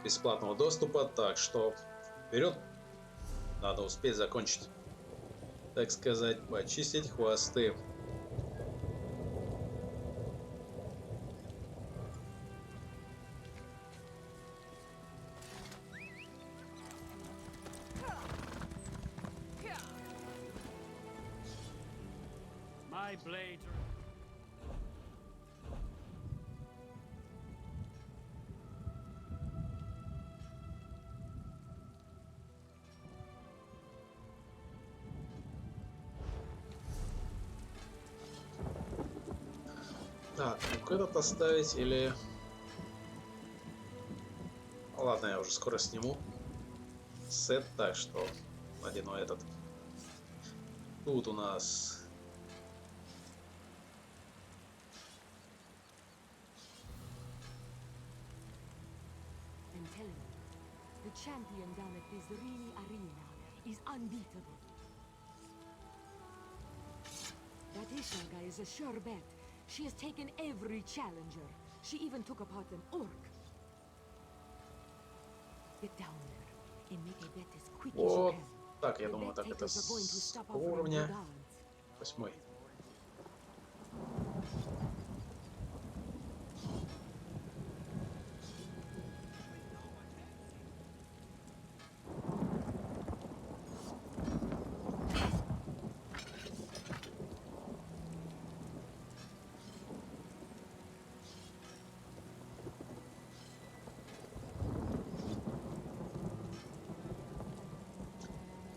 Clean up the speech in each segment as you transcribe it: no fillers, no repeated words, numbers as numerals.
бесплатного доступа, так что вперед. Надо успеть закончить, так сказать, почистить хвосты. Так, ну этот оставить или... Ладно, я уже скоро сниму сет, так что надену этот. Тут у нас... The champion down at this arena is unbeatable. That Ishaga is a sure bet. She has taken every challenger. She even took apart an orc. Get down there and make a bet as quick as you can. Так, я думаю, так это с уровня 8.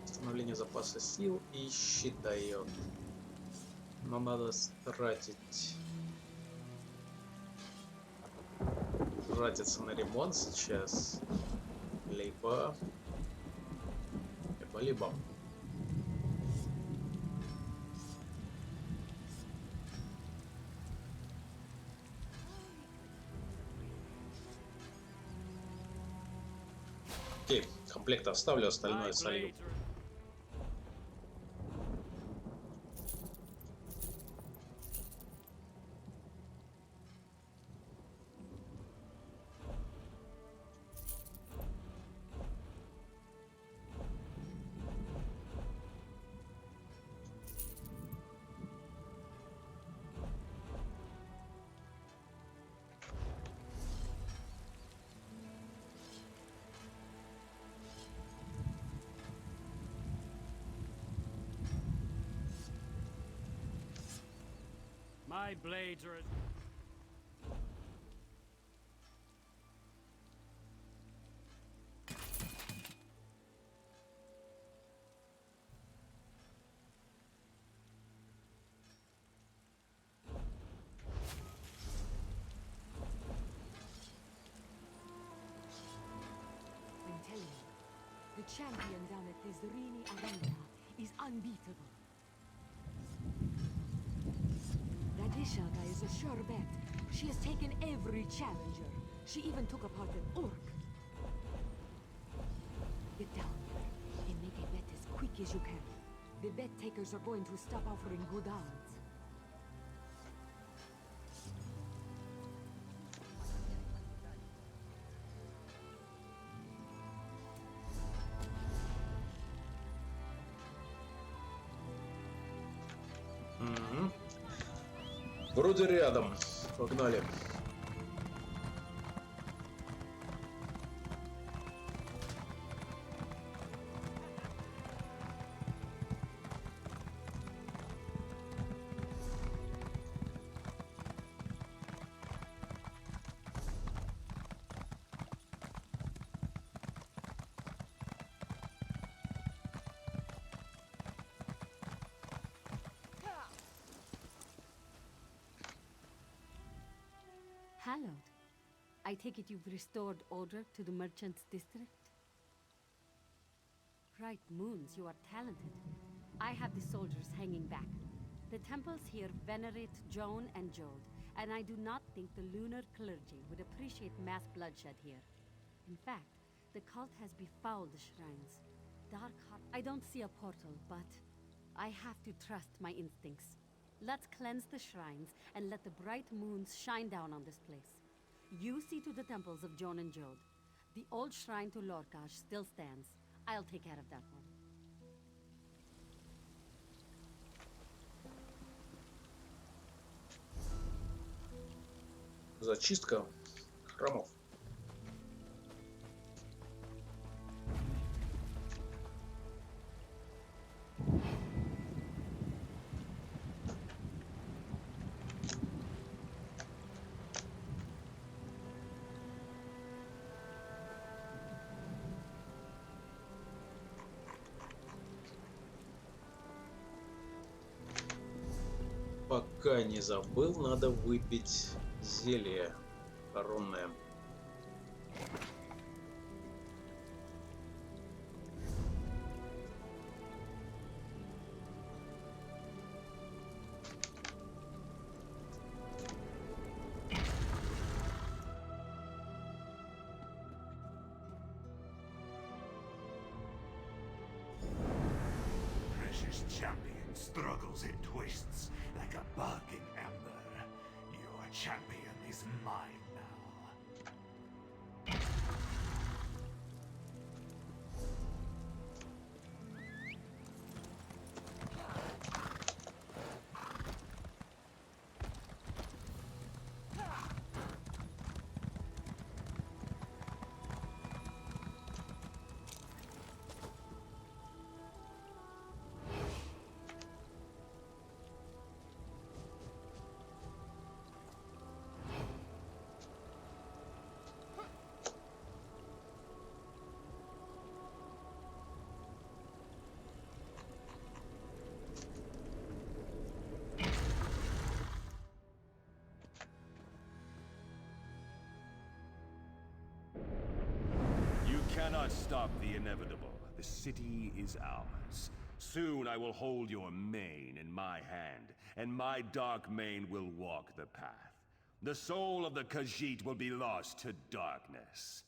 Восстановление запаса сил и щит дает. Но надо тратиться на ремонт сейчас. Либо. Окей, комплект оставлю, остальное солью. My blades are... I'm telling you, the champion down at this arena is unbeatable. That Ishaga is a sure bet. She has taken every challenger. She even took apart an orc. Get down there and make a bet as quick as you can. The bet takers are going to stop offering good odds. Вроде рядом. Погнали. Hallowed. I take it you've restored order to the merchant's district? Bright moons, you are talented. I have the soldiers hanging back. The temples here venerate Joan and Jode, and I do not think the lunar clergy would appreciate mass bloodshed here. In fact, the cult has befouled the shrines. Dark heart. I don't see a portal, but I have to trust my instincts. Let's cleanse the shrines and let the bright moons shine down on this place. You see to the temples of Joan and Jode. The old shrine to Lorcash still stands. I'll take care of that one. Зачистка храмов. Пока не забыл, надо выпить зелье коронное. Precious champion struggles and twists like a bug in amber. Your champion is mine now. Cannot stop the inevitable. The city is ours. Soon I will hold your mane in my hand, and my dark mane will walk the path. The soul of the Khajiit will be lost to darkness.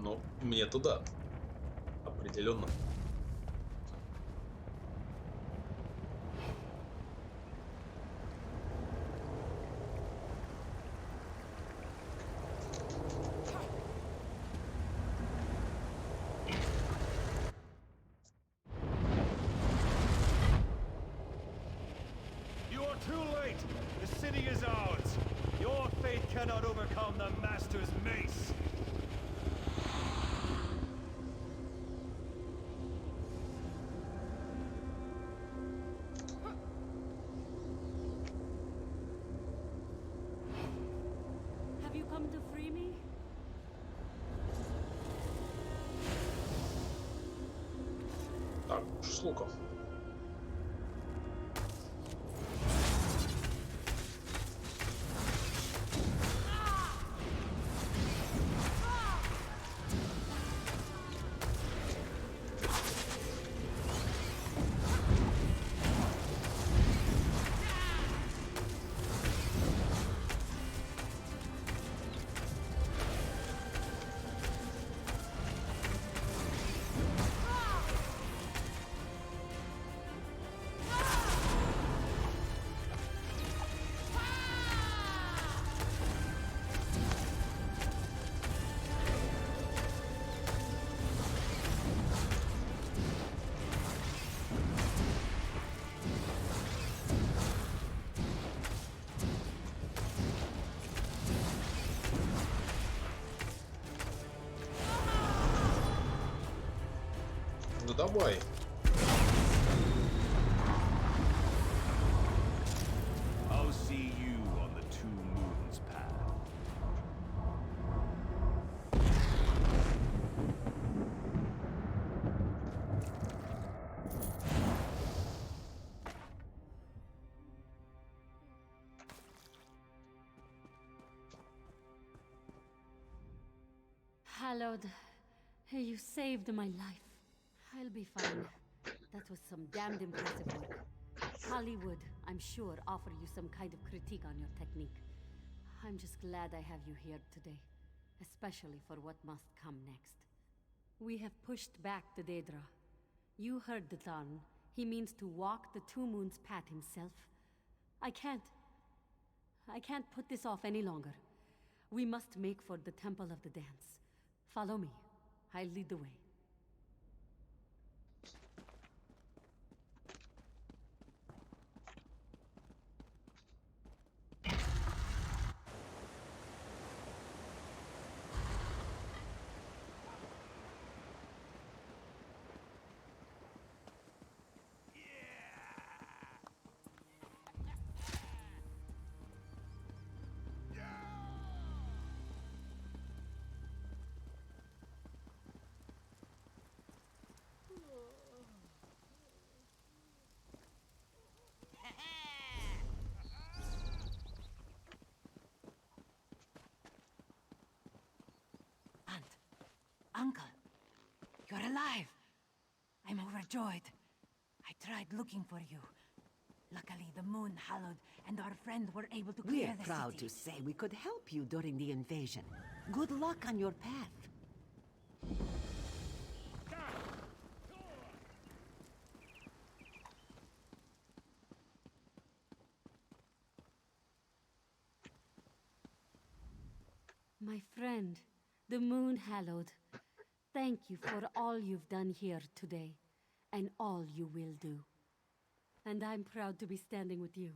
Но мне туда. Определенно. You are too late! The city is ours! Your fate cannot overcome the Master's mace! Have you come to free me? Так, с луком. Ну давай. I'll see you on the Two Moons path. Hallowed, you saved my life. I'll be fine. That was some damned impressive work. Holly would, I'm sure, offer you some kind of critique on your technique. I'm just glad I have you here today, especially for what must come next. We have pushed back the Daedra. You heard the Tarn. He means to walk the Two Moons path himself. I can't put this off any longer. We must make for the Temple of the Dance. Follow me. I'll lead the way. Uncle, you're alive. I'm overjoyed. I tried looking for you. Luckily, the moon hallowed, and our friend were able to clear the city. We're proud to say we could help you during the invasion. Good luck on your path. My friend, the moon hallowed. Thank you for all you've done here today, and all you will do. And I'm proud to be standing with you.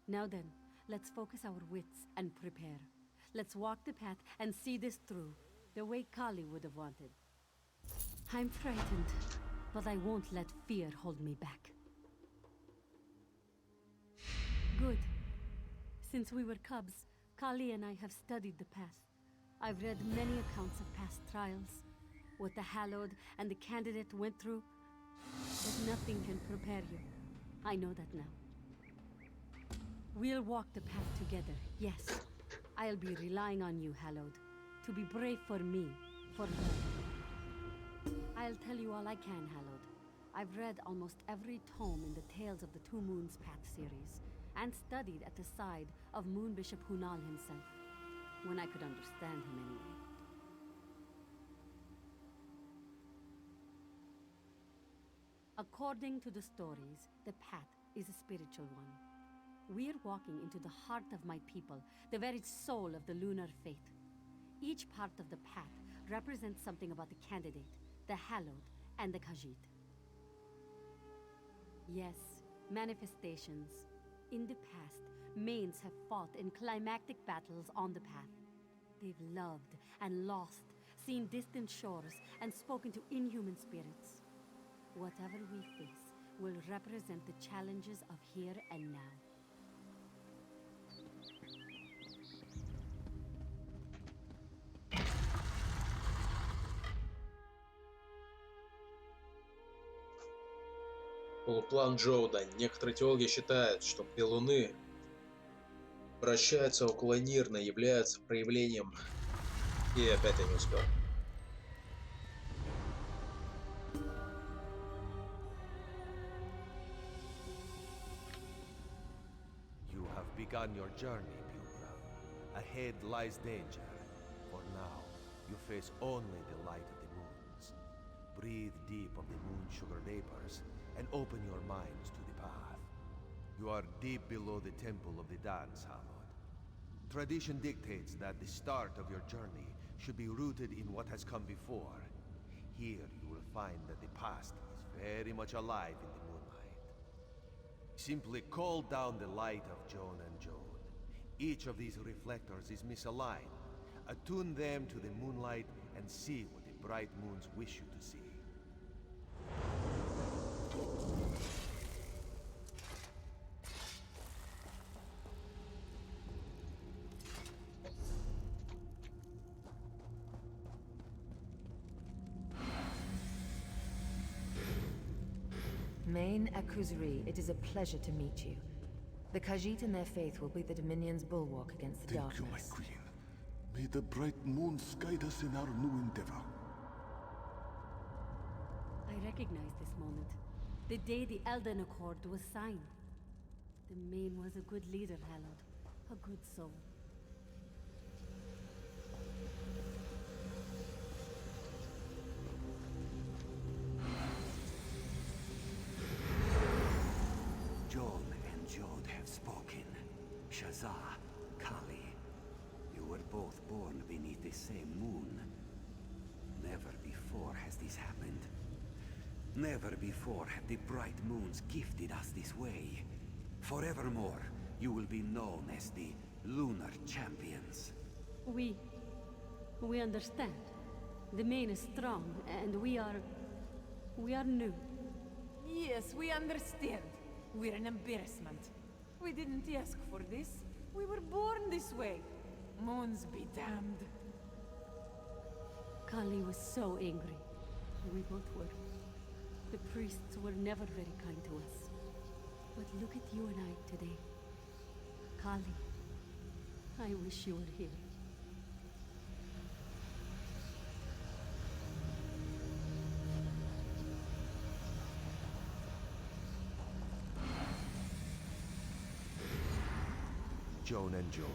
Now then, let's focus our wits and prepare. Let's walk the path and see this through, the way Kali would have wanted. I'm frightened, but I won't let fear hold me back. Good. Since we were cubs, Kali and I have studied the path. I've read many accounts of past trials, what the Hallowed and the Candidate went through, but nothing can prepare you. I know that now. We'll walk the path together, yes. I'll be relying on you, Hallowed, to be brave for me, for her. I'll tell you all I can, Hallowed. I've read almost every tome in the Tales of the Two Moons Path series, and studied at the side of Moon Bishop Hunal himself, when I could understand him anyway. According to the stories, the path is a spiritual one. We're walking into the heart of my people, the very soul of the lunar faith. Each part of the path represents something about the Candidate, the Hallowed, and the Khajiit. Yes, manifestations. In the past, Mains have fought in climactic battles on the path. They've loved and lost, seen distant shores, and spoken to inhuman spirits. Whatever we face will represent the challenges of here and now. Полуплан Джоуда. Некоторые теологи считают, что пелуны вращаются около Нирны, являются проявлением... И опять я не успел. You have begun your journey, pilgrim. Ahead lies danger. For now, you face only the light of the moons. Breathe deep of the moon sugar vapors and open your minds to the path. You are deep below the temple of the dance, Hallowed. Tradition dictates that the start of your journey should be rooted in what has come before. Here you will find that the past is very much alive in the moonlight. Simply call down the light of Joan and Jode. Each of these reflectors is misaligned. Attune them to the moonlight and see what the bright moons wish you to see. Main Akuzri, it is a pleasure to meet you. The Khajiit and their faith will be the Dominion's bulwark against the darkness. Thank you, my queen. May the bright moons guide us in our new endeavor. recognize this moment. The day the Elden Accord was signed. The Main was a good leader, Hallowed. A good soul. John and Jode have spoken. Shazza, Kali, you were both born beneath the same moon. Never before has this happened. Never before have the bright moons gifted us this way. Forevermore, you will be known as the Lunar Champions. We understand. The Main is strong, and we are new. Yes, we understand. We're an embarrassment. We didn't ask for this. We were born this way. Moons be damned. Kali was so angry. We both were. The priests were never very kind to us. But look at you and I today. Kali, I wish you were here. Joan and Jode,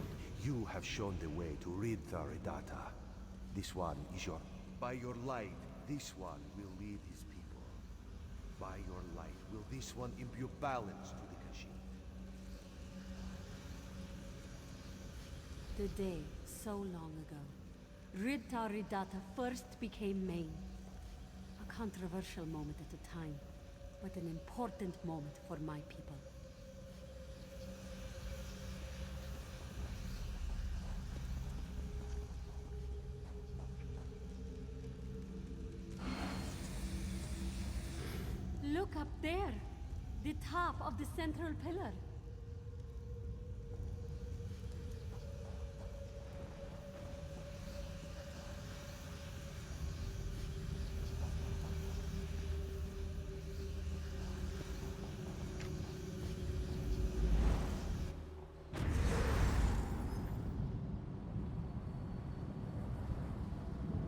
you have shown the way to rid Tharidata. This one is your... By your light, this one will lead his people. By your light, will this one imbue balance to the Khajiit. The day, so long ago, Rid Tharidata first became Main. A controversial moment at the time, but an important moment for my people. Look up there! The top of the central pillar.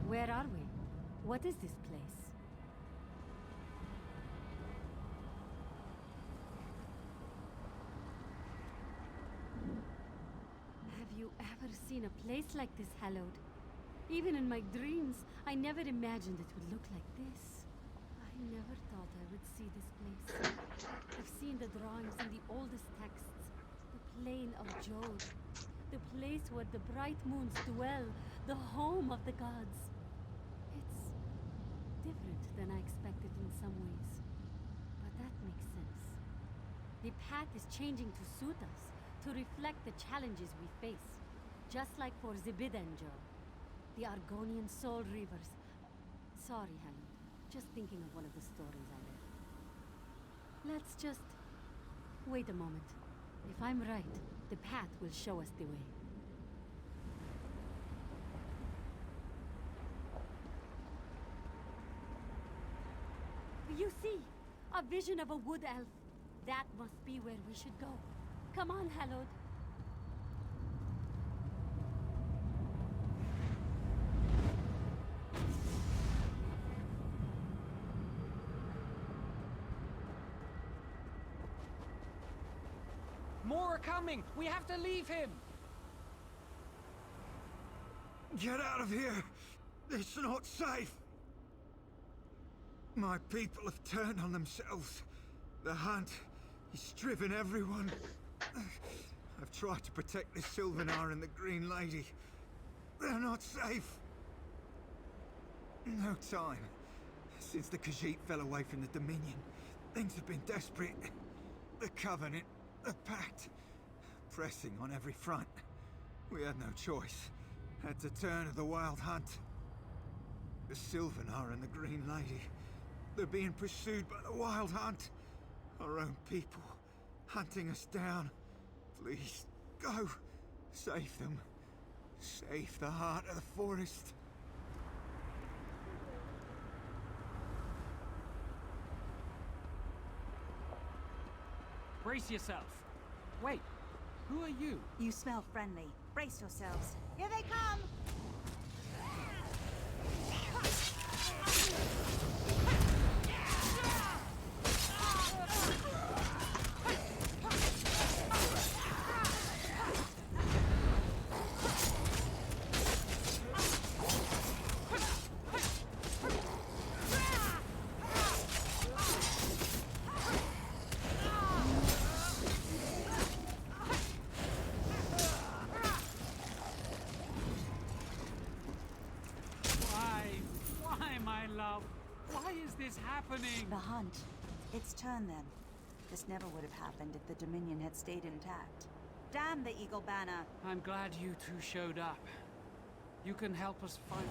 Where are we? What is this place? Have you ever seen a place like this, Hallowed? Even in my dreams, I never imagined it would look like this. I never thought I would see this place. I've seen the drawings in the oldest texts. The Plain of Jode. The place where the bright moons dwell. The home of the gods. It's different than I expected in some ways. But that makes sense. The path is changing to suit us, to reflect the challenges we face. Just like for Zibidenjo, the Argonian Soul Reavers. Sorry, Helen. Just thinking of one of the stories I read. Let's just wait a moment. If I'm right, the path will show us the way. You see, a vision of a wood elf. That must be where we should go. Come on, Hallowed. More are coming! We have to leave him! Get out of here! It's not safe! My people have turned on themselves. The hunt is driven everyone. I've tried to protect the Sylvanar and the Green Lady. They're not safe. No time. Since the Khajiit fell away from the Dominion, things have been desperate. The Covenant, the Pact, pressing on every front. We had no choice. Had to turn to the Wild Hunt. The Sylvanar and the Green Lady. They're being pursued by the Wild Hunt. Our own people, hunting us down. Please, go. Save them. Save the heart of the forest. Brace yourself. Wait, who are you? You smell friendly. Brace yourselves. Here they come! this happening? The hunt. Its turn then. This never would have happened if the Dominion had stayed intact. Damn the Eagle Banner! I'm glad you two showed up. You can help us find...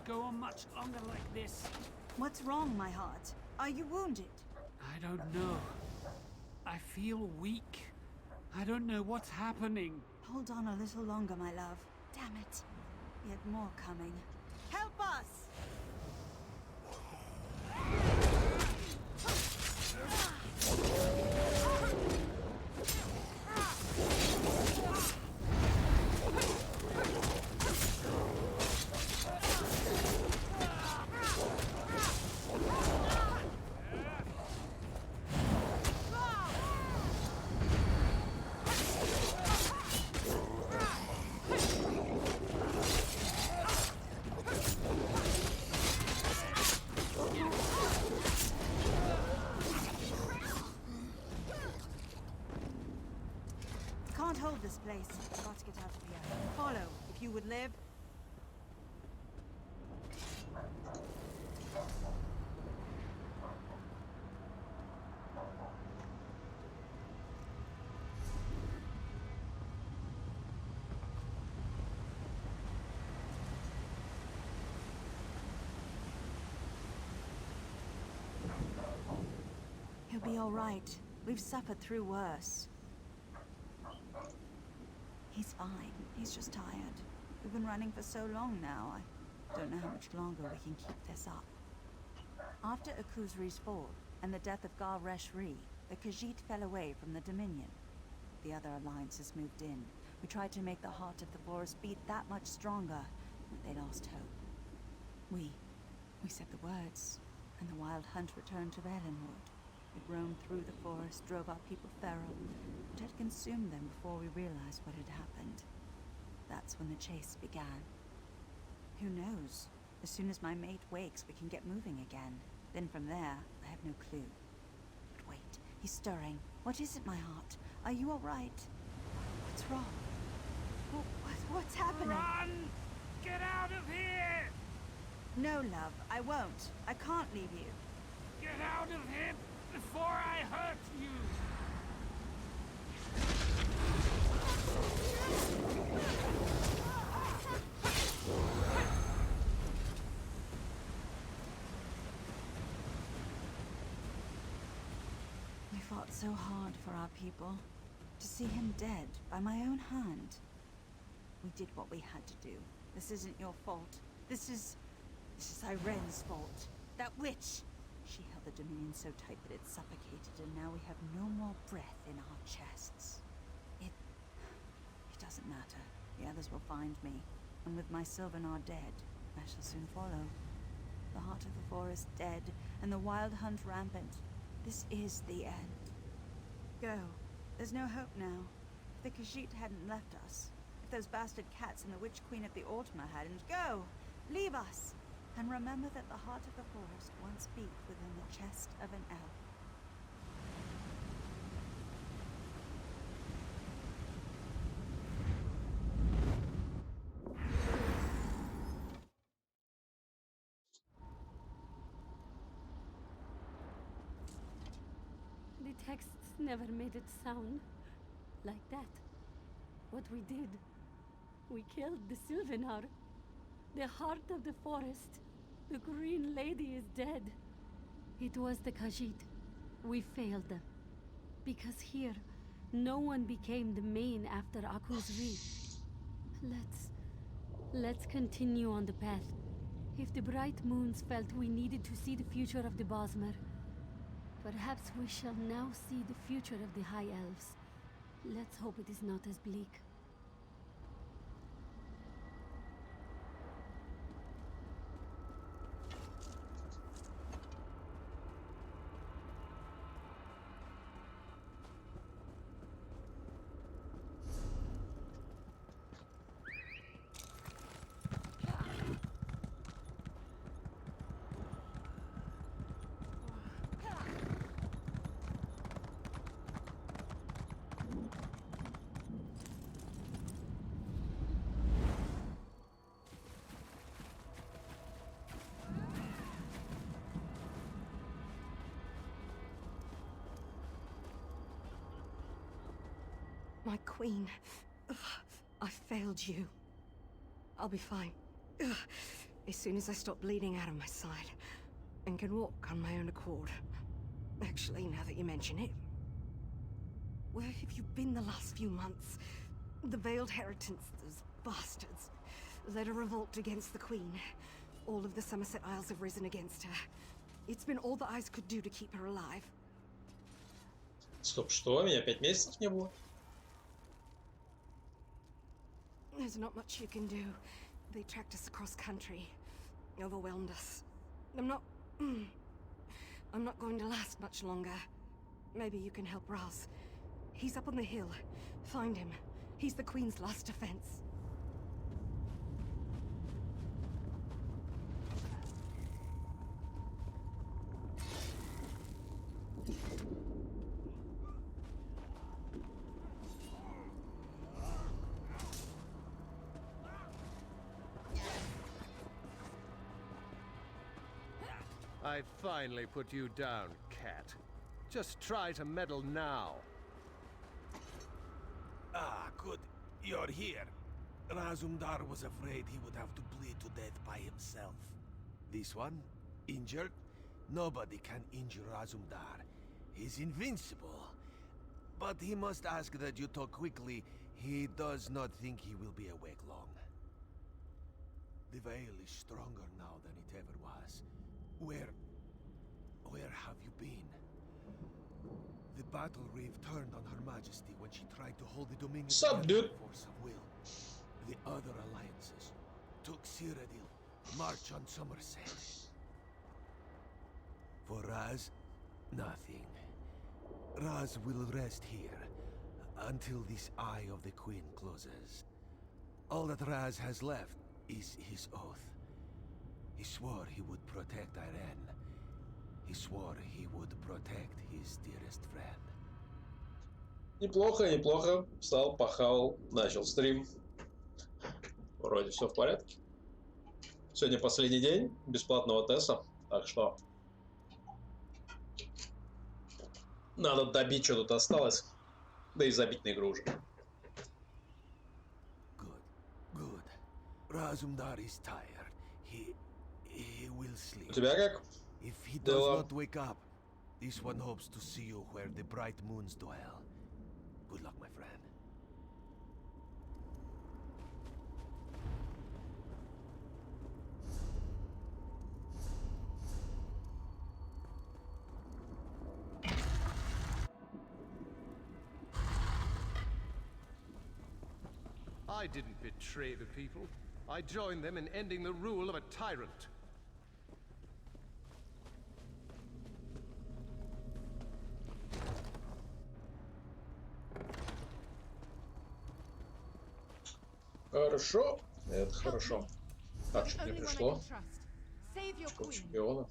Go on much longer like this. What's wrong, my heart? Are you wounded? I don't know. I feel weak. I don't know what's happening. Hold on a little longer, my love. Damn it. Yet more coming. Help us! Can't hold this place. Got to get out of here. Follow, if you would live. He'll be all right. We've suffered through worse. He's fine. He's just tired. We've been running for so long now. I don't know how much longer we can keep this up. After Akuzri's fall and the death of Gar Reshri, the Khajiit fell away from the Dominion. The other alliances moved in. We tried to make the heart of the forest beat that much stronger, but they lost hope. We said the words, and the wild hunt returned to Valenwood. It roamed through the forest, drove our people feral, but had consumed them before we realized what had happened. That's when the chase began. Who knows? As soon as my mate wakes, we can get moving again. Then from there, I have no clue. But wait, he's stirring. What is it, my heart? Are you all right? What's wrong? What's happening? Run! Get out of here! No, love, I won't. I can't leave you. Get out of here before I hurt you! We fought so hard for our people. To see him dead by my own hand. We did what we had to do. This isn't your fault. This is Irene's fault. That witch! She held the Dominion so tight that it suffocated, and now we have no more breath in our chests. It doesn't matter. The others will find me, and with my Sylvanar dead, I shall soon follow. The heart of the forest dead, and the wild hunt rampant. This is the end. Go. There's no hope now. If the Khajiit hadn't left us, if those bastard cats and the Witch Queen of the Ultima hadn't, go! Leave us! And remember that the heart of the forest once beat within the chest of an elf. The texts never made it sound like that. What we did, we killed the Sylvanar. The heart of the forest. The Green Lady is dead. It was the Khajiit. We failed them. Because here, no one became the main after Akuzri. Let's continue on the path. If the bright moons felt we needed to see the future of the Bosmer, perhaps we shall now see the future of the High Elves. Let's hope it is not as bleak. My queen. Ugh, I failed you. I'll be fine. Ugh, as soon as I stop bleeding out of my side and can walk on my own accord. Actually, now that you mention it, where have you been the last few months? The Veiled Heritance, those bastards, led a revolt against the Queen. All of the Somerset Isles have risen against her. It's been all the eyes could do to keep her alive. Стоп, что? Меня 5 месяцев не было? There's not much you can do. They tracked us across country, overwhelmed us. I'm not going to last much longer. Maybe you can help Raz. He's up on the hill. Find him. He's the Queen's last defense. I finally put you down, cat. Just try to meddle now. Ah, good. You're here. Razumdar was afraid he would have to bleed to death by himself. This one? Injured? Nobody can injure Razumdar. He's invincible. But he must ask that you talk quickly. He does not think he will be awake long. The Veil is stronger now than it ever was. Where have you been? The battle reeve turned on Her Majesty when she tried to hold the Dominion together by force of will. The other alliances took Cyrodiil, march on Somerset. For Raz, nothing. Raz will rest here until this Eye of the Queen closes. All that Raz has left is his oath. He swore he would protect Iran. He swore he would protect his dearest friend. Неплохо, неплохо. Встал, пахал, начал стрим. Вроде все в порядке. Сегодня последний день бесплатного теста, так что надо добить, что тут осталось. Да и забить на игру уже. Good. Razumdar is tired. He will sleep. У тебя как? If he does not wake up, this one hopes to see you where the bright moons dwell. Good luck, my friend. I didn't betray the people. I joined them in ending the rule of a tyrant. Хорошо, это хорошо. Так, что мне пришло? Школа чемпиона.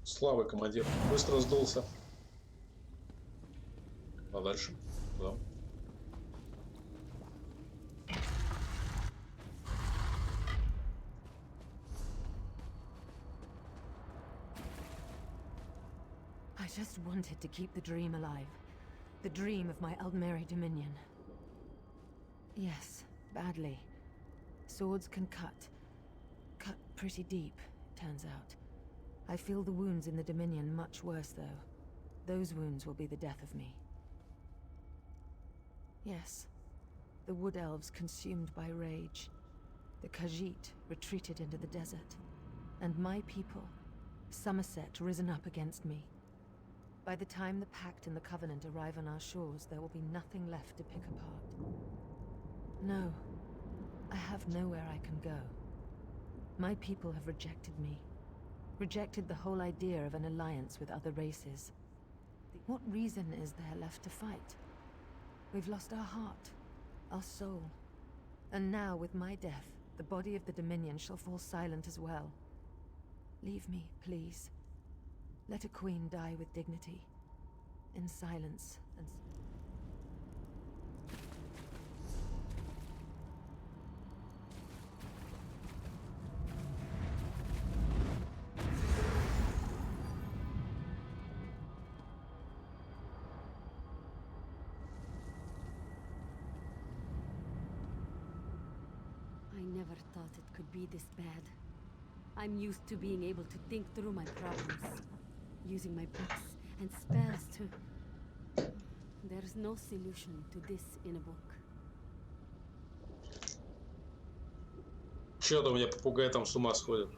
Славы, командир. Быстро сдулся. А дальше? Да. just wanted to keep the dream alive. The dream of my Aldmeri Dominion. Yes, badly. Swords can cut. Cut pretty deep, turns out. I feel the wounds in the Dominion much worse, though. Those wounds will be the death of me. Yes, the Wood Elves consumed by rage. The Khajiit retreated into the desert. And my people, Somerset, risen up against me. By the time the Pact and the Covenant arrive on our shores, there will be nothing left to pick apart. No, I have nowhere I can go. My people have rejected me. Rejected the whole idea of an alliance with other races. What reason is there left to fight? We've lost our heart, our soul. And now, with my death, the body of the Dominion shall fall silent as well. Leave me, please. Let a queen die with dignity, in silence and... I never thought it could be this bad. I'm used to being able to think through my problems, using my books and spells to... There's no solution to this in a book. Чё-то у меня попугай там с ума сходит.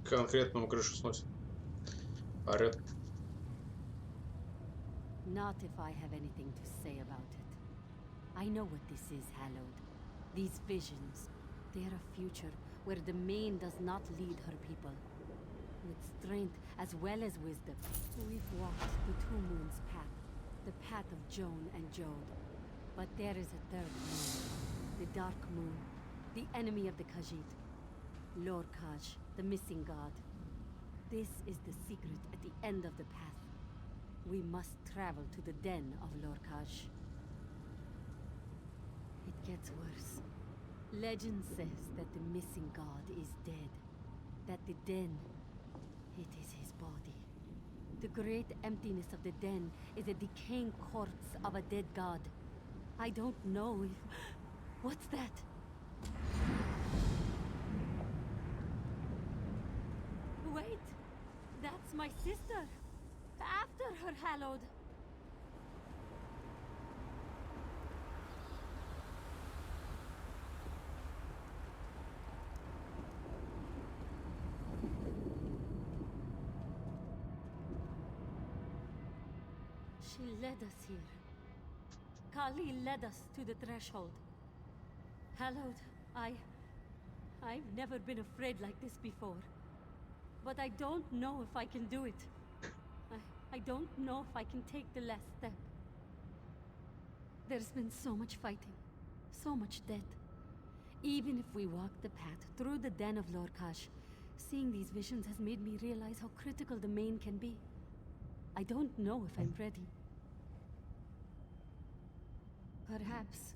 Конкретному крышу сносит. Орёт. Not if I have anything to say about it. I know what this is, Hallowed. These visions, they're a future where the main does not lead her people. With strength as well as wisdom, we've walked the Two Moons path, the path of Joan and Jode. But there is a third moon, the Dark Moon, the enemy of the Khajiit. Lorkhaj, the missing god. This is the secret at the end of the path. We must travel to the den of Lorkhaj. It gets worse. Legend says that the missing god is dead. That the den, it is his body. The great emptiness of the den is a decaying corpse of a dead god. I don't know if... What's that? Wait! That's my sister! After her, Hallowed! She led us here. Kali led us to the threshold. Hallowed, I've never been afraid like this before. But I don't know if I can do it. I don't know if I can take the last step. There's been so much fighting, so much death. Even if we walk the path through the den of Lorkhaj, seeing these visions has made me realize how critical the main can be. I don't know if I'm ready. Perhaps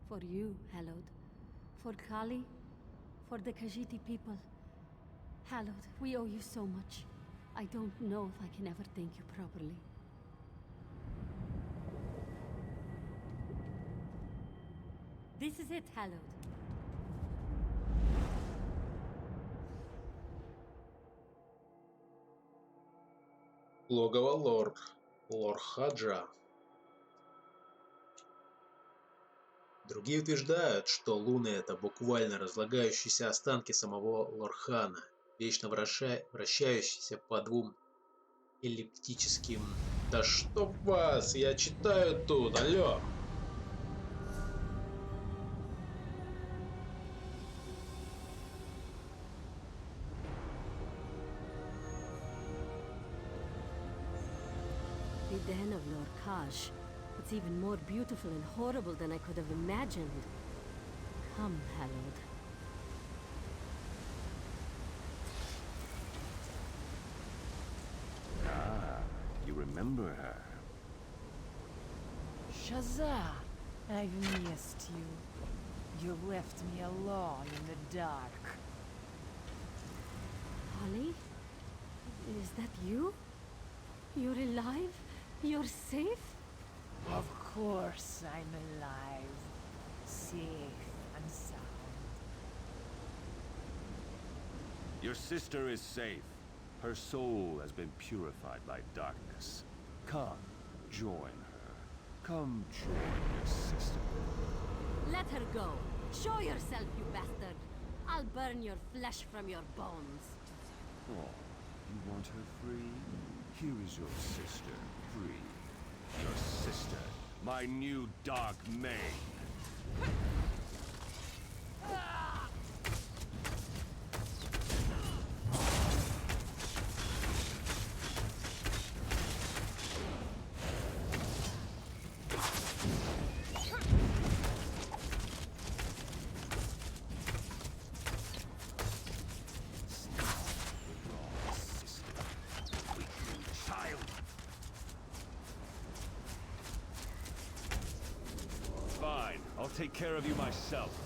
for you, Hallowed, for Kali, for the Khajiiti people. Hallowed, we owe you so much. I don't know if I can ever thank you properly. This is it, Hallowed. Логово Лорхаджа. Другие утверждают, что луны — это буквально разлагающиеся останки самого Лорхана, вечно вращающиеся по двум эллиптическим... Да что вас, я читаю тут, алло! The den of Lorkhaj. It's even more beautiful and horrible than I could have imagined. Come, Hallowed. Ah, you remember her. Shazza, I've missed you. You left me alone in the dark. Holly? Is that you? You're alive? You're safe? Of course I'm alive. Safe and sound. Your sister is safe. Her soul has been purified by darkness. Come, join her. Come join your sister. Let her go. Show yourself, you bastard. I'll burn your flesh from your bones. Oh, you want her free? Here is your sister, free. Your sister, my new dark maid. Fine, I'll take care of you myself.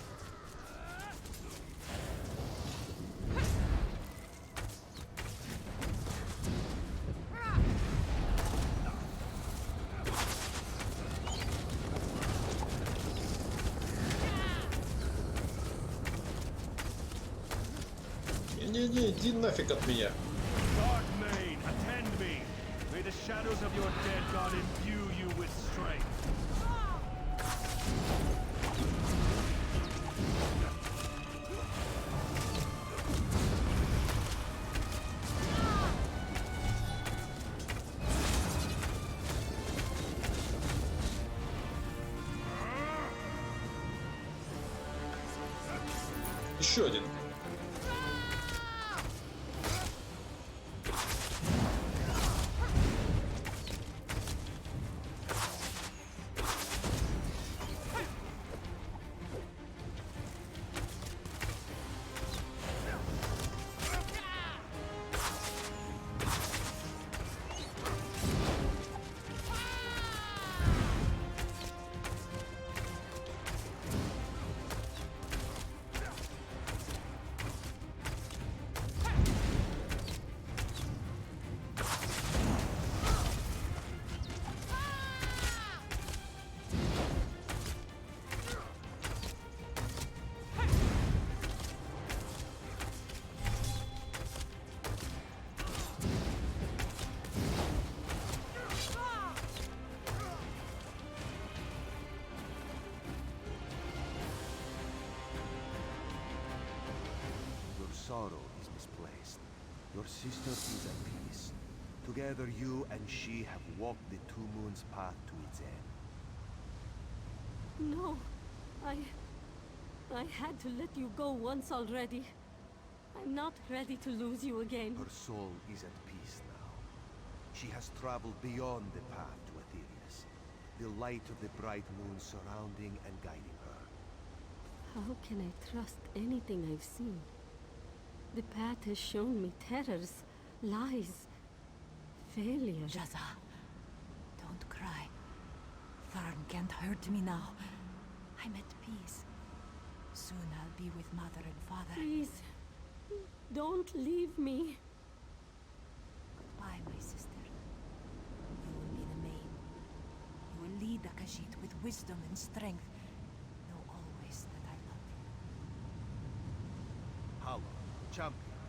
Не-не-не, иди нафиг от меня. Dark Maid, attend me. May the shadows of your dead god imbue you with strength. Еще один. Sorrow is misplaced. Your sister is at peace. Together you and she have walked the Two Moons path to its end. No. I had to let you go once already. I'm not ready to lose you again. Her soul is at peace now. She has traveled beyond the path to Aetherius, the light of the bright moon surrounding and guiding her. How can I trust anything I've seen? The path has shown me terrors, lies, failure. Jaza, don't cry. Tharn can't hurt me now. I'm at peace. Soon I'll be with Mother and Father. Please, don't leave me. Goodbye, my sister. You will be the main. You will lead the Khajiit with wisdom and strength. Know always that I love you. Hallow, champion,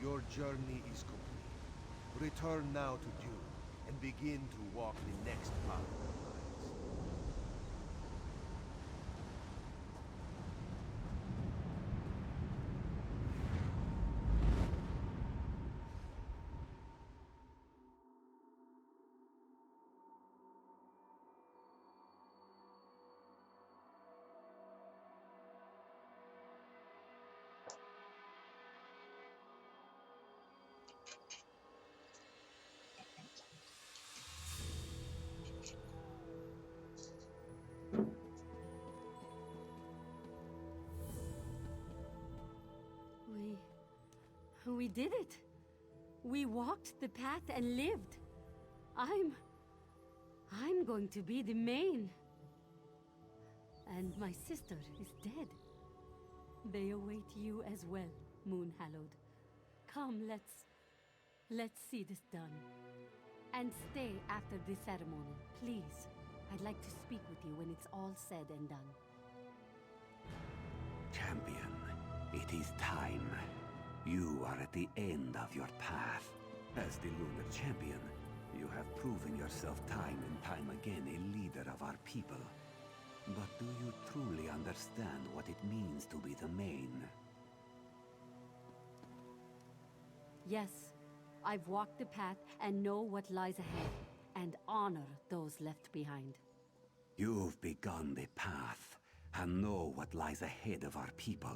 your journey is complete. Return now to Dune and begin to walk the next path of your lives. We did it. We walked the path and lived. I'm going to be the main. And my sister is dead. They await you as well, Moon Hallowed. Come, let's see this done. And stay after the ceremony, please. I'd like to speak with you when it's all said and done. Champion, it is time. You are at the end of your path. As the Lunar Champion, you have proven yourself time and time again a leader of our people. But do you truly understand what it means to be the main? Yes, I've walked the path and know what lies ahead, and honor those left behind. You've begun the path, and know what lies ahead of our people.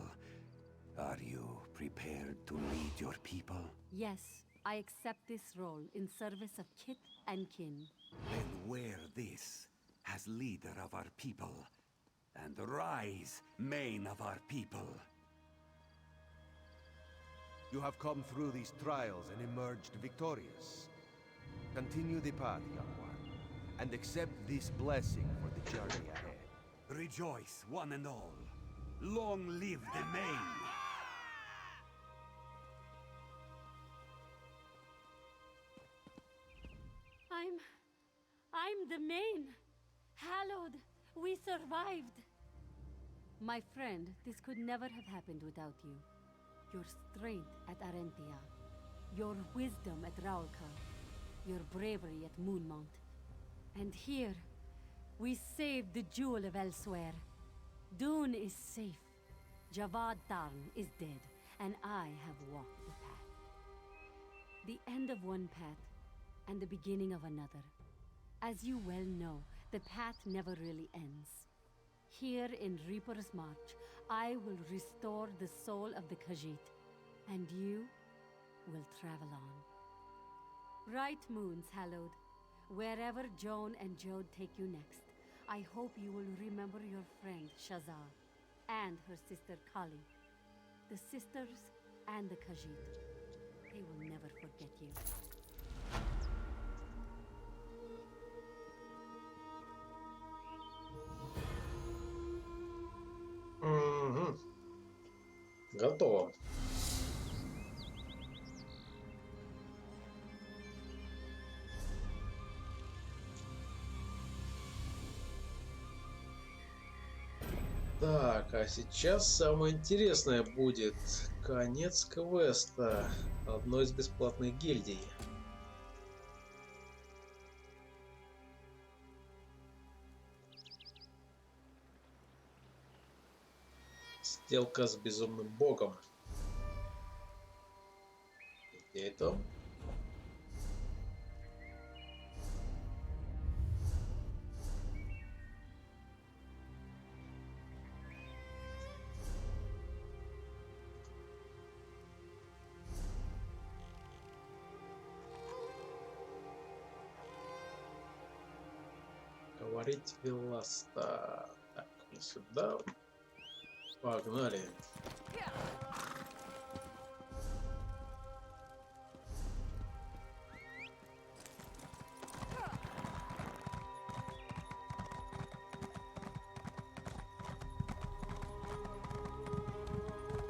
Are you prepared to lead your people? Yes, I accept this role in service of kith and kin. Then wear this as leader of our people, and rise, main of our people. You have come through these trials and emerged victorious. Continue the path, young one, and accept this blessing for the journey ahead. Rejoice, one and all. Long live the main! I'm the main. Hallowed, we survived. My friend, this could never have happened without you. Your strength at Arentia, your wisdom at Raulka, your bravery at Moonmount. And here, we saved the jewel of Elsewhere. Dune is safe. Javad Tarn is dead, and I have walked the path. The end of one path, and the beginning of another. As you well know, the path never really ends. Here in Reaper's March, I will restore the soul of the Khajiit, and you will travel on. Bright moons, hallowed. Wherever Joan and Jode take you next, I hope you will remember your friend Shazar and her sister Kali, the sisters and the Khajiit. They will never forget you. Угу. Готово. Так, а сейчас самое интересное будет конец квеста одной из бесплатных гильдий. Сделка с безумным богом. Где это? Говорить Веласта. Так, не сюда. Погнали.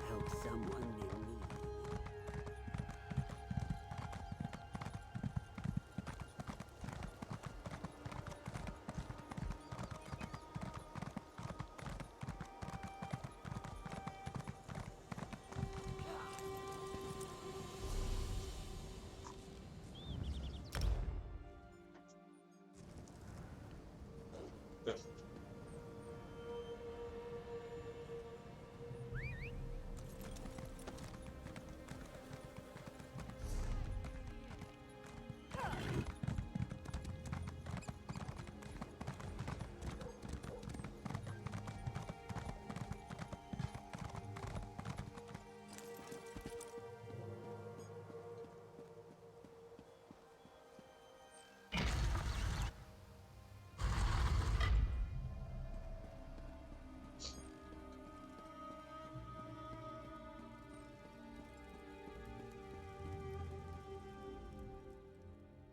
Help someone in need.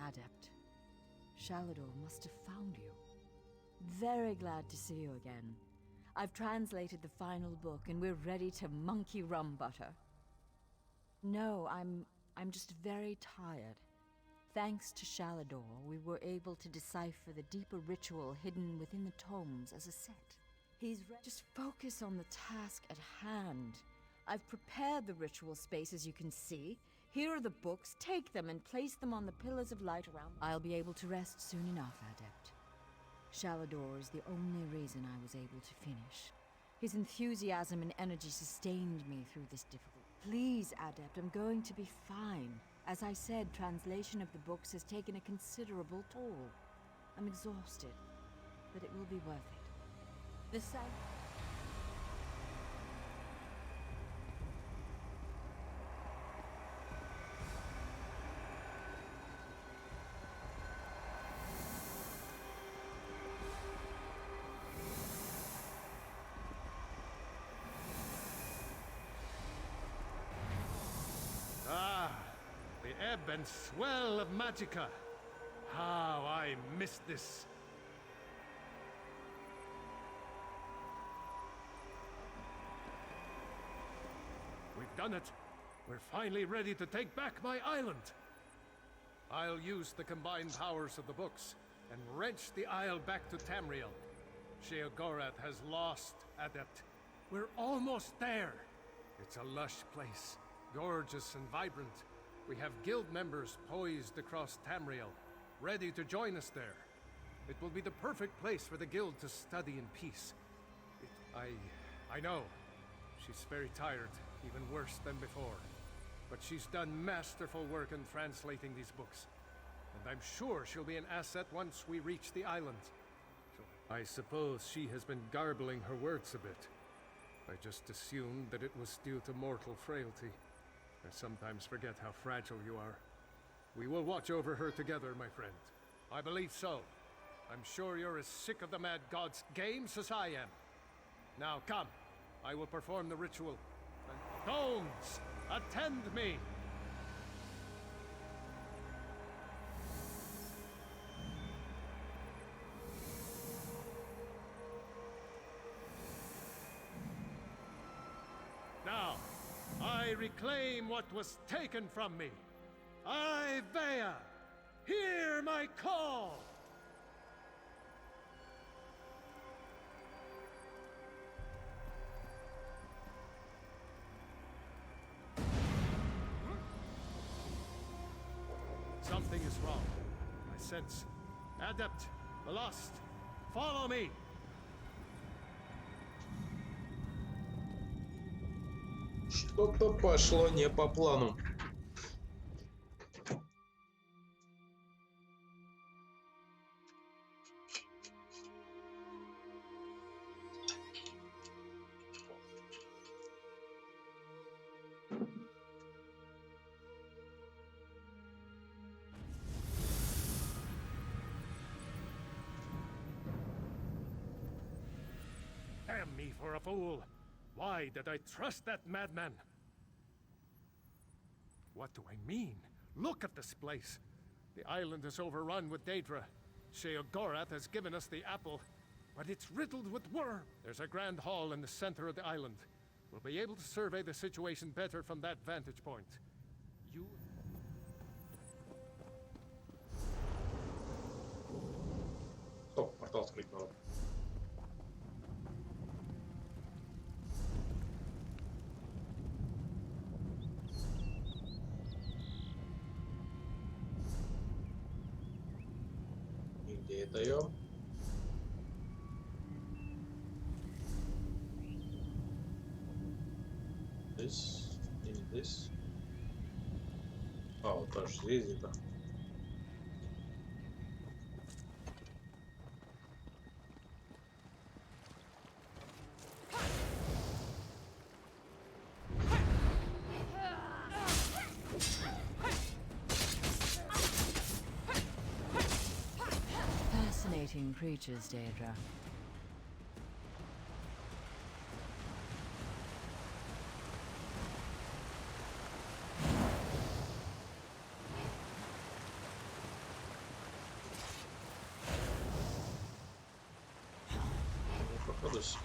Adept. Shalador must have found you. Very glad to see you again. I've translated the final book and we're ready to monkey rum butter. No, I'm just very tired. Thanks to Shalador, we were able to decipher the deeper ritual hidden within the tomes as a set. Just focus on the task at hand. I've prepared the ritual space, as you can see. Here are the books. Take them and place them on the pillars of light around. I'll be able to rest soon enough, Adept. Shalador is the only reason I was able to finish. His enthusiasm and energy sustained me through this difficult. Please, Adept, I'm going to be fine. As I said, translation of the books has taken a considerable toll. I'm exhausted, but it will be worth it. The sight... The ebb and swell of Magicka. How I missed this. We've done it. We're finally ready to take back my island. I'll use the combined powers of the books and wrench the isle back to Tamriel. Sheogorath has lost, Adept. We're almost there. It's a lush place, gorgeous and vibrant. We have guild members poised across Tamriel, ready to join us there. It will be the perfect place for the guild to study in peace. I know. She's very tired, even worse than before. But she's done masterful work in translating these books. And I'm sure she'll be an asset once we reach the island. So I suppose she has been garbling her words a bit. I just assumed that it was due to mortal frailty. I sometimes forget how fragile you are. We will watch over her together, my friend. I believe so. I'm sure you're as sick of the Mad God's games as I am. Now come, I will perform the ritual. And Domes, attend me! Now, I reclaim what was taken from me. I, Vea, hear my call! Something is wrong. I sense. Adept, the lost, follow me! Что-то пошло не по плану. Damn me for a fool! Why did I trust that madman? What do I mean? Look at this place! The island is overrun with Daedra. Sheogorath has given us the apple, but it's riddled with worms. There's a grand hall in the center of the island. We'll be able to survey the situation better from that vantage point. You... Стоп, портал скрыть надо. Где это я? Здесь и здесь. А, вот даже здесь где-то. Fascinating creatures, Daedra. Проходишь.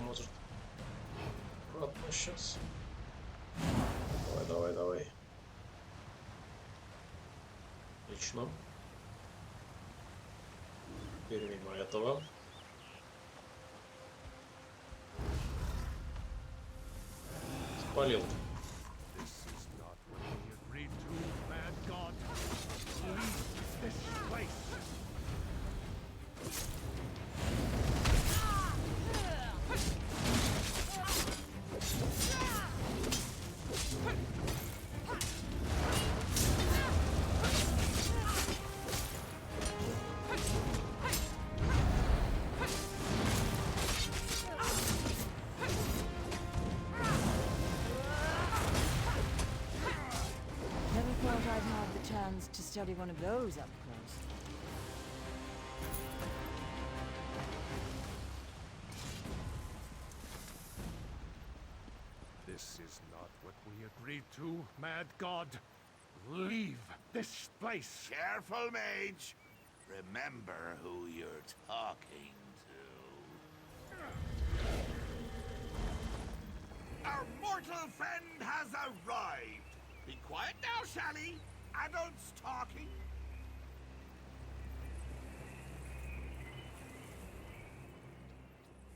Может. Аккуратно сейчас. Давай. Отлично. Теперь мимо этого. Спалил. To study one of those up close. This is not what we agreed to, mad god. Leave this place. Careful, mage. Remember who you're talking to. Our mortal friend has arrived. Be quiet now, Shally. Adults talking.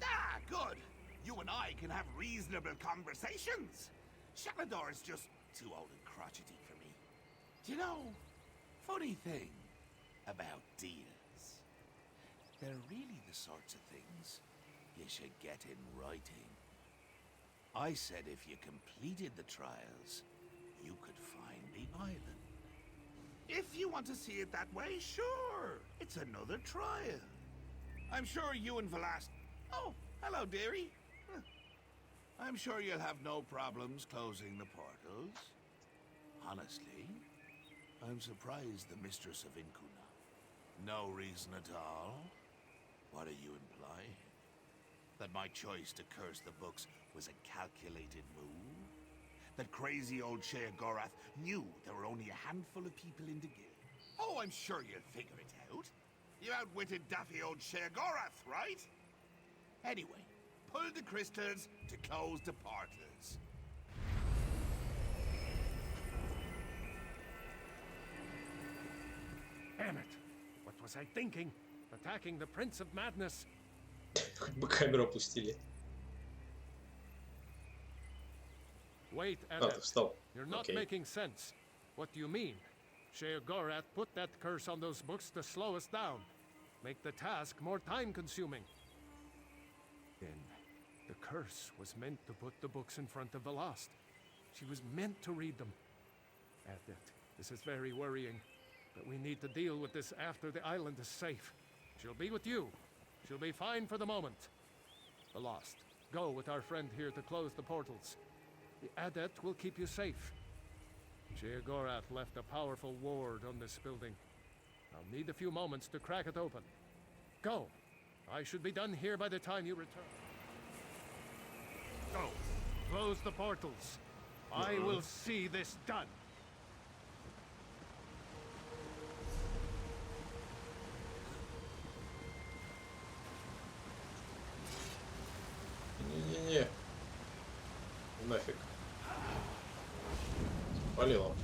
Ah, good. You and I can have reasonable conversations. Shalador's just too old and crotchety for me. Do you know, funny thing about deals. They're really the sorts of things you should get in writing. I said if you completed the trials, you could find the island. If you want to see it that way, sure. It's another trial. I'm sure you and Velast... Oh, hello, dearie. I'm sure you'll have no problems closing the portals. Honestly, I'm surprised the Mistress of Incuna. No reason at all? What are you implying? That my choice to curse the books was a calculated move? That crazy old Sheogorath knew there were only a handful of people in the guild. Oh, I'm sure you'll figure it out. You outwitted daffy old Sheogorath, right? Anyway, pull the crystals to close the portals. Damn it! What was I thinking? Attacking the Prince of Madness. Хоть бы камеру опустили. Wait, Adept. You're not making sense. What do you mean? Sheogorath put that curse on those books to slow us down. Make the task more time-consuming. Then, the curse was meant to put the books in front of the lost. She was meant to read them. Adept, this is very worrying. But we need to deal with this after the island is safe. She'll be with you. She'll be fine for the moment. The lost, go with our friend here to close the portals. The Adept will keep you safe. Sheogorath left a powerful ward on this building. I'll need a few moments to crack it open. Go. I should be done here by the time you return. Go. Close the portals. I will see this done. Не-не-не. Нафиг. Спалило.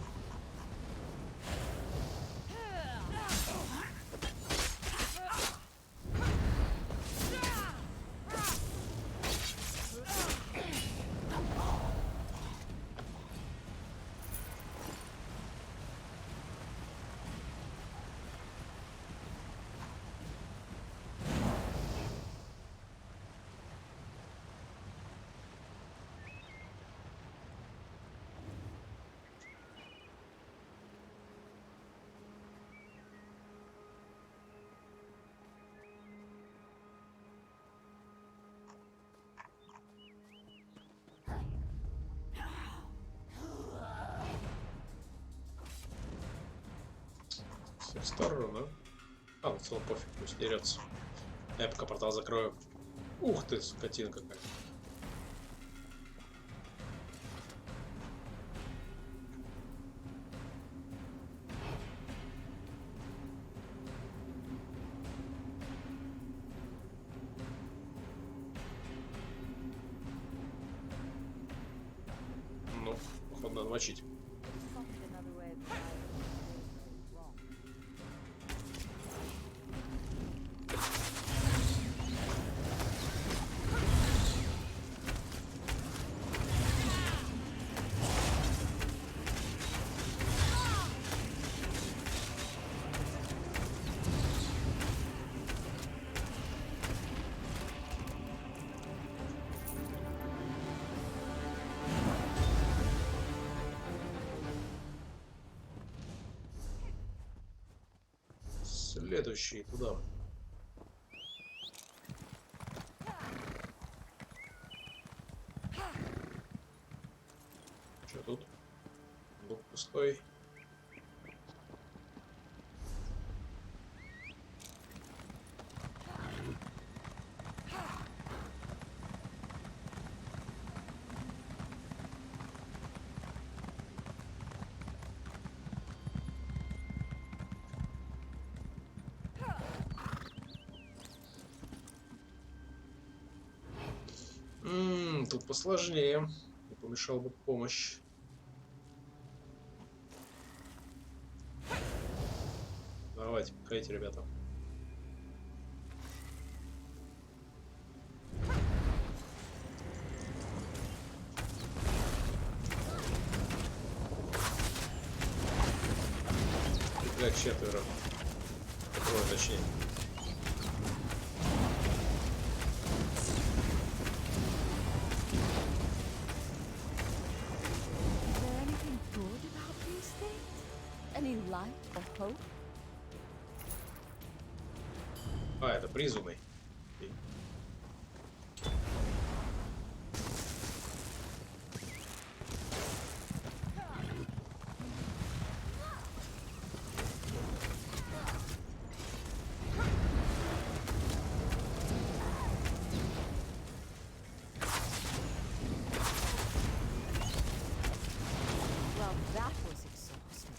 С стороны. А, в целом пофиг, пусть дерется. Я пока портал закрою. Ух ты, скотина какая. надо мочить. Следующий туда. Что тут? Лук пустой. Тут посложнее. Не помешала бы помощь. Давайте, пихайте, ребята. Как четверо. Трое, точнее. А, это призванный. Well, that was exhausting.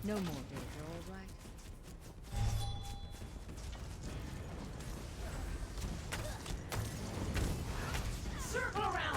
No more danger, all right? Circle around!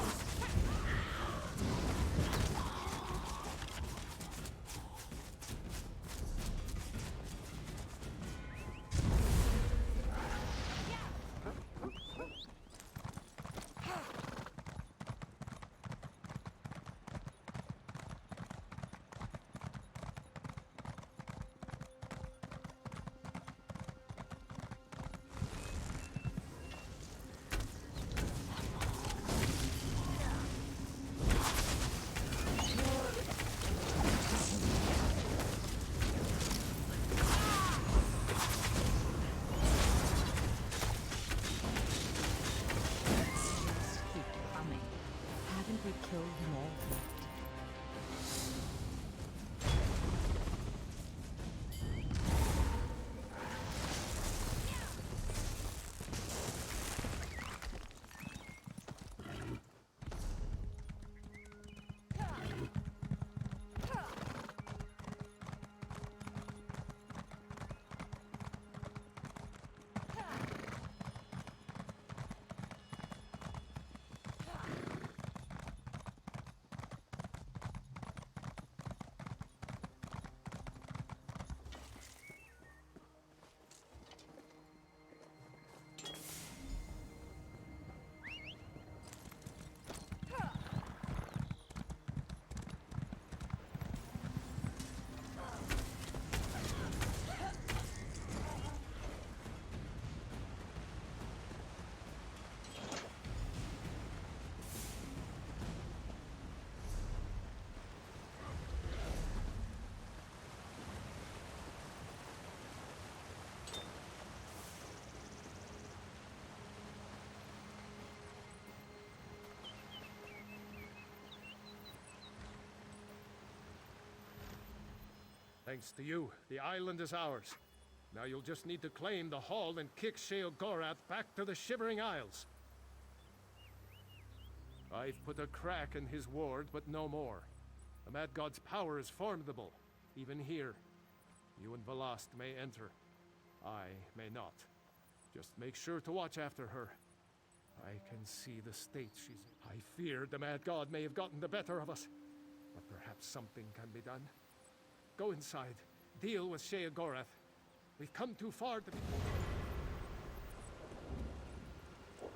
Thanks to you, the island is ours. Now you'll just need to claim the hall and kick Sheogorath back to the Shivering Isles. I've put a crack in his ward, but no more. The Mad God's power is formidable, even here. You and Velast may enter. I may not. Just make sure to watch after her. I can see the state she's in. I feared the Mad God may have gotten the better of us. But perhaps something can be done. Go inside. Deal with Sheogorath. We've come too far to be...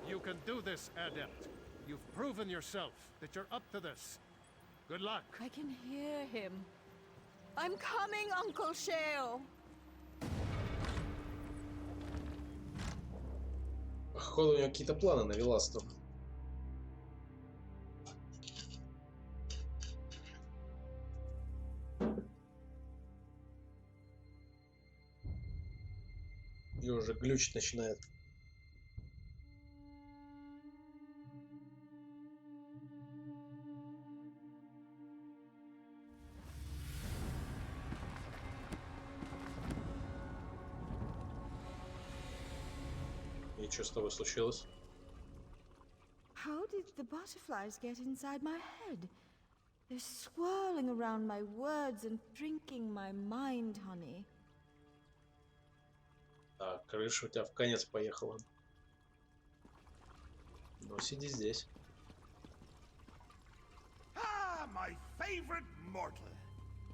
You can do this, Adept. You've proven yourself that you're up to this. Good luck. I can hear him. I'm coming, Uncle Sheo. Походу, у него какие-то планы на Веласту. И уже глючить начинает. И что с тобой случилось? How did the butterflies get inside my head? They're swirling around my words and drinking my mind, honey. Так, крыша у тебя в конец поехала. Ну, сиди здесь. Ah, my favorite mortal.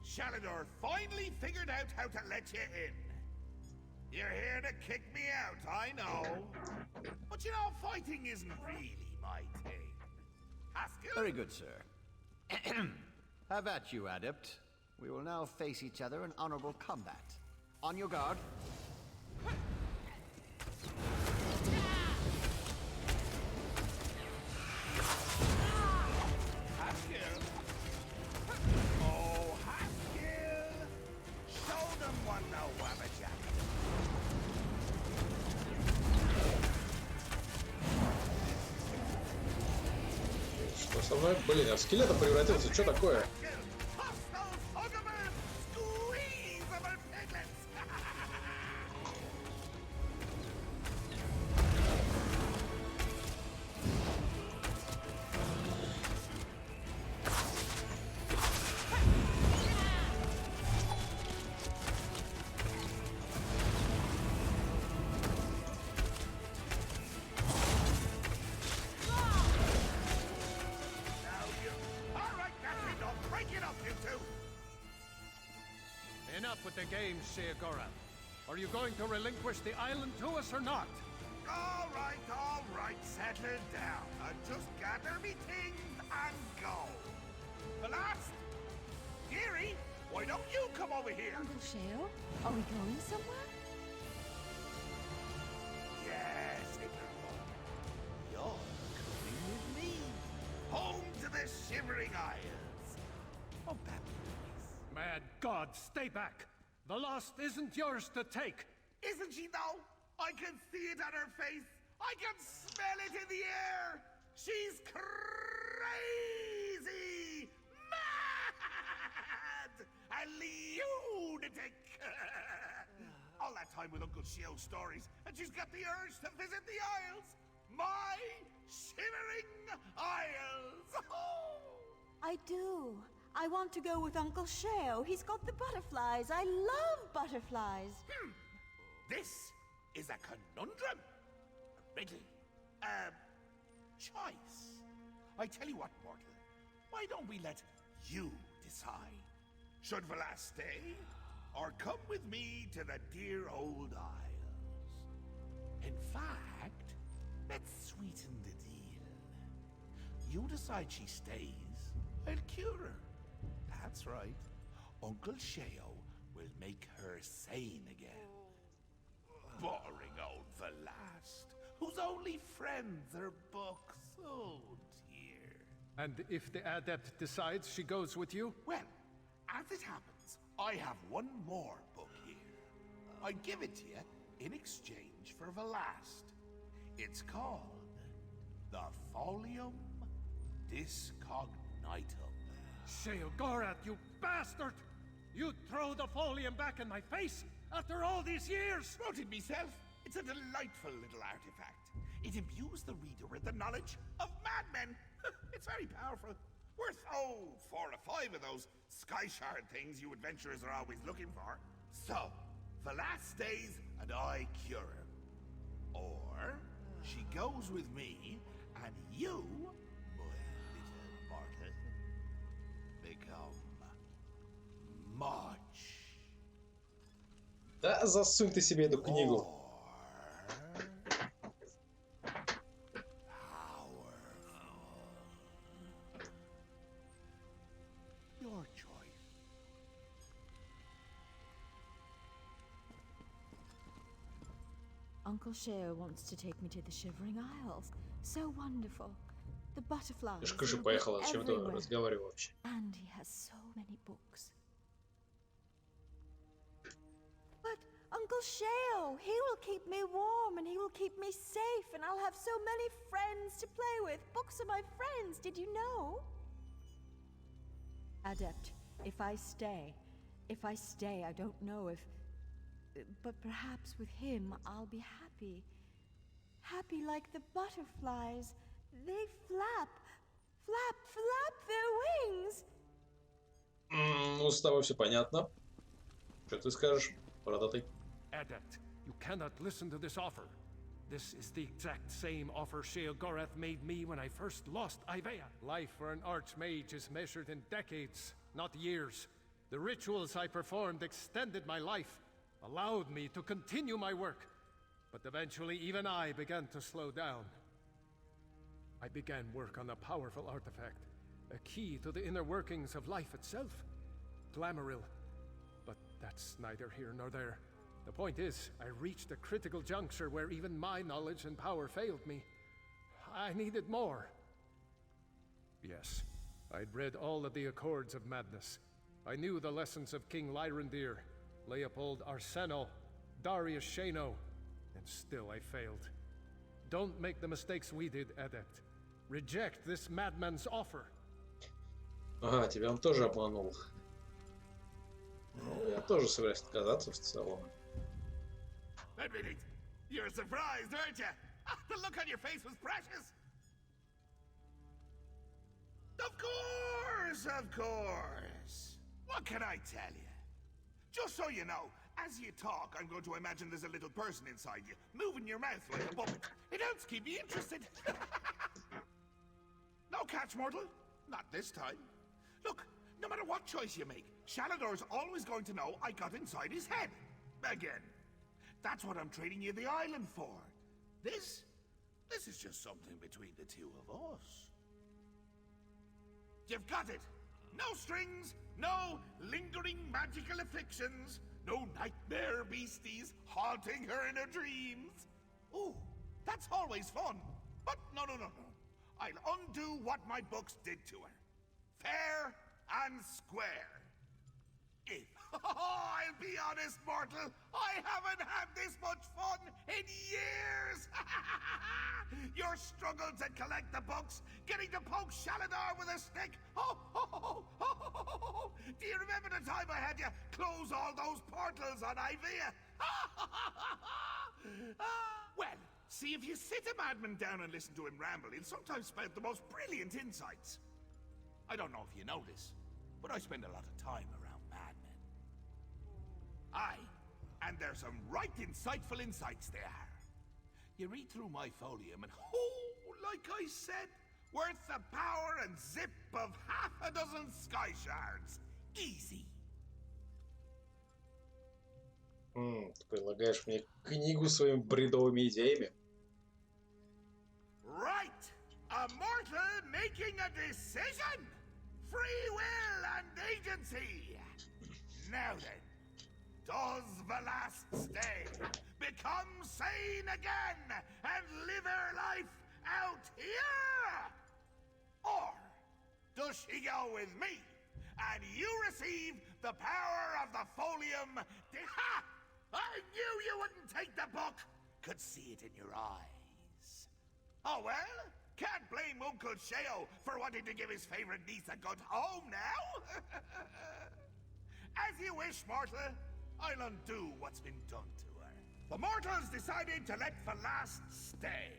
Shalador finally figured out how to let you in. You're here to kick me out, I know. But you know, fighting isn't really my thing. Haskell? Very good, sir. Have at you, Adept. We will now face each other in honorable combat. On your guard. Haskell? Oh, Haskell! Show them one no wabbajack. Что со мной? Блин, я в скелета превратился. Что такое? Enough with the games, Sheogorath. Are you going to relinquish the island to us or not? All right, settle it down. I'll just gather me things and go. The last... Dearie, why don't you come over here? Uncle Sheo, are we going somewhere? Yes, little one. You're coming with me. Home to the Shivering Isles. Oh, please. Mad God, stay back! The lost isn't yours to take! Isn't she, though? I can see it on her face. I can smell it in the air. She's crazy! Mad! A lunatic! All that time with Uncle Sheo's stories, and she's got the urge to visit the Isles. My Shivering Isles! I do. I want to go with Uncle Sheo. He's got the butterflies. I love butterflies. This is a conundrum. A riddle. A choice. I tell you what, mortal. Why don't we let you decide? Should Velas stay, or come with me to the dear old Isles? In fact, let's sweeten the deal. You decide she stays, I'll cure her. That's right. Uncle Sheo will make her sane again. Boring old Velast, whose only friends are books. Oh, dear. And if the Adept decides she goes with you? Well, as it happens, I have one more book here. I give it to you in exchange for Velast. It's called The Folium Discognitum. Sheogorath, you bastard! You throw the folium back in my face after all these years! Wrote it myself. It's a delightful little artifact. It imbues the reader with the knowledge of madmen. It's very powerful. Worth, 4 or 5 of those sky shard things you adventurers are always looking for. So, Velas stays and I cure her. Or, she goes with me and you, my little mortal, become Да засунь ты себе эту книгу. Your choice. Uncle Sheo wants to take me to the Shivering Isles. So wonderful. The butterflies. Шка же поехала, о чем-то разговаривал вообще. And he has so many books. But Uncle Sheo, he will keep me warm and he will keep me safe and I'll have so many friends to play with. Books are my friends, did you know? Adept, if I stay, I don't know if... But perhaps with him, I'll be happy. Happy like the butterflies. They flap, flap, flap their wings. Ну, с тобой все понятно. Что ты скажешь, бородатый? Adept, you cannot listen to this offer. This is the exact same offer Sheogorath made me when I first lost Ivea. Life for an archmage is measured in decades, not years. The rituals I performed extended my life, allowed me to continue my work. But eventually even I began to slow down. I began work on a powerful artifact, a key to the inner workings of life itself. Glamouril. But that's neither here nor there. The point is, I reached a critical juncture where even my knowledge and power failed me. I needed more. Yes, I'd read all of the Accords of Madness. I knew the lessons of King Lyrandir, Leopold Arseno, Darius Shano, and still I failed. Don't make the mistakes we did, Adept. Reject this madman's offer. Ага, тебя он тоже обманул. Ну, я тоже собираюсь отказаться в целом. Admit it. You're surprised, aren't you? The look on your face was precious. Of course, of course. What can I tell you? Just so you know, as you talk, I'm going to imagine there's a little person inside you, moving your mouth like a puppet. It helps keep me interested. No catch, mortal. Not this time. Look, no matter what choice you make, Shalador's always going to know I got inside his head. Again. That's what I'm trading you the island for. This is just something between the two of us. You've got it. No strings, no lingering magical afflictions, no nightmare beasties haunting her in her dreams. Ooh, that's always fun. But no. I'll undo what my books did to her. Fair and square. If, I'll be honest, mortal, I haven't had this much fun in years! Your struggle to collect the books, getting to poke Shaladar with a stick. Do you remember the time I had you close all those portals on Ivea? Well, see, if you sit a madman down and listen to him ramble, he'll sometimes spout the most brilliant insights. I don't know if you know this, but I spend a lot of time around madmen. Aye, and there's some right insightful insights there. You read through my folium and, like I said, worth the power and zip of half a dozen sky shards. Easy. Ты предлагаешь мне книгу своими бредовыми идеями? Right! A mortal making a decision! Free will and agency! Now then, does the last stay become sane again and live her life out here? Or does she go with me and you receive the power of the folium? Ha! I knew you wouldn't take the book! Could see it in your eyes. Oh well, can't blame Uncle Sheo for wanting to give his favorite niece a good home now. As you wish, mortal. I'll undo what's been done to her. The mortals decided to let Phalast stay.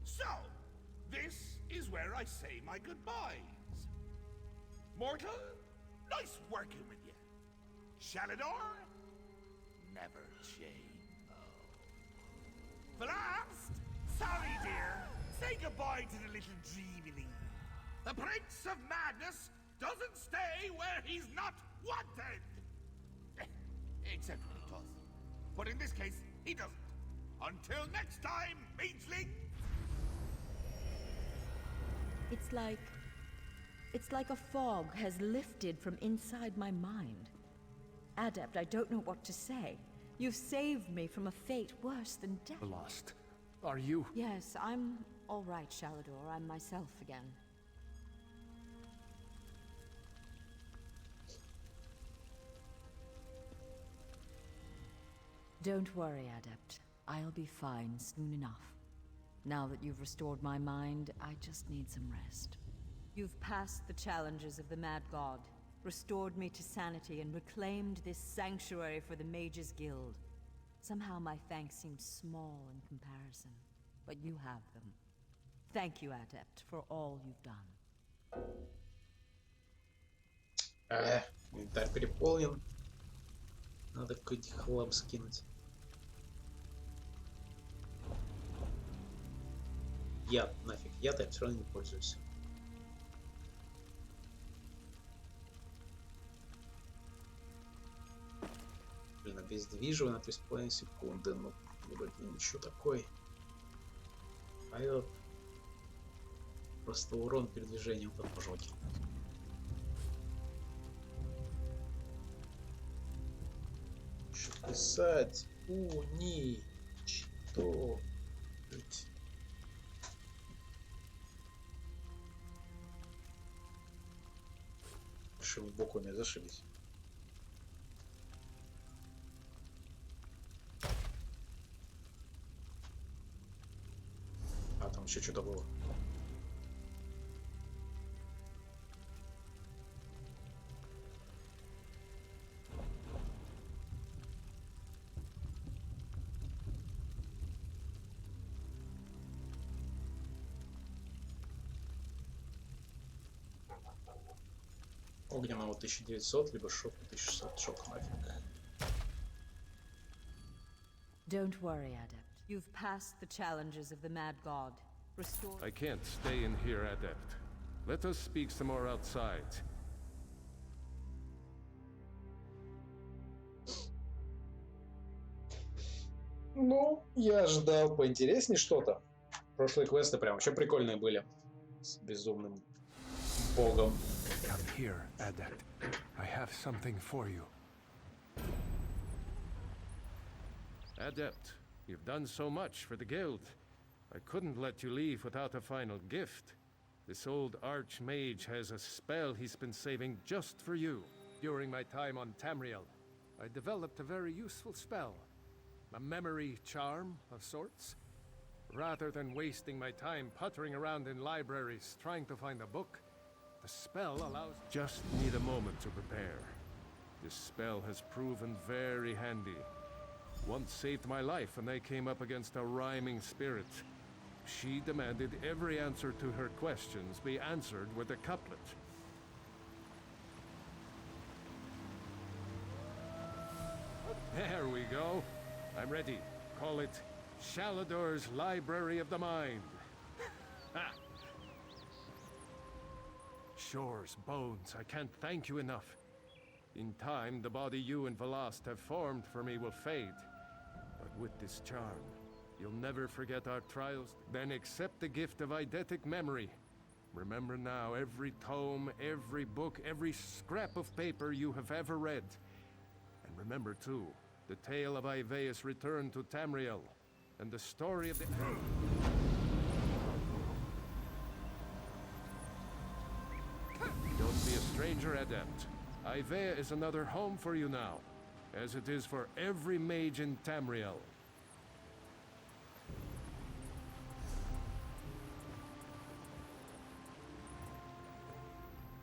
So, this is where I say my goodbyes. Mortal, nice working with you. Shalador, never change. Phalast, sorry dear. Say goodbye to the little dreamily. The Prince of Madness doesn't stay where he's not wanted. Except when he does. But in this case, he doesn't. Until next time, Mageling! It's like a fog has lifted from inside my mind. Adept, I don't know what to say. You've saved me from a fate worse than death. Lost. Are you? Yes, I'm all right, Shalador. I'm myself again. Don't worry, Adept. I'll be fine soon enough. Now that you've restored my mind, I just need some rest. You've passed the challenges of the Mad God, restored me to sanity, and reclaimed this sanctuary for the Mages Guild. Somehow my thanks seem small in comparison, but you have them. Thank you, Adept, for all you've done. Инвентарь переполнен. Надо какой-нибудь хлам скинуть. Яд, нафиг, яд я все равно не пользуюсь. Блин, обездвиживаю на 3,5 секунды. Ну, вроде ничего такой. А этот просто урон передвижения вот этот можно выкинуть. Что писать? Уничтожить. Решил в боку не зашибись. А там еще что-то было. Огненного 1900, либо шок 1600, шок нафиг. Don't worry, Adept. You've passed the challenges of the Mad God. Restore. I can't stay in here, Adept. Let us speak some more outside. Ну, я ожидал поинтереснее что-то. Прошлые квесты прям вообще прикольные были. С безумным богом. Come here, Adept. I have something for you. Adept, you've done so much for the guild. I couldn't let you leave without a final gift. This old archmage has a spell he's been saving just for you. During my time on Tamriel, I developed a very useful spell. A memory charm of sorts. Rather than wasting my time puttering around in libraries trying to find a book, the spell allows... Just need a moment to prepare. This spell has proven very handy. Once saved my life when I came up against a rhyming spirit. She demanded every answer to her questions be answered with a couplet. There we go. I'm ready. Call it Shalador's Library of the Mind. Ha! Shores, bones, I can't thank you enough. In time, the body you and Velast have formed for me will fade. But with this charm, you'll never forget our trials. Then accept the gift of eidetic memory. Remember now every tome, every book, every scrap of paper you have ever read. And remember too, the tale of Ivaeus' return to Tamriel, and the story of the... Don't be a stranger, Adept. Ivaea is another home for you now, as it is for every mage in Tamriel.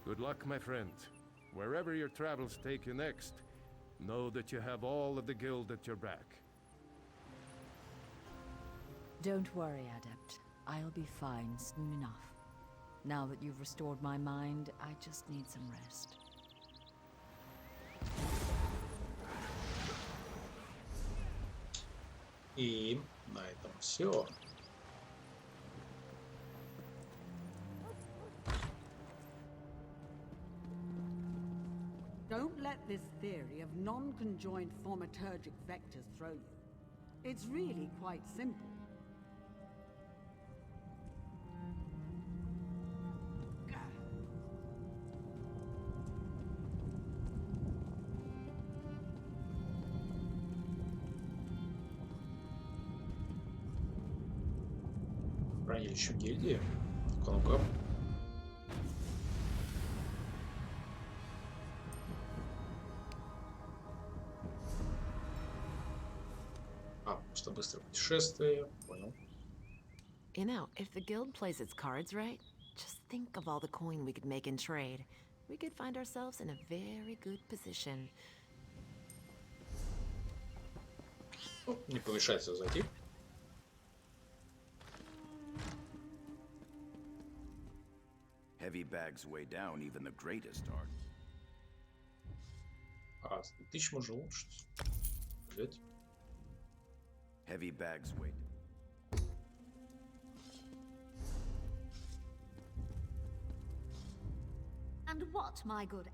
Good luck, my friend. Wherever your travels take you next, know that you have all of the guild at your back. Don't worry, Adept. I'll be fine soon enough. Now that you've restored my mind, I just need some rest. И на этом все. Don't let this theory of non-conjoined thaumaturgic vectors throw you. It's really quite simple. Хранилище гильдии. Ну-ка. Просто быстрое путешествие. Понял. You know, if the guild plays its cards right, just think of all the coin we could make in trade. We could find ourselves in a very good position. Ну, не помешает зайти. Heavy bags weigh down even the greatest art. А, 1000 можно улучшить. Взять. Heavy bags weigh. And what, my good?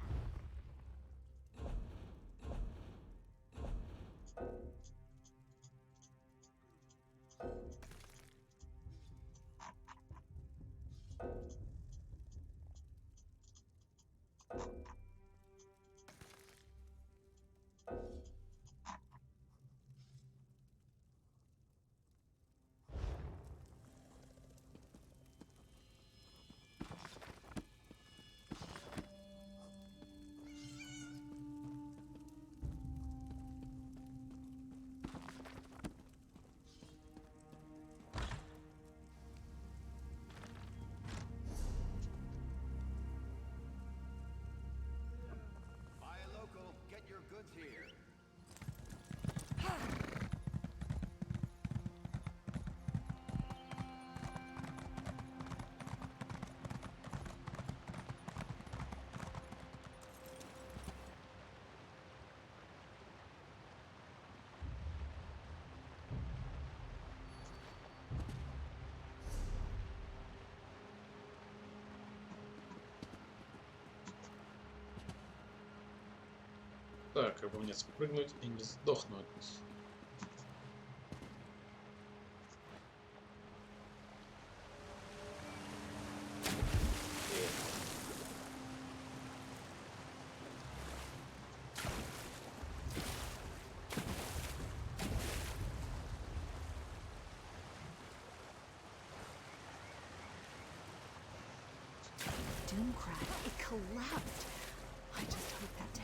Так, как бы мне спрыгнуть и не сдохнуть.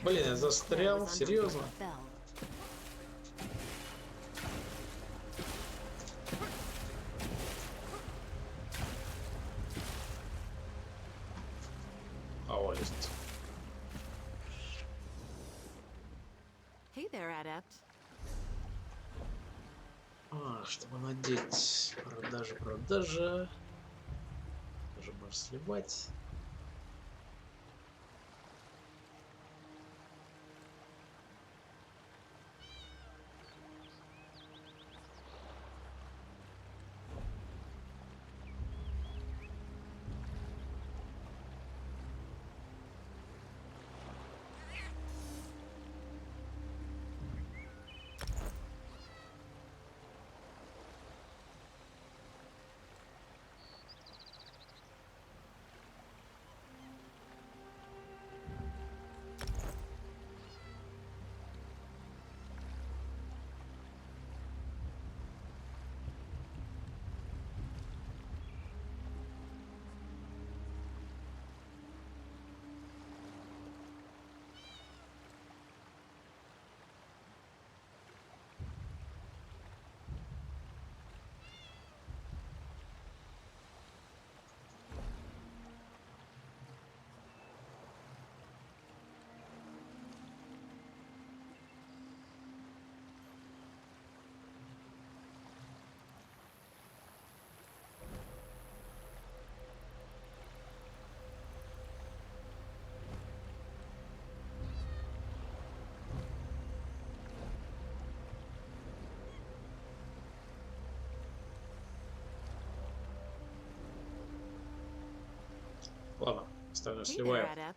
Блин, я застрял, серьезно? Hey there, adept. Чтобы надеть продажа. Тоже можешь сливать. Ладно, остальное сливаем.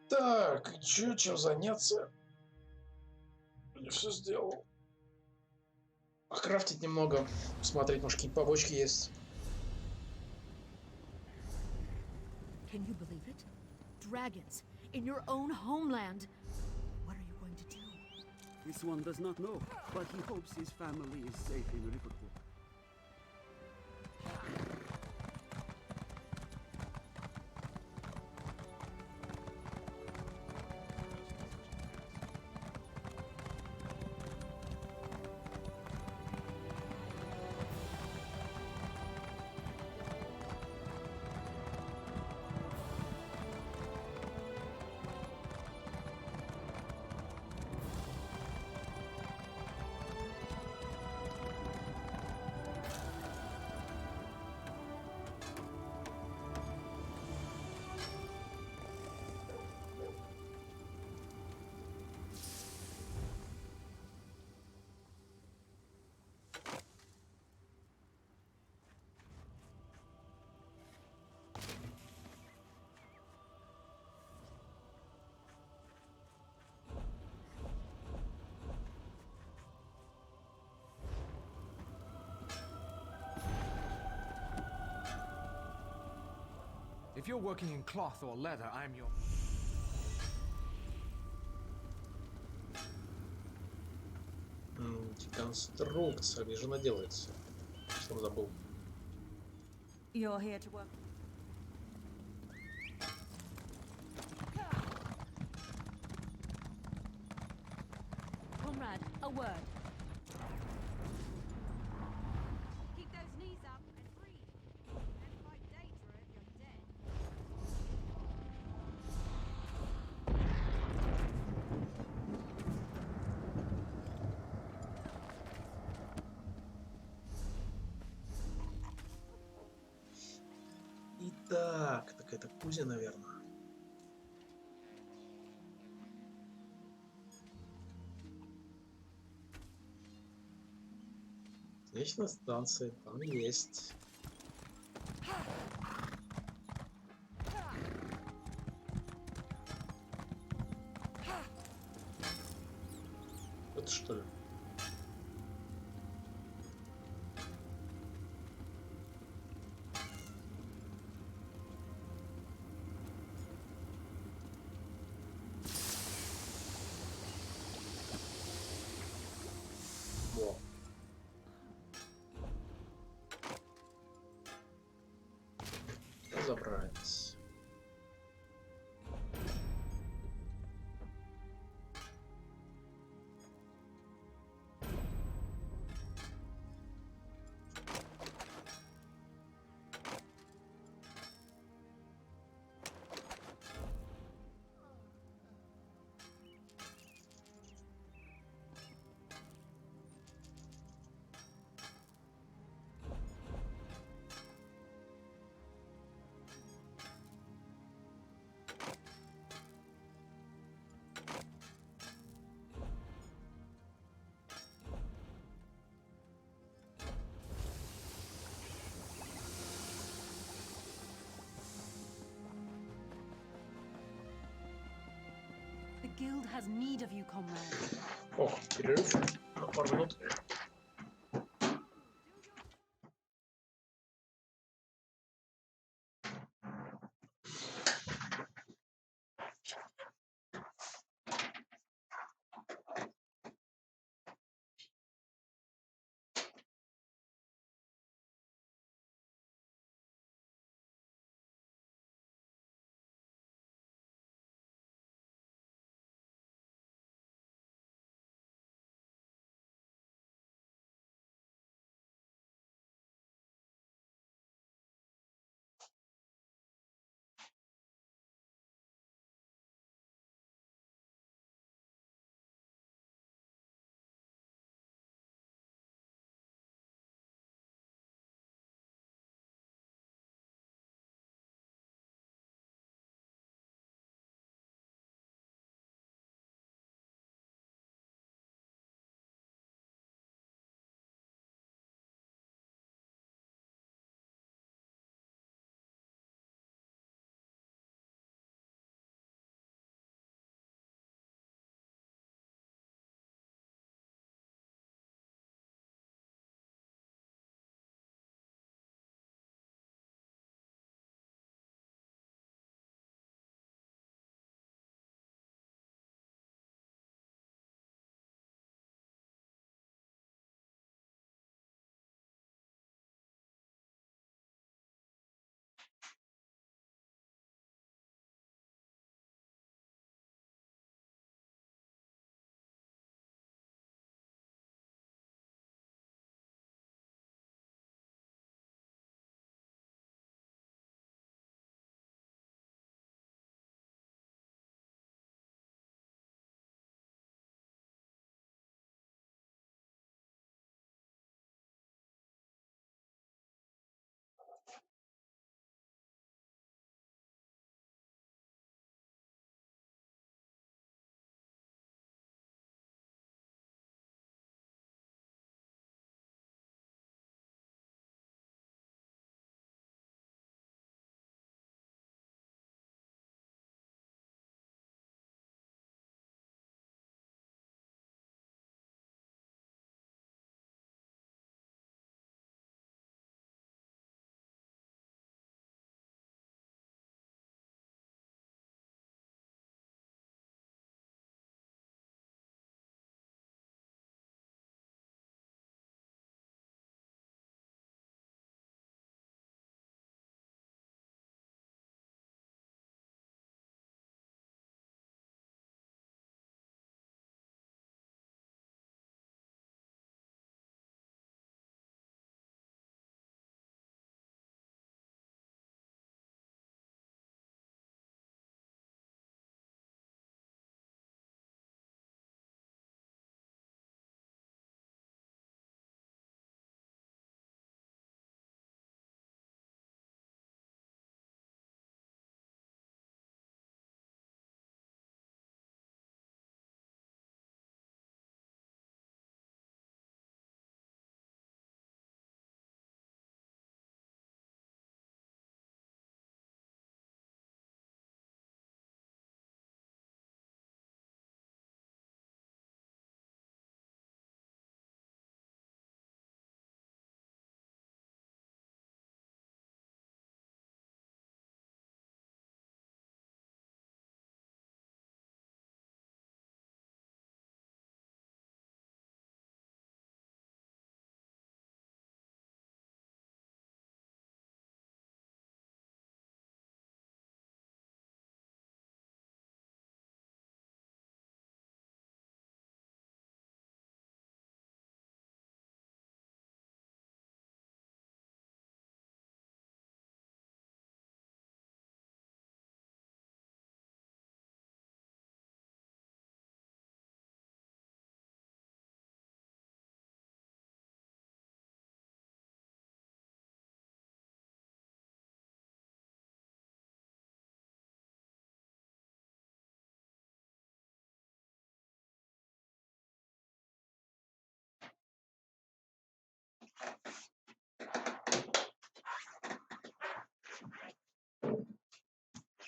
Так, чем заняться? Я все сделал. Крафтить немного, посмотреть, может, какие побочки есть. Can you believe it? Dragons in your own homeland. What are you going to do? This one does not know, but he hopes his family is safe in Riverwood. If you're working in cloth or leather, I'm your... Конструкция, где же она делается? Что забыл? You're here to work. Comrade, a word. Keep those knees up and breathe. And fight Daedra if you're dead. Итак, так это Кузя, наверное. Отлично, станция, там есть. Это что ли? Во. Разобрались. The guild has need of you, comrade. Ох, перерыв на пару минут.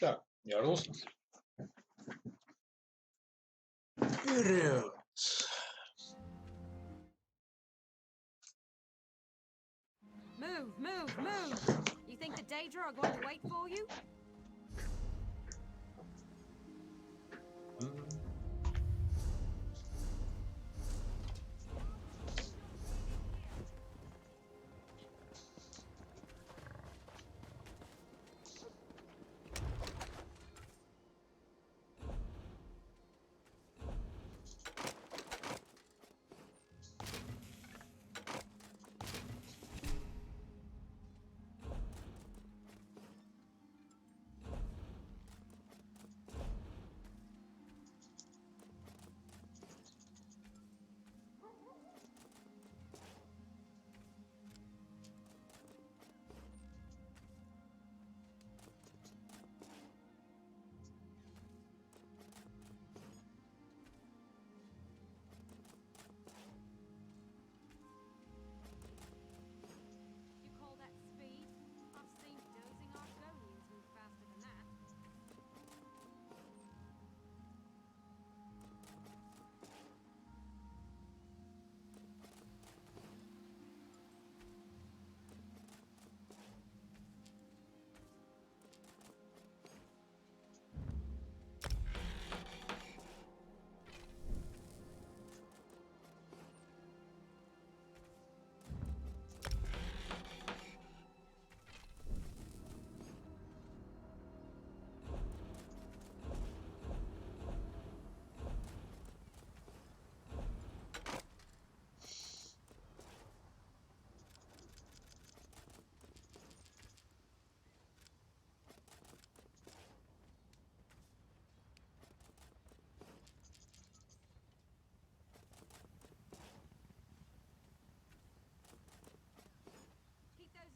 Так, вернулся. Вперед! Move, move, move! You think the Daedra are going to wait for you?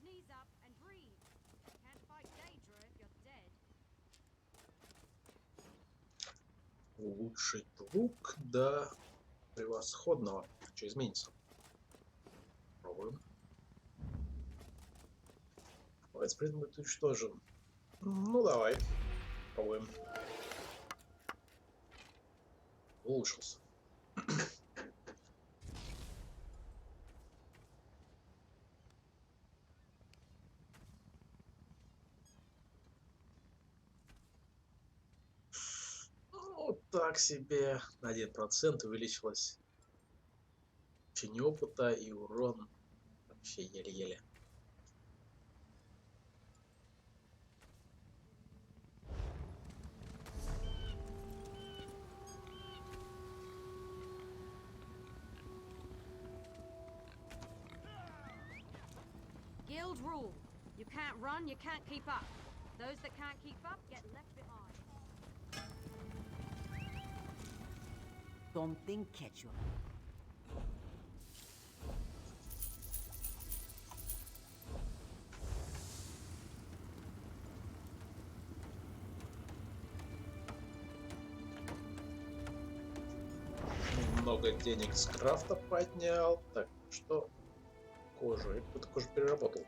Knees up and breathe. Can't fight Daedra if you're dead. Улучшить лук до превосходного. Что изменится? Пробуем. Спринт будет уничтожен. Ну давай. Пробуем. Улучшился. Вот так себе. На 1% увеличилось получение опыта и урон. Вообще еле-еле. Guild rule. You can't run, you can't keep up. Those that can't keep up get left behind. Something catch you. Много денег с крафта поднял. Так, что? Кожу. Я какую-то кожу переработал.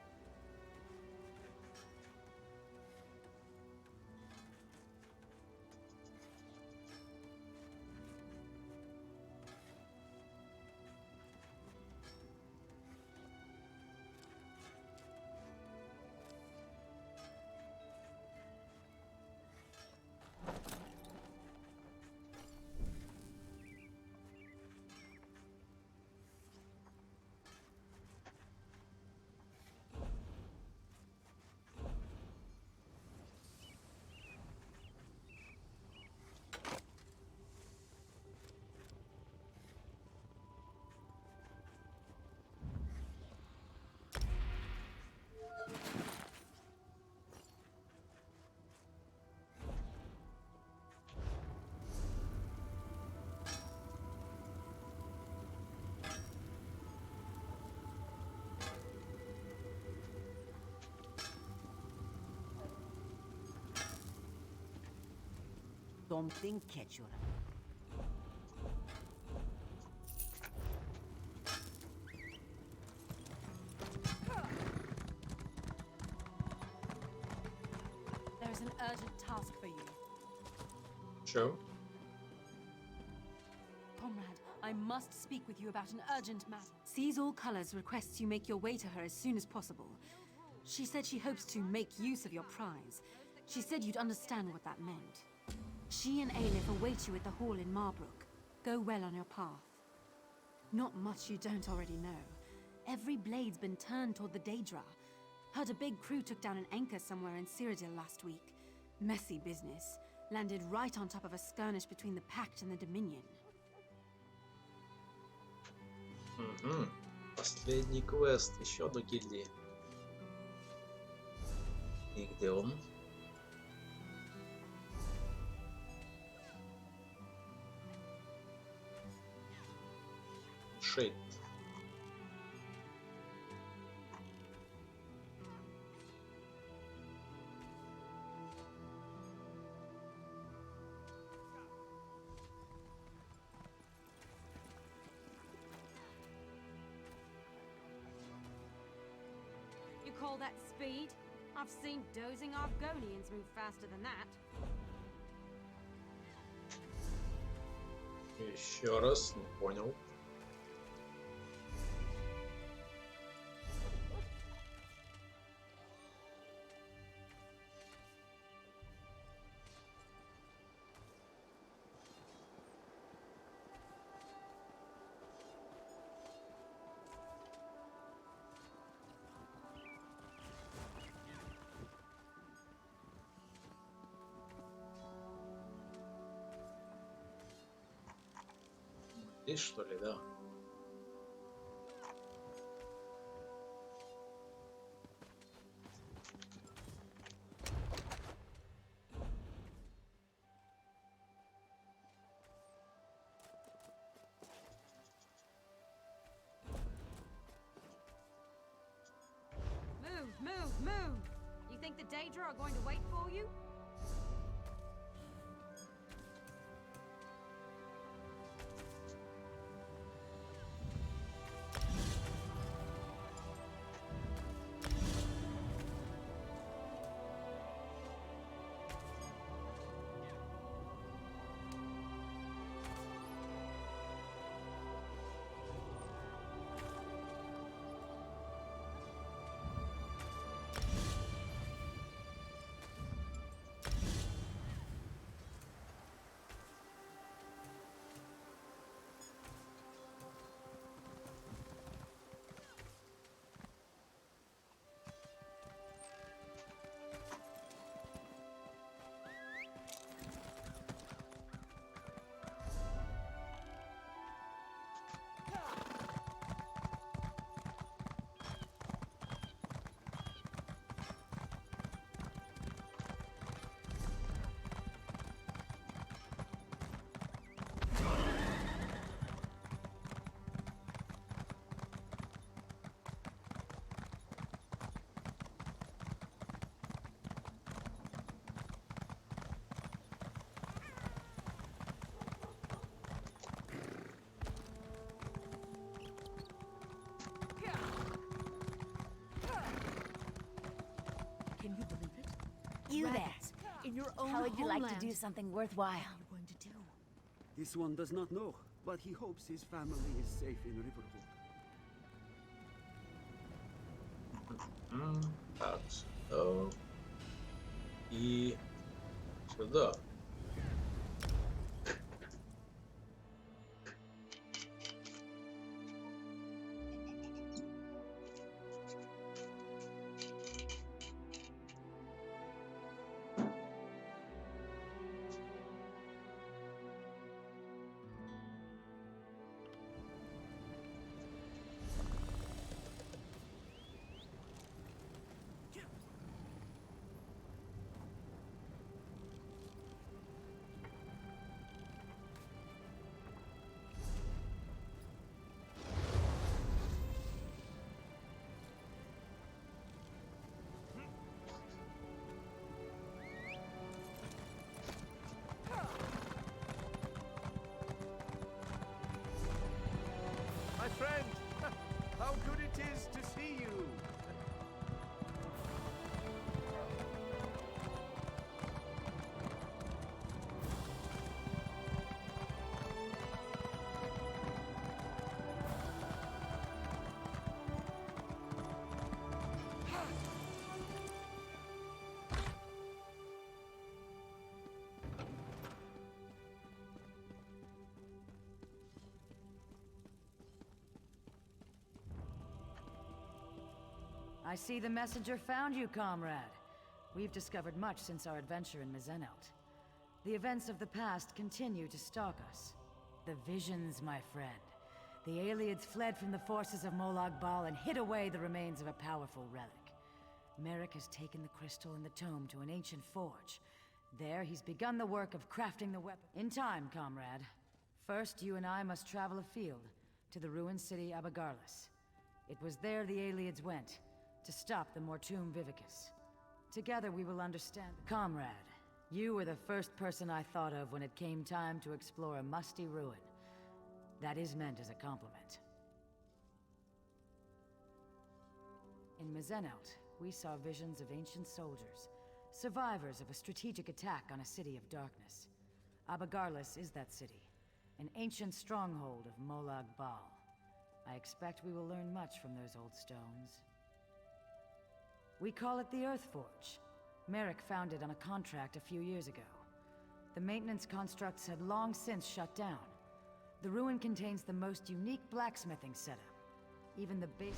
Something catch you. There's an urgent task for you. Чё? Comrade, I must speak with you about an urgent matter. Sees All Colors requests you make your way to her as soon as possible. She said she hopes to make use of your prize. She said you'd understand what that meant. She and Aelif await you at the hall in Marbrook. Go well on your path. Not much you don't already know. Every blade's been turned toward the Daedra. Heard a big crew took down an anchor somewhere in Cyrodiil last week. Messy business. Landed right on top of a skirmish between the Pact and the Dominion. Последний квест. Еще одну гильдии. И где он? Шейд. You call that speed? I've seen dozing Argonians move faster than that. Еще раз, не понял. Здесь, что ли, да? Move, move, move! You think the Daedra are going to wait for you? You Rabbit, there. in your own How would you like to homeland. do something worthwhile? What are you going to do? This one does not know, but he hopes his family is safe in Riverwood. Так, сюда. И сюда. My friend, how good it is to see you. I see the messenger found you, comrade. We've discovered much since our adventure in Mizenelt. The events of the past continue to stalk us. The visions, my friend. The Aelids fled from the forces of Molag Bal and hid away the remains of a powerful relic. Merrick has taken the crystal and the tome to an ancient forge. There, he's begun the work of crafting the weapon. In time, comrade. First, you and I must travel afield, to the ruined city Abagarlis. It was there the Aelids went, to stop the Mortum Vivicus. Together we will understand. Comrade, you were the first person I thought of when it came time to explore a musty ruin. That is meant as a compliment. In Mizenelt, we saw visions of ancient soldiers, survivors of a strategic attack on a city of darkness. Abagarlis is that city, an ancient stronghold of Molag Bal. I expect we will learn much from those old stones. We call it the Earthforge. Merrick found it on a contract a few years ago. The maintenance constructs had long since shut down. The ruin contains the most unique blacksmithing setup. Even the basic...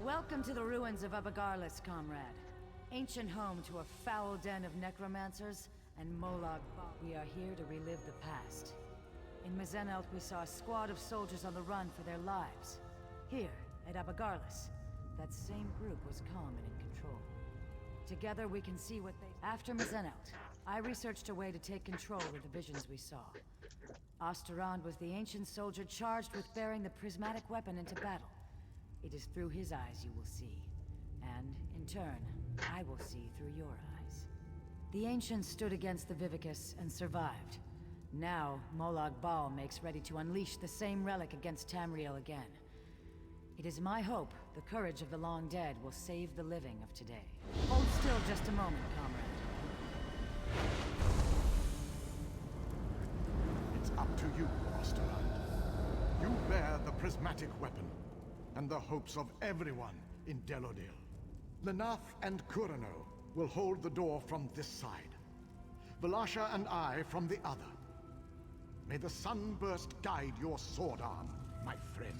Welcome to the ruins of Abagarlis, comrade. Ancient home to a foul den of necromancers and Molag Bal. We are here to relive the past. In Mizenelt, we saw a squad of soldiers on the run for their lives. Here, at Abagarlis, that same group was calm and in control. Together, we can see what they... After Mizenelt, I researched a way to take control of the visions we saw. Osterand was the ancient soldier charged with bearing the prismatic weapon into battle. It is through his eyes you will see. And, in turn, I will see through your eyes. The ancients stood against the Vivicus and survived. Now, Molag Bal makes ready to unleash the same relic against Tamriel again. It is my hope the courage of the long dead will save the living of today. Hold still just a moment, comrade. It's up to you, Osterland. You bear the prismatic weapon, and the hopes of everyone in Delodil. Lenath and Kurano will hold the door from this side. Velasha and I from the other. May the sunburst guide your sword arm, my friend.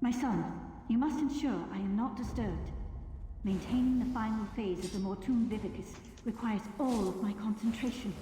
My son, you must ensure I am not disturbed. Maintaining the final phase of the Mortum Vivicus requires all of my concentration.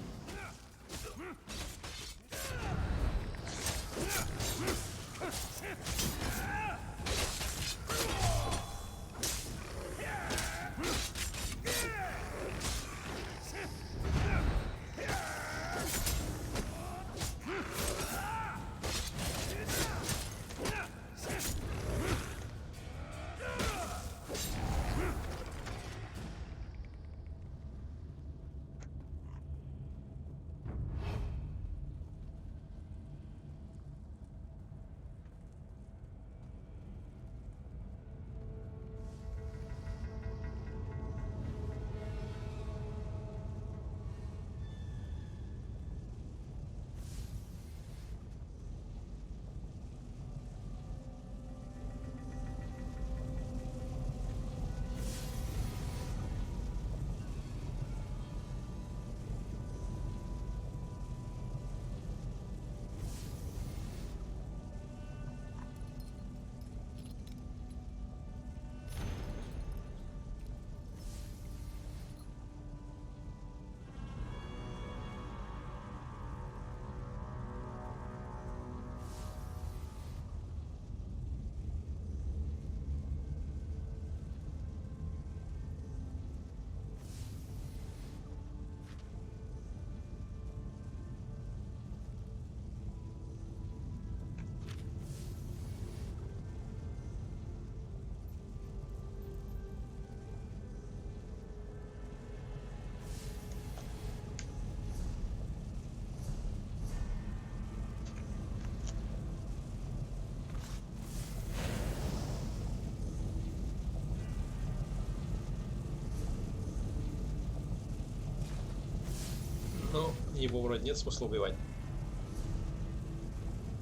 Его вроде нет смысла убивать.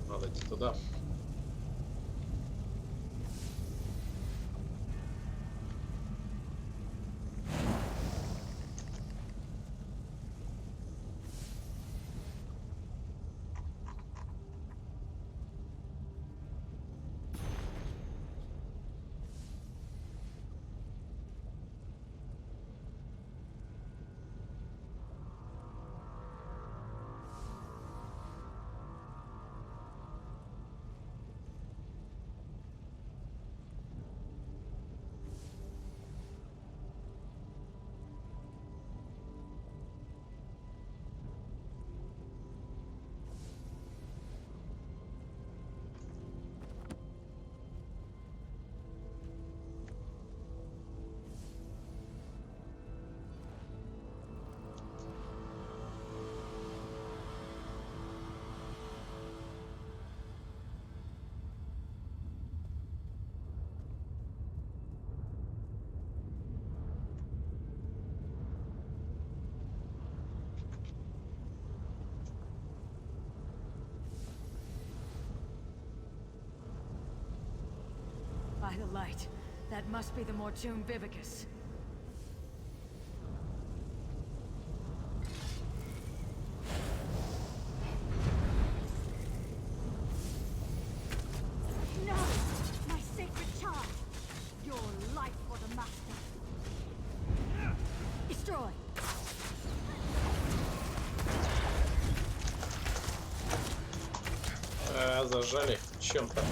Надо идти туда. By the light, that must be the Mortoon Vivicus. No! My sacred charge! Your life for the master! Destroy! Зажали чем-то.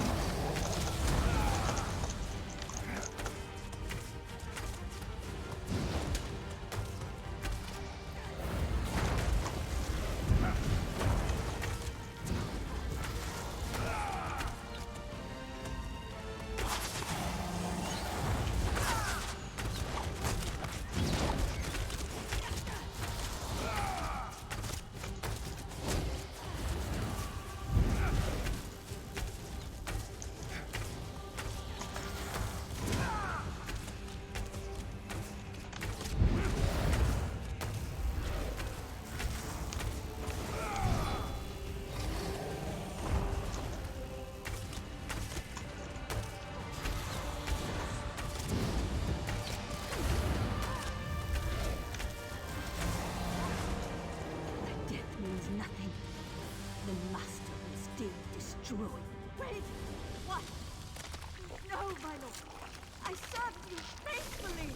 Nothing. The master will still destroy. Wait! What? No, my lord! I served you faithfully!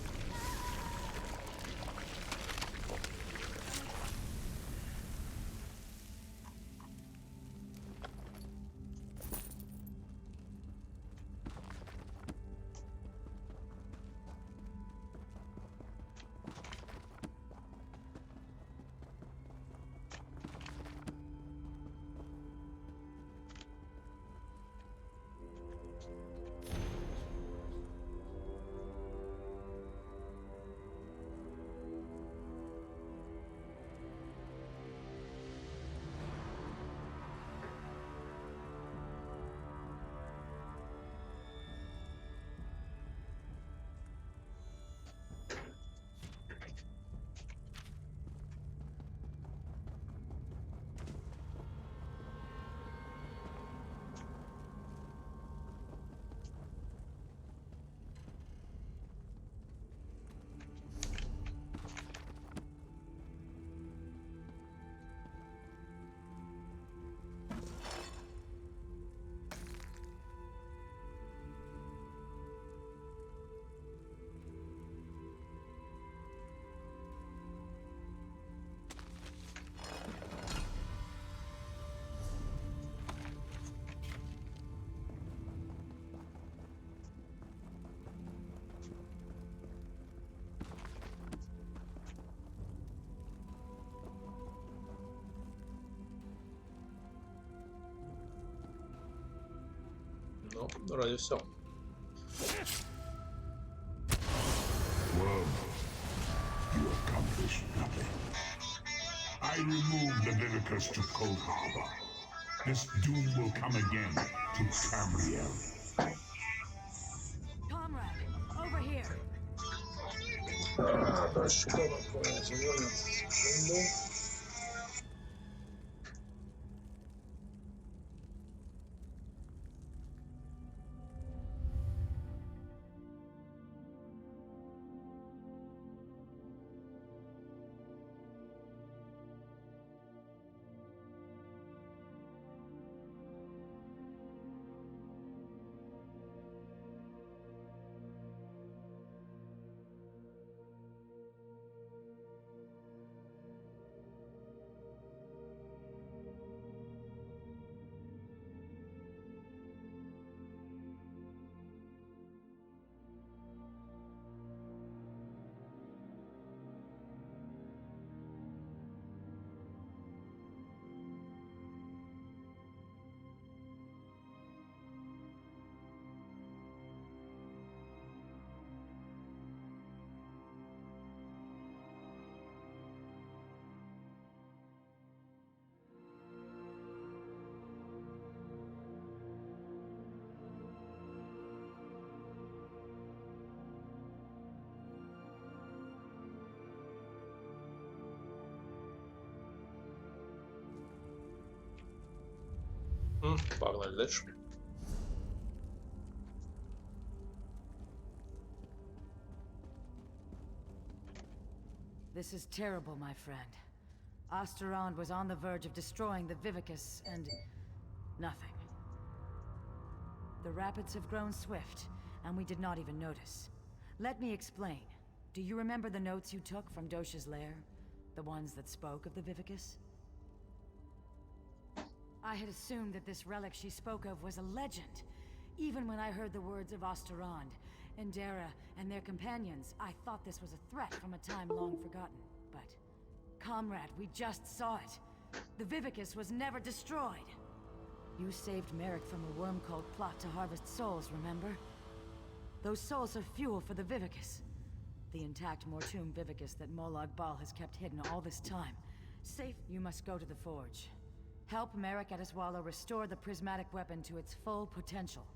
Ну, вроде все. Well, you accomplished nothing. I removed the Vivicus to Cold Harbor. This doom will come again to Tamriel. Comrade, over here. Дальше что такое? Секунду. Погнали дальше. This is terrible, my friend. Osterond was on the verge of destroying the Vivicus, and nothing. The rapids have grown swift, and we did not even notice. Let me explain. Do you remember the notes you took from Dosha's lair? The ones that spoke of the Vivicus? I had assumed that this relic she spoke of was a legend. Even when I heard the words of Osterond, Endera, and their companions, I thought this was a threat from a time long forgotten. But, comrade, we just saw it. The Vivicus was never destroyed. You saved Merrick from a worm cult plot to harvest souls, remember? Those souls are fuel for the Vivicus. The intact Mortum Vivicus that Molag Bal has kept hidden all this time. Safe, you must go to the Forge. Help Merrick Adeswala restore the prismatic weapon to its full potential.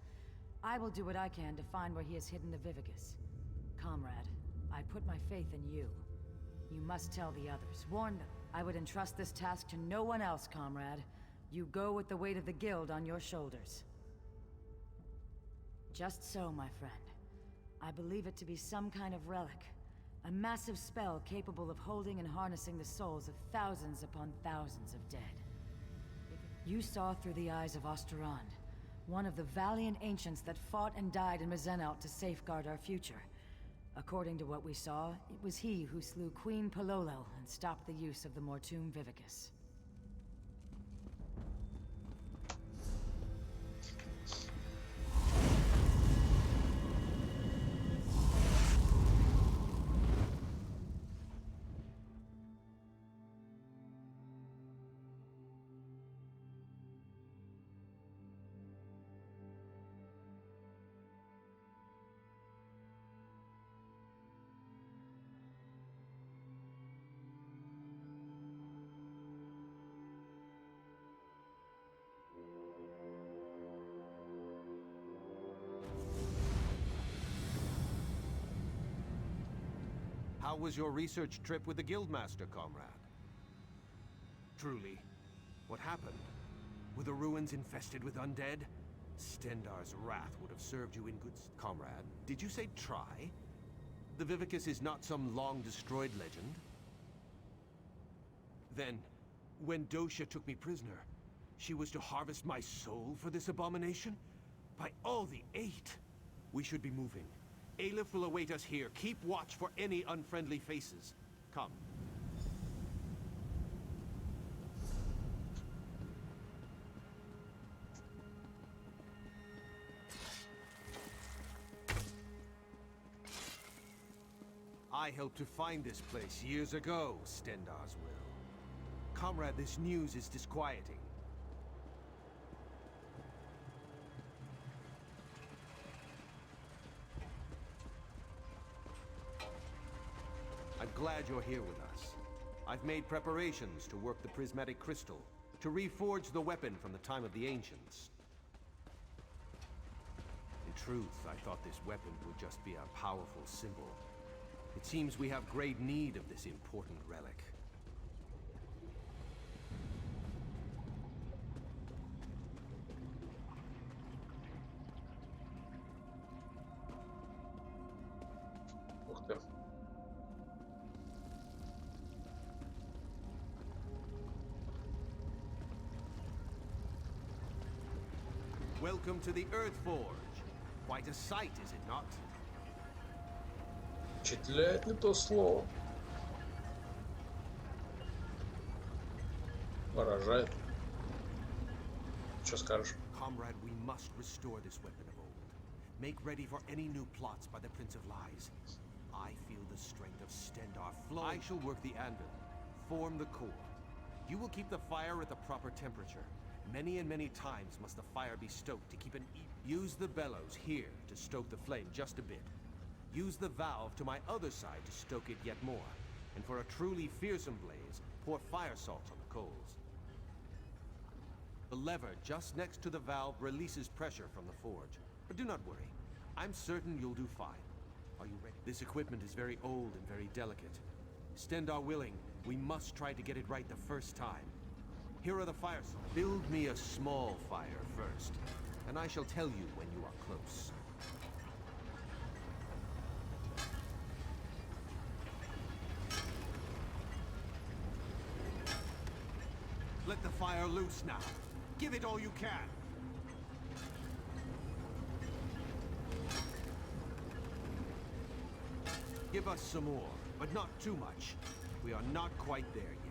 I will do what I can to find where he has hidden the Vivicus. Comrade, I put my faith in you. You must tell the others. Warn them. I would entrust this task to no one else, comrade. You go with the weight of the guild on your shoulders. Just so, my friend. I believe it to be some kind of relic. A massive spell capable of holding and harnessing the souls of thousands upon thousands of dead. You saw through the eyes of Osterond, one of the valiant ancients that fought and died in Mazenelt to safeguard our future. According to what we saw, it was he who slew Queen Pololo and stopped the use of the Mortum Vivicus. How was your research trip with the Guildmaster, comrade? Truly, what happened? Were the ruins infested with undead? Stendar's wrath would have served you in good... Comrade, did you say try? The Vivicus is not some long-destroyed legend? Then, when Dosha took me prisoner, she was to harvest my soul for this abomination? By all the eight! We should be moving. Aleph will await us here. Keep watch for any unfriendly faces. Come. I helped to find this place years ago, Stendar's will. Comrade, this news is disquieting. I'm glad you're here with us. I've made preparations to work the prismatic crystal, to reforge the weapon from the time of the ancients. In truth, I thought this weapon would just be a powerful symbol. It seems we have great need of this important relic. Ух ты. Welcome to the Earth Forge. Quite a sight, is it not? Впечатляет не то слово. Поражает. Что скажешь? Comrade, we must restore this weapon of old. Make ready for any new plots by the Prince of Lies. I feel the strength of Stendar flowing. I shall work the anvil, form the core. You will keep the fire at the proper temperature. Many and many times must the fire be stoked to keep an Use the bellows here to stoke the flame just a bit. Use the valve to my other side to stoke it yet more. And for a truly fearsome blaze, pour fire salt on the coals. The lever just next to the valve releases pressure from the forge. But do not worry. I'm certain you'll do fine. Are you ready? This equipment is very old and very delicate. Stendar willing, we must try to get it right the first time. Here are the fire salts. Build me a small fire first, and I shall tell you when you are close. Let the fire loose now. Give it all you can. Give us some more, but not too much. We are not quite there yet.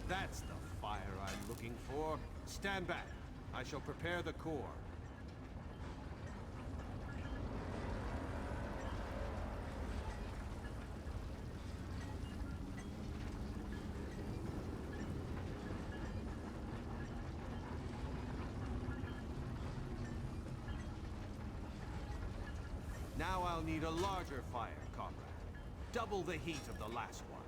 That's the fire I'm looking for. Stand back. I shall prepare the core. Now I'll need a larger fire, comrade. Double the heat of the last one.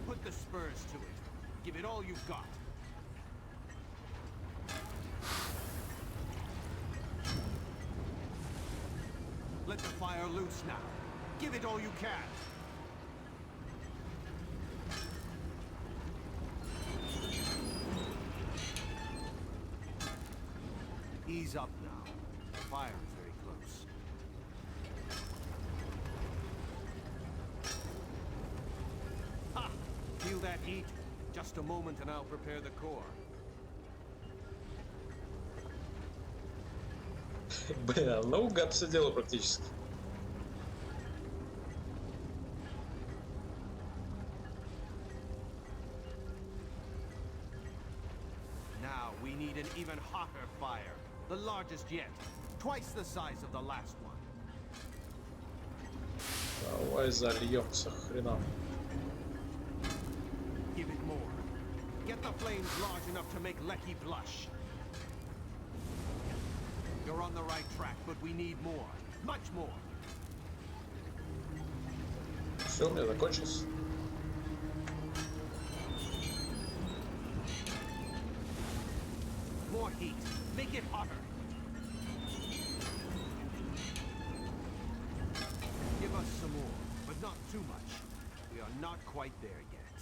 Put the spurs to it. Give it all you've got. Let the fire loose now. Give it all you can. Ease up now. The fire is very close. Ha! Feel that heat? Just a moment and I'll prepare the core. Бля, наугад все дело практически. Now we need an even hotter fire. The largest yet. Twice the size of the last one. Давай зальемся хренам. Give it more. Get the flames large enough to make Lecky blush. You're on the right track, but we need more. Much more. Все, у меня закончился. More heat. Make it hotter. Give us some more, but not too much. We are not quite there yet.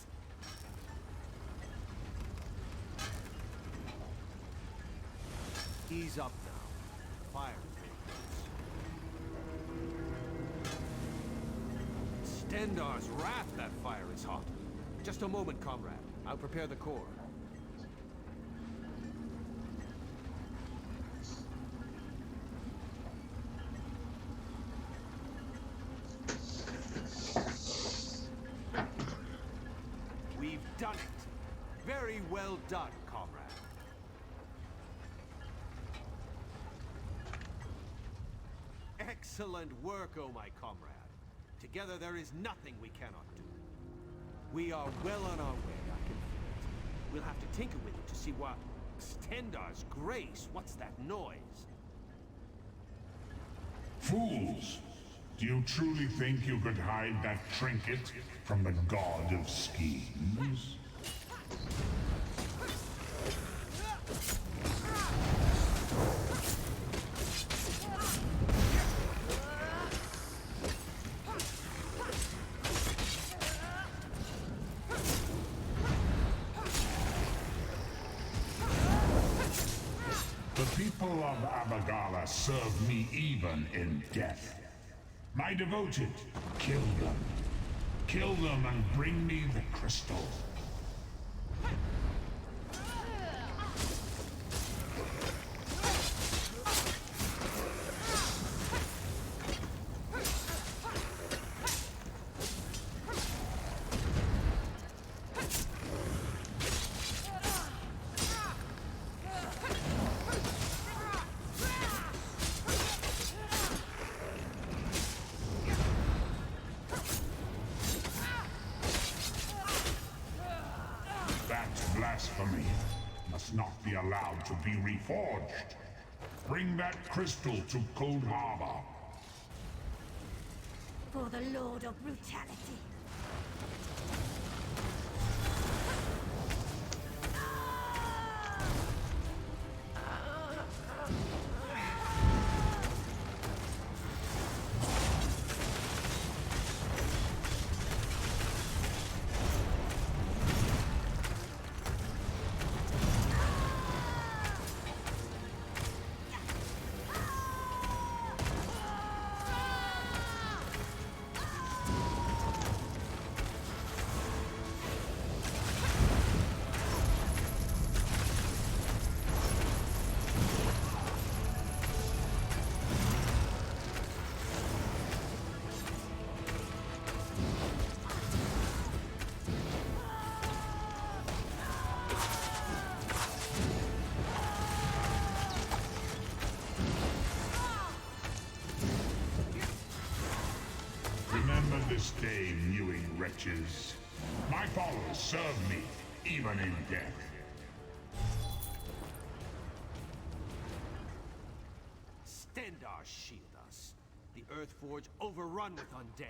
Ease up now. The fire is very close. Stendar's wrath, that fire is hot. Just a moment, comrade. I'll prepare the core. Done it. Very well done, comrade. Excellent work, oh my comrade. Together there is nothing we cannot do. We are well on our way, I can feel it. We'll have to tinker with it to see what... Stendar's grace, what's that noise? Fools! Do you truly think you could hide that trinket from the god of schemes? The people of Abagala serve me even in death. My devoted, kill them. Kill them and bring me the crystal. Blasphemy must not be allowed to be reforged. Bring that crystal to Cold Harbor. For the Lord of Brutality. this day, mewing wretches. My followers serve me, even in death. Stendar shield us. The Earthforge overrun with undead.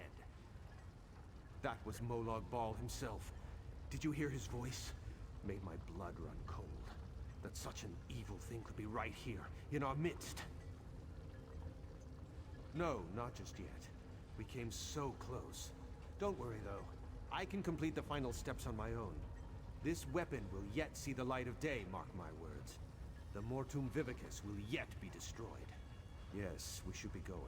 That was Molag Bal himself. Did you hear his voice? Made my blood run cold. That such an evil thing could be right here, in our midst. No, not just yet. We came so close. Don't worry, though. I can complete the final steps on my own. This weapon will yet see the light of day, mark my words. The Mortum Vivicus will yet be destroyed. Yes, we should be going.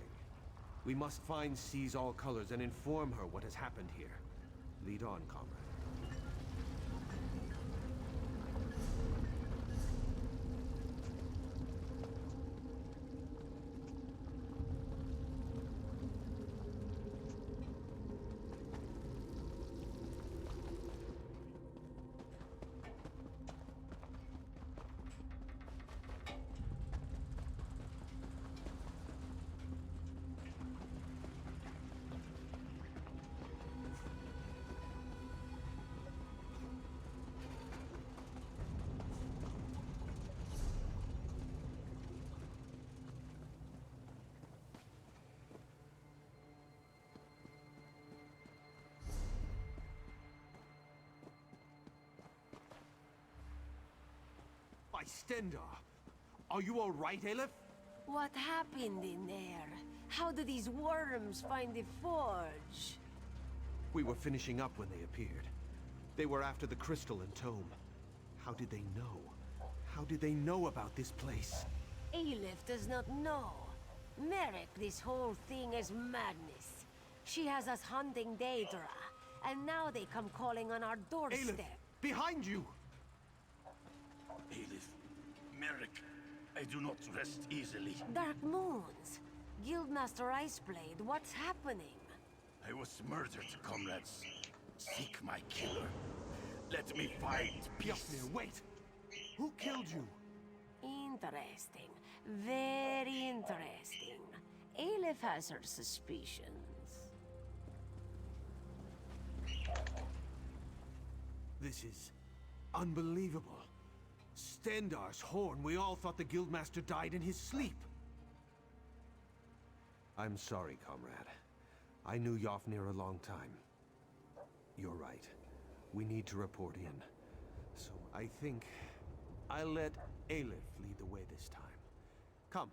We must find Seize All Colors and inform her what has happened here. Lead on, comrade. By Stendar! Are you all right, Aleph? What happened in there? How did these worms find the forge? We were finishing up when they appeared. They were after the crystal and tome. How did they know? How did they know about this place? Aleph does not know. Merrick, this whole thing is madness. She has us hunting Daedra, and now they come calling on our doorstep. Aleph, behind you! Aleph, Merrick, I do not rest easily. Dark Moons, Guildmaster Iceblade, what's happening? I was murdered, comrades. Seek my killer. Let me find peace. Yafnir, wait! Who killed you? Interesting. Very interesting. Aleph has her suspicions. This is unbelievable. Stendar's horn. We all thought the Guildmaster died in his sleep. I'm sorry, comrade. I knew Yafnir a long time. You're right. We need to report in. So I think I'll let Aleph lead the way this time. Come.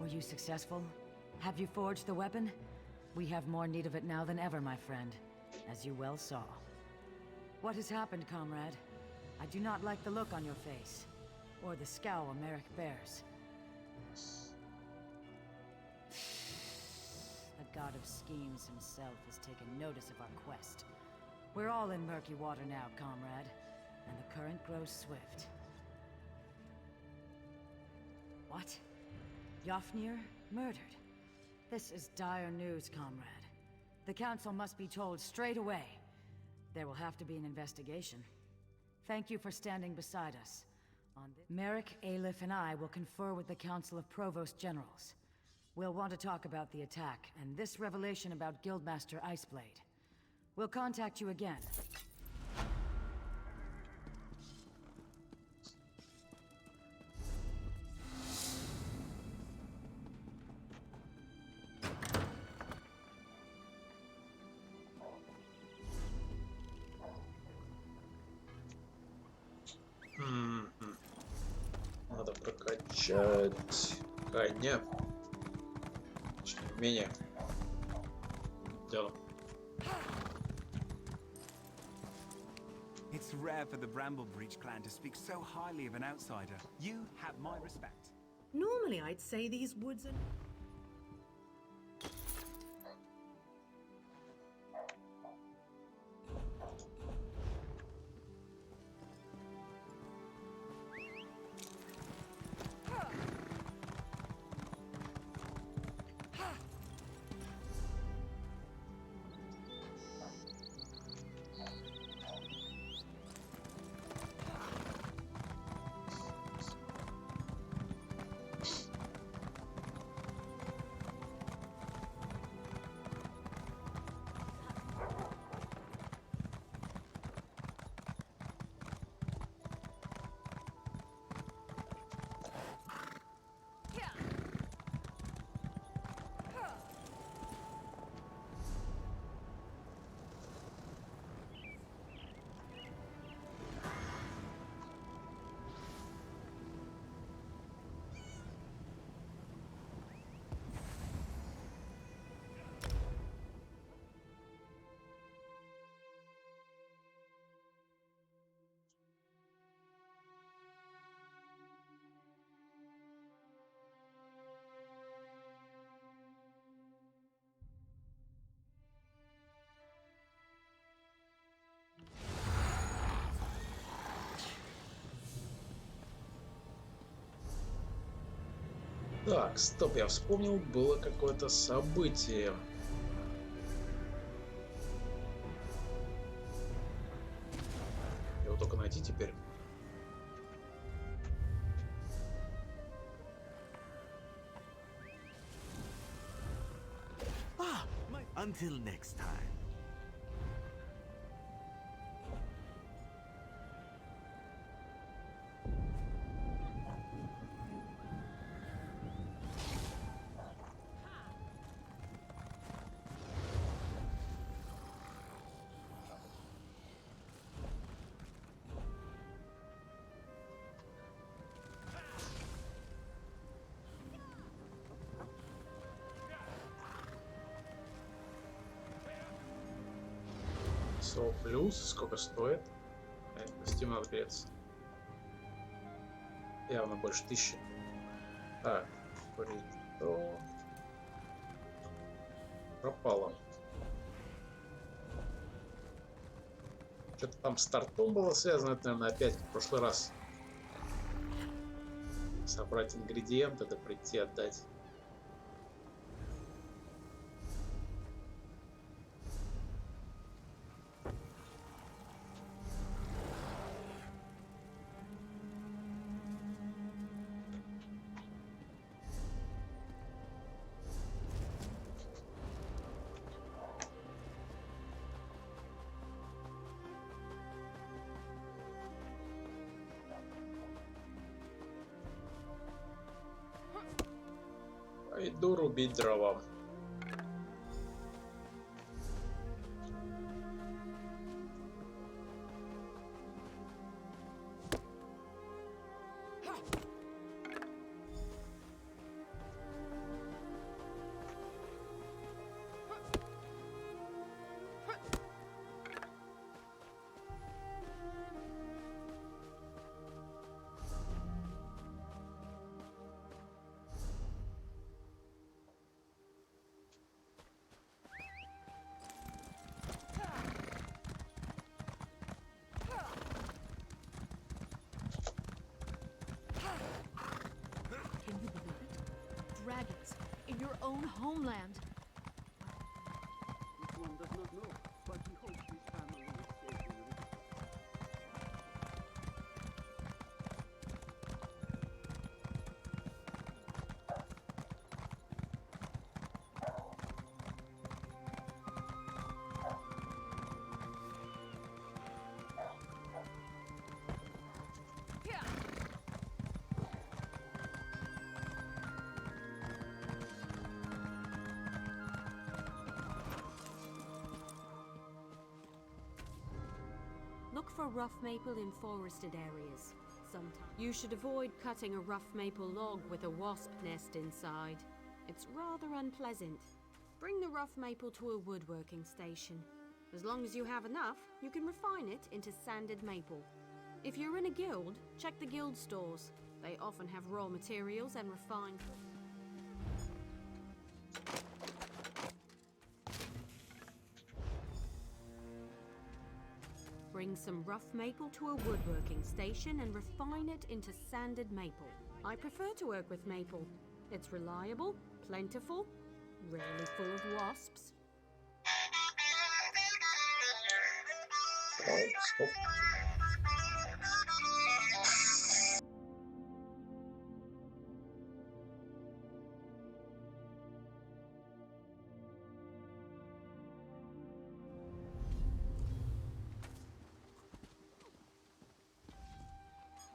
Were you successful? Have you forged the weapon? We have more need of it now than ever, my friend, as you well saw. What has happened, comrade? I do not like the look on your face, or the scowl Merrick bears. The god of schemes himself has taken notice of our quest. We're all in murky water now, comrade, and the current grows swift. What? Yafnir murdered? This is dire news, comrade. The Council must be told straight away. There will have to be an investigation. Thank you for standing beside us. Merrick, Aleph, and I will confer with the Council of Provost Generals. We'll want to talk about the attack, and this revelation about Guildmaster Iceblade. We'll contact you again. Надо прокачать коня. Умение. Дело. It's rare for the Bramblebreach clan to speak so highly of an outsider. You have my respect. Normally I'd say these woods are... Так, стоп, я вспомнил, было какое-то событие. Его только найти теперь. Until next time. Со плюс, сколько стоит? На Steam надо греться. Явно больше 1000. Так, что пропало. Что-то там с тортом было связано, это, наверное, опять как в прошлый раз. Собрать ингредиенты, да прийти отдать. Пойду рубить дрова. Dragons in your own homeland. This one does not know, but he hopes his family is safe in Igre. Look for rough maple in forested areas. Sometimes you should avoid cutting a rough maple log with a wasp nest inside. It's rather unpleasant. Bring the rough maple to a woodworking station. As long as you have enough, you can refine it into sanded maple. If you're in a guild, check the guild stores. They often have raw materials and refined. Bring some rough maple to a woodworking station and refine it into sanded maple. I prefer to work with maple. It's reliable, plentiful, rarely full of wasps. Oh, stop.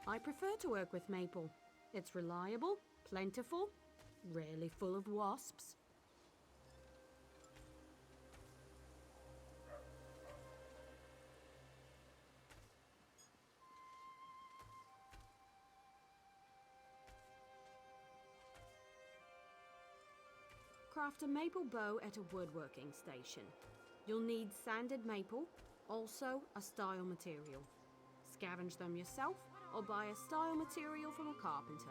I prefer to work with maple. It's reliable, plentiful, rarely full of wasps. Craft a maple bow at a woodworking station. You'll need sanded maple, also a style material. Scavenge them yourself or buy a style material from a carpenter.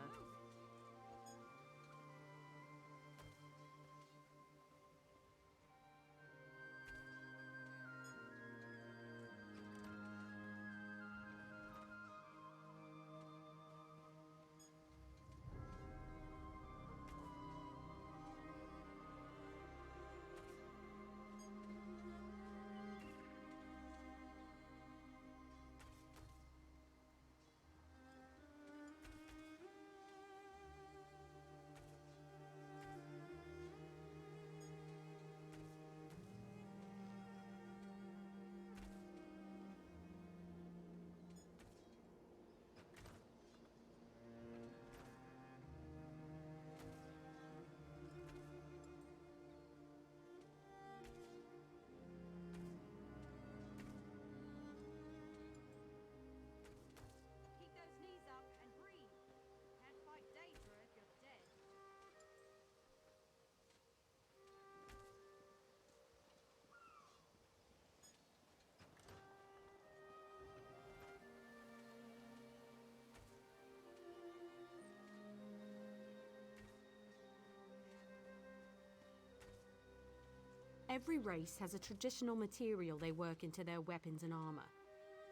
Every race has a traditional material they work into their weapons and armor.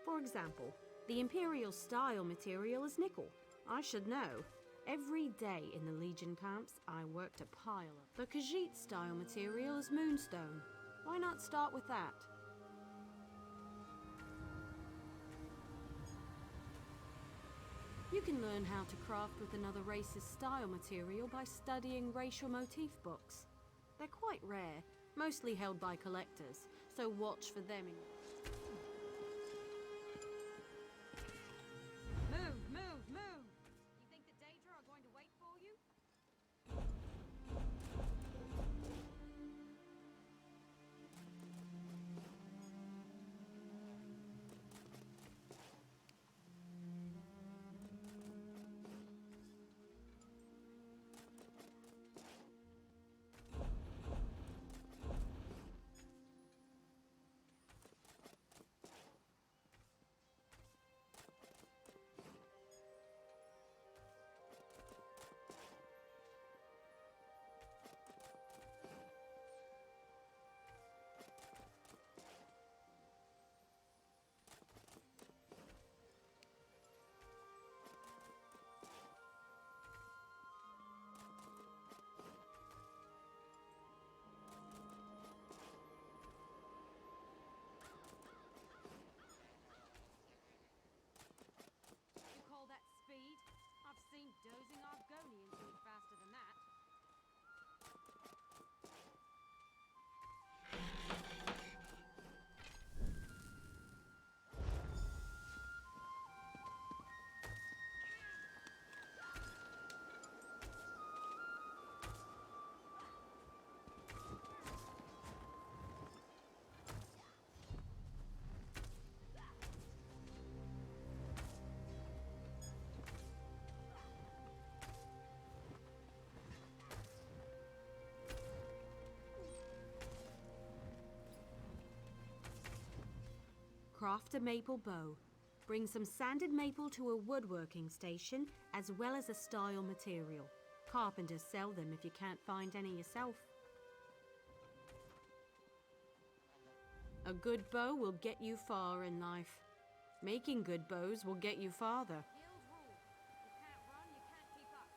For example, the Imperial style material is nickel. I should know. Every day in the Legion camps, I worked a pile of. The Khajiit style material is moonstone. Why not start with that? You can learn how to craft with another race's style material by studying racial motif books. They're quite rare, mostly held by collectors, so watch for them in... Move, move, move! You think the Daedra are going to wait for you? Dozing Argonians move faster than that. Craft a maple bow. Bring some sanded maple to a woodworking station, as well as a style material. Carpenters sell them if you can't find any yourself. A good bow will get you far in life. Making good bows will get you farther. Guild rule. You can't run, you can't keep up.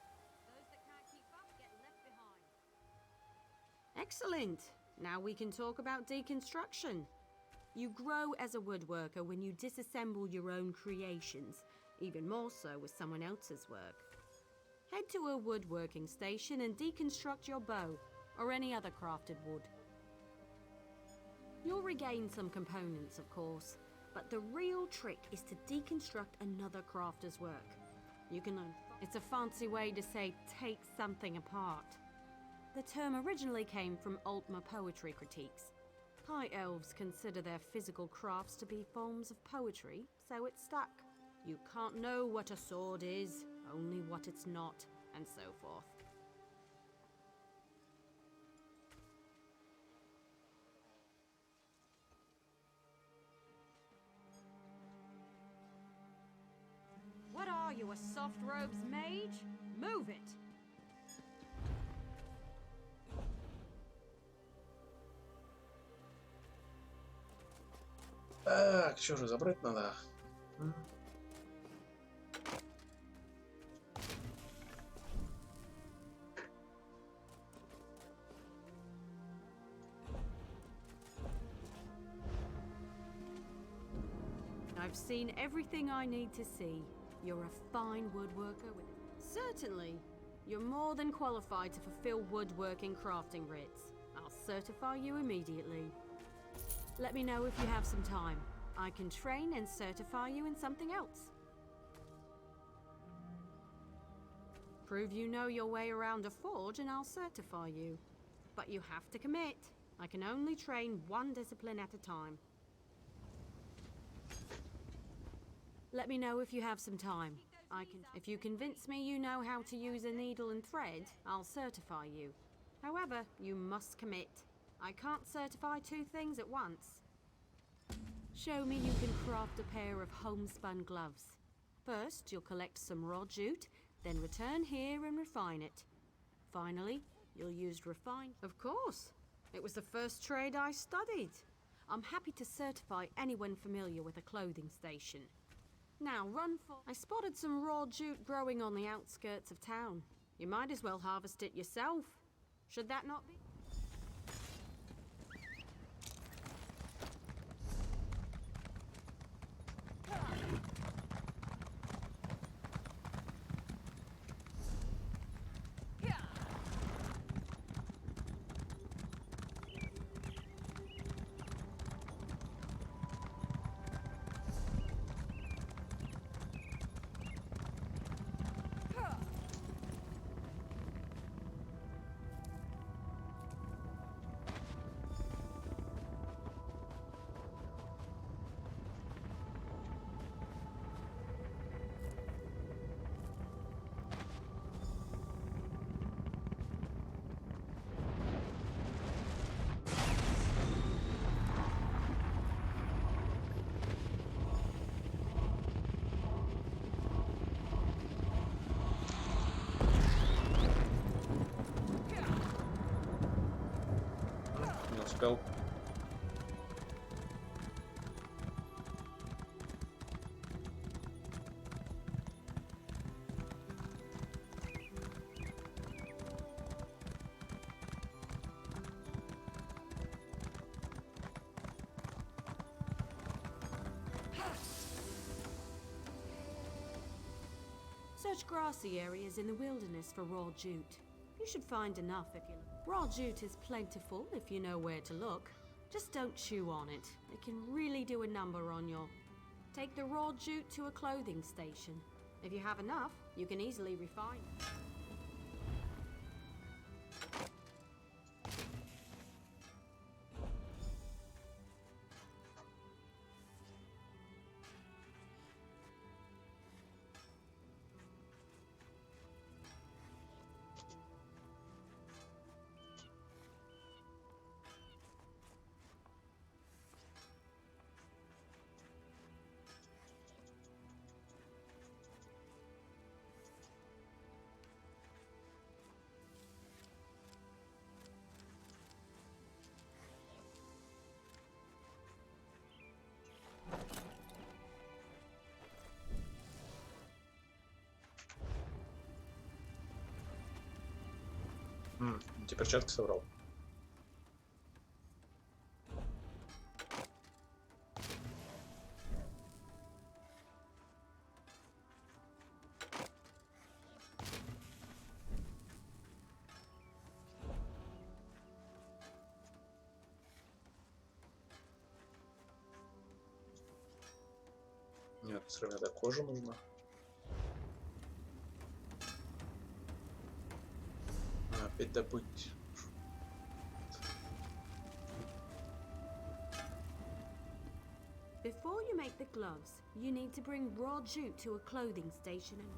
Those that can't keep up get left behind. Excellent! Now we can talk about deconstruction. You grow as a woodworker when you disassemble your own creations, even more so with someone else's work. Head to a woodworking station and deconstruct your bow, or any other crafted wood. You'll regain some components, of course, but the real trick is to deconstruct another crafter's work. You can learn. It's a fancy way to say take something apart. The term originally came from Altmer poetry critiques. High elves consider their physical crafts to be forms of poetry, so it stuck. You can't know what a sword is, only what it's not, and so forth. What are you, a soft robes mage? Move it! Так, что же, забрать надо? I've seen everything I need to see. You're a fine woodworker with... Certainly. You're more than qualified to fulfill woodworking crafting writs. I'll certify you immediately. Let me know if you have some time. I can train and certify you in something else. Prove you know your way around a forge and I'll certify you. But you have to commit. I can only train one discipline at a time. Let me know if you have some time. If you convince me you know how to use a needle and thread, I'll certify you. However, you must commit. I can't certify two things at once. Show me you can craft a pair of homespun gloves. First, you'll collect some raw jute, then return here and refine it. Finally, you'll use refined... Of course! It was the first trade I studied. I'm happy to certify anyone familiar with a clothing station. Now, run for... I spotted some raw jute growing on the outskirts of town. You might as well harvest it yourself. Should that not be? Успел. Search grassy areas in the wilderness for raw jute. You should find enough if you look. Raw jute is plentiful if you know where to look. Just don't chew on it. It can really do a number on your... Take the raw jute to a clothing station. If you have enough, you can easily refine it. Эти перчатки собрал. Нет, сравнительно кожа нужна. Опять добыть. Before you make the gloves, you need to bring raw jute to a clothing station and...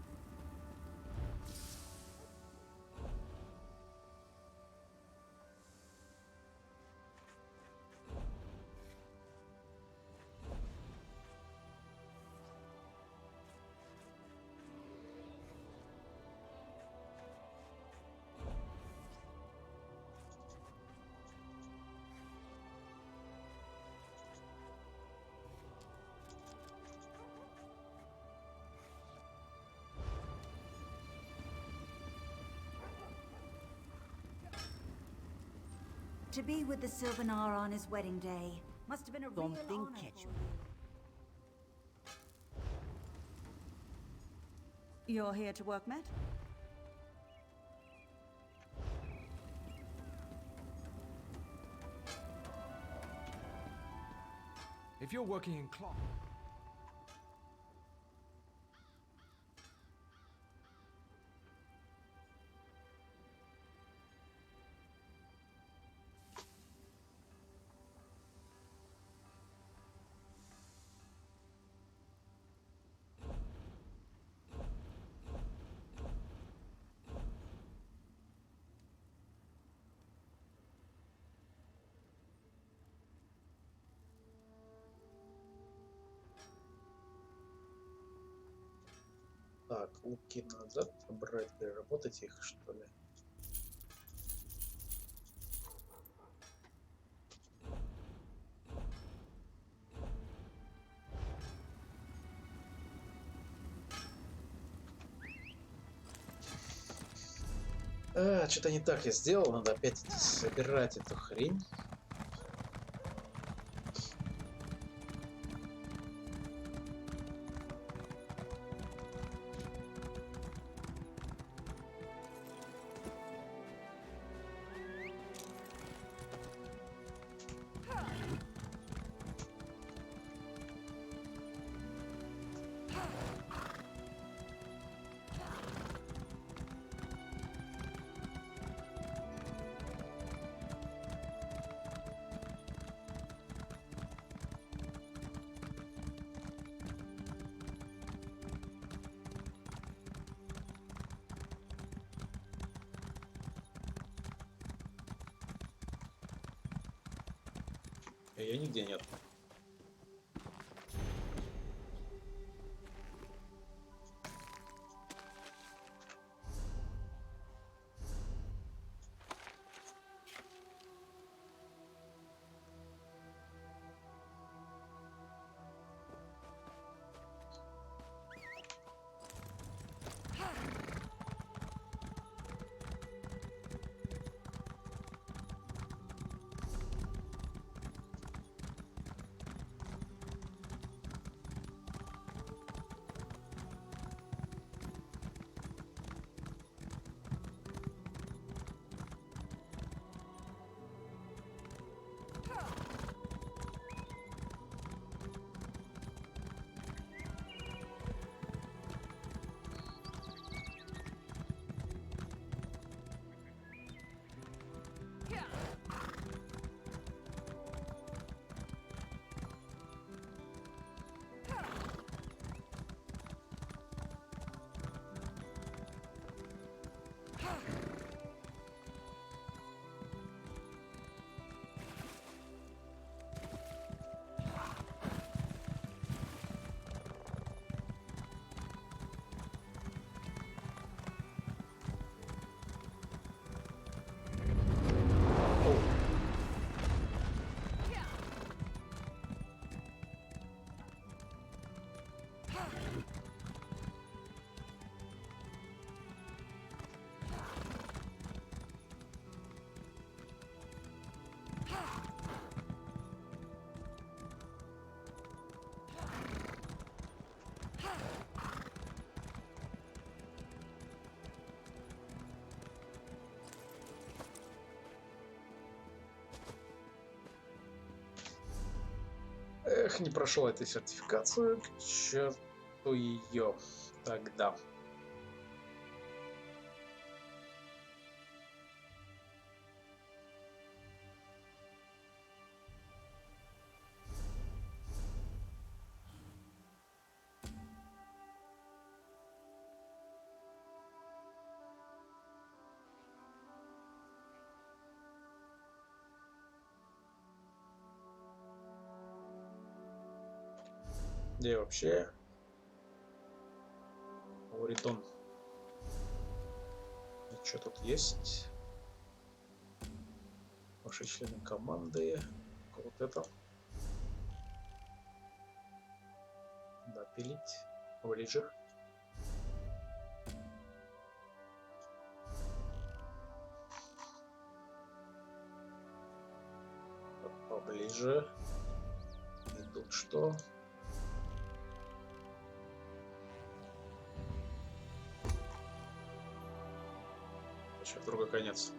To be with the Sylvanar on his wedding day must have been a real honor for you. You're here to work, Matt? If you're working in cloth... Так, луки назад брать, переработать их, что ли? Что-то не так я сделал. Надо опять идти собирать эту хрень. Ее нигде нет. Эх, не прошел эту сертификацию, к черту ее тогда. Где вообще? Говорит он. И что тут есть? Ваши члены команды. Вот это. Да, пилить. Ближе. Поближе. И тут что? В другой конец.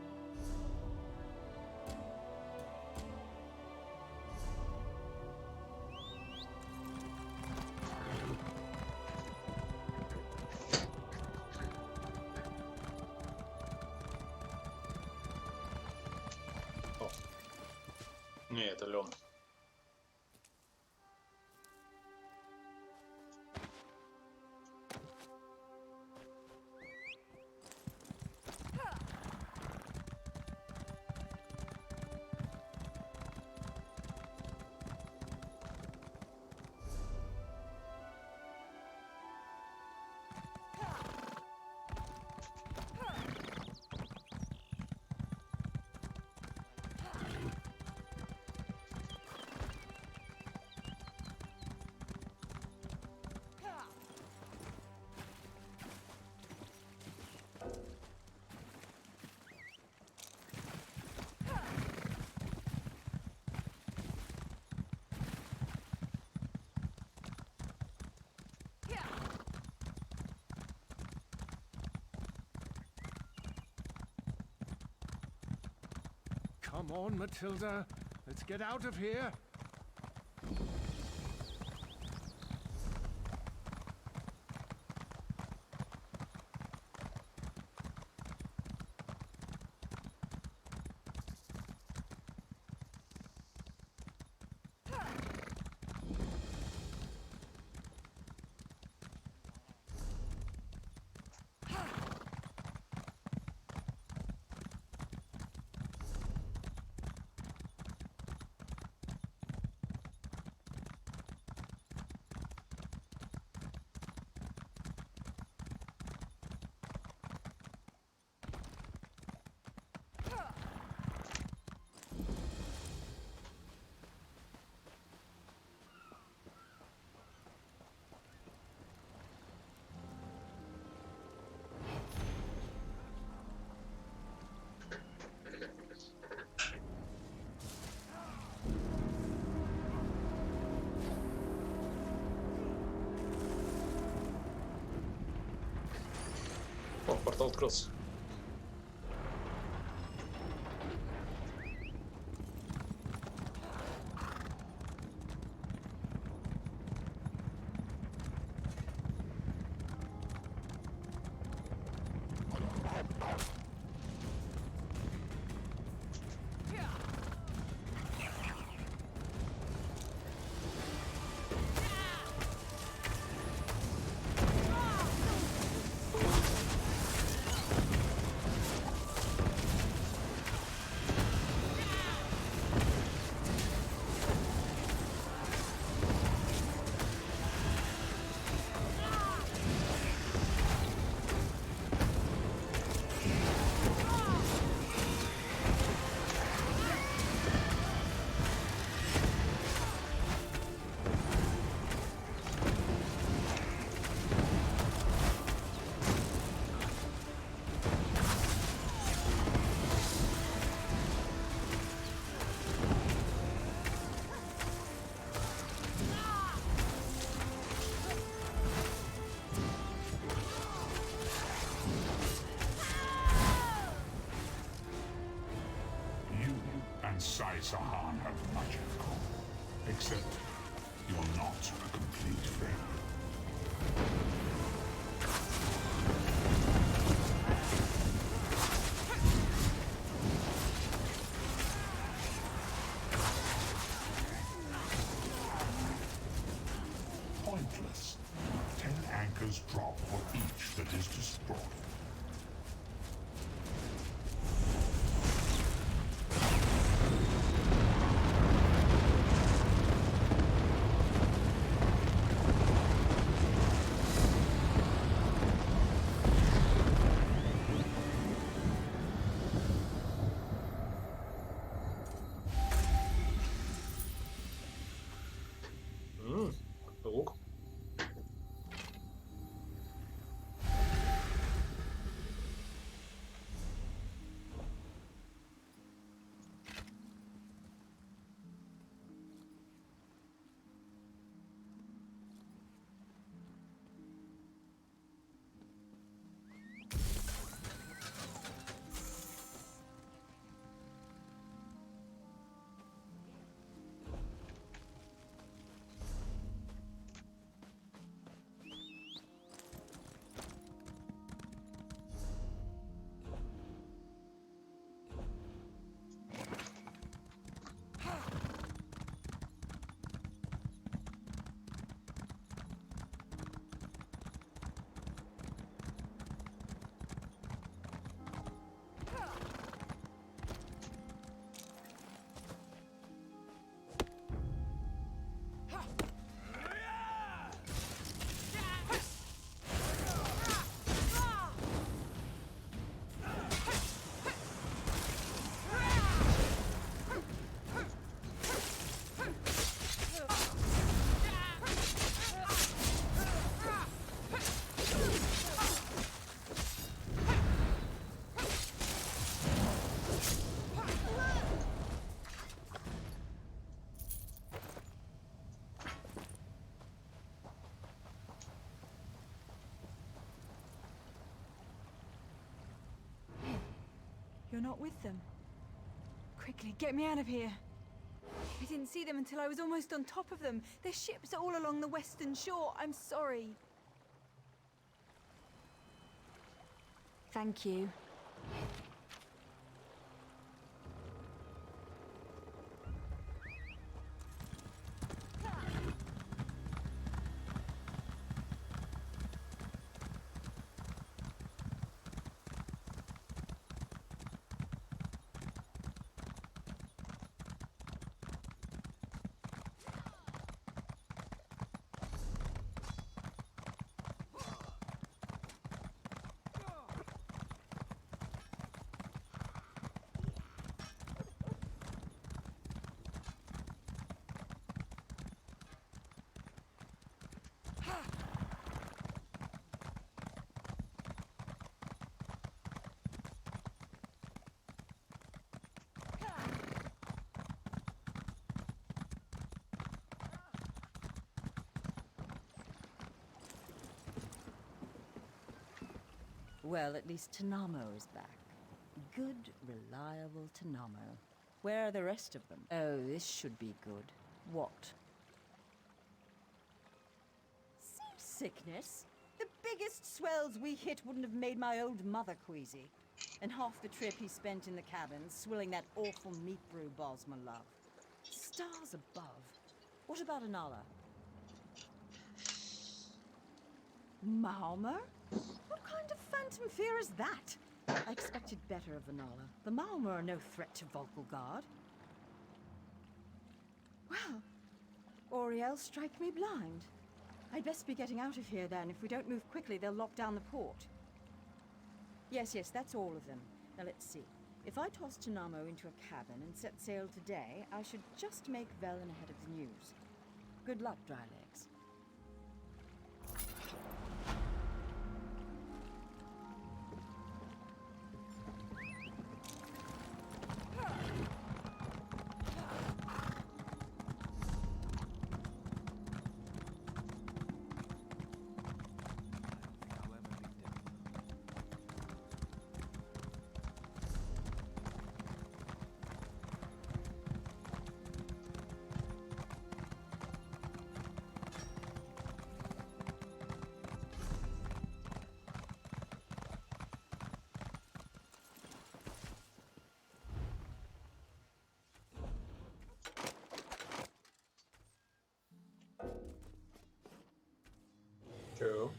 О. Не, это лен. Come on, Matilda. Let's get out of here. О, портал открылся. Sahan have much in common, except you're not a complete friend. Pointless. 10 anchors drop for each that is destroyed. Лук. You're not with them. Quickly, get me out of here. I didn't see them until I was almost on top of them. Their ships are all along the western shore. I'm sorry. Thank you. Well, at least Tanamo is back. Good, reliable Tanamo. Where are the rest of them? Oh, this should be good. What? Seasickness? The biggest swells we hit wouldn't have made my old mother queasy. And half the trip he spent in the cabin, swilling that awful meat brew Bosma love. Stars above. What about Anala? Malmer? What kind of phantom fear is that? I expected better of Anala. The Malmer are no threat to Volkgard. Well, Oriel, strike me blind. I'd best be getting out of here then. If we don't move quickly, they'll lock down the port. Yes, that's all of them. Now let's see. If I toss Tanamo into a cabin and set sail today, I should just make Velen ahead of the news. Good luck, Dry Legs. True.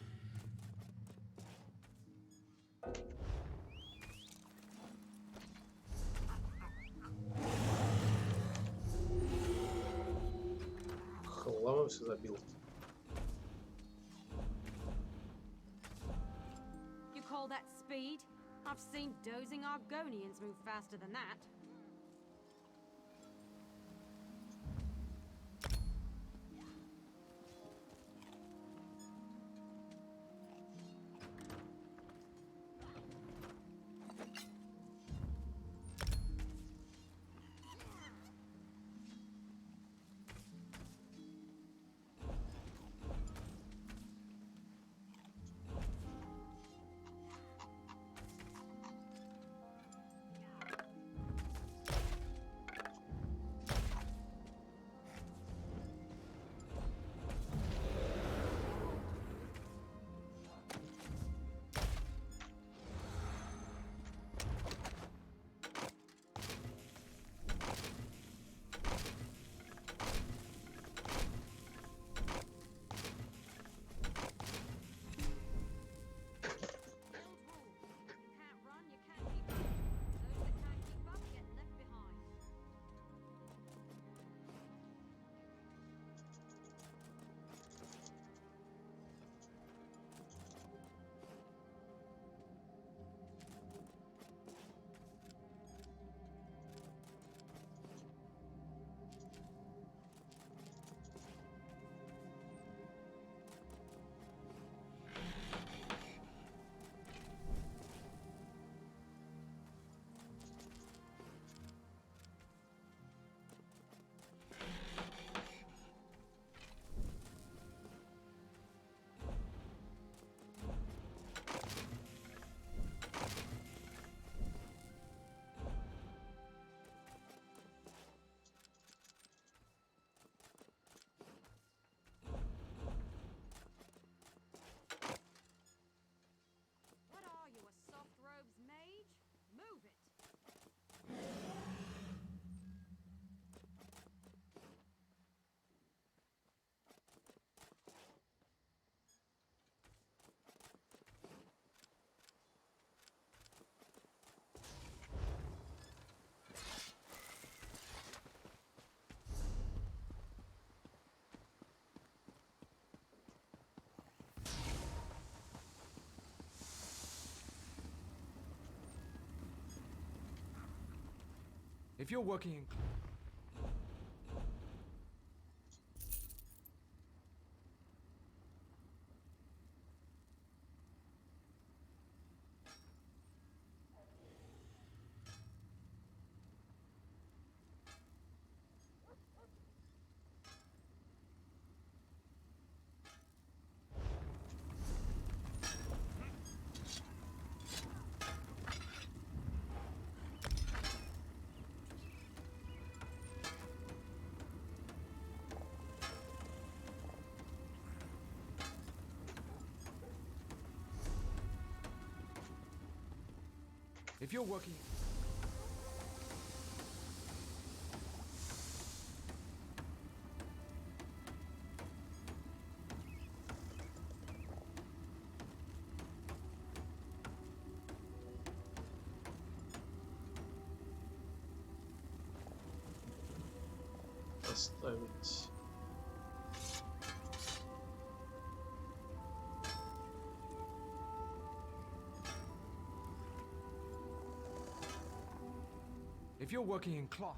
Хламом все забил. You call that speed? I've seen dozing Argonians move faster than that. If you're working in... If you're working... Поставить. If you're working in cloth...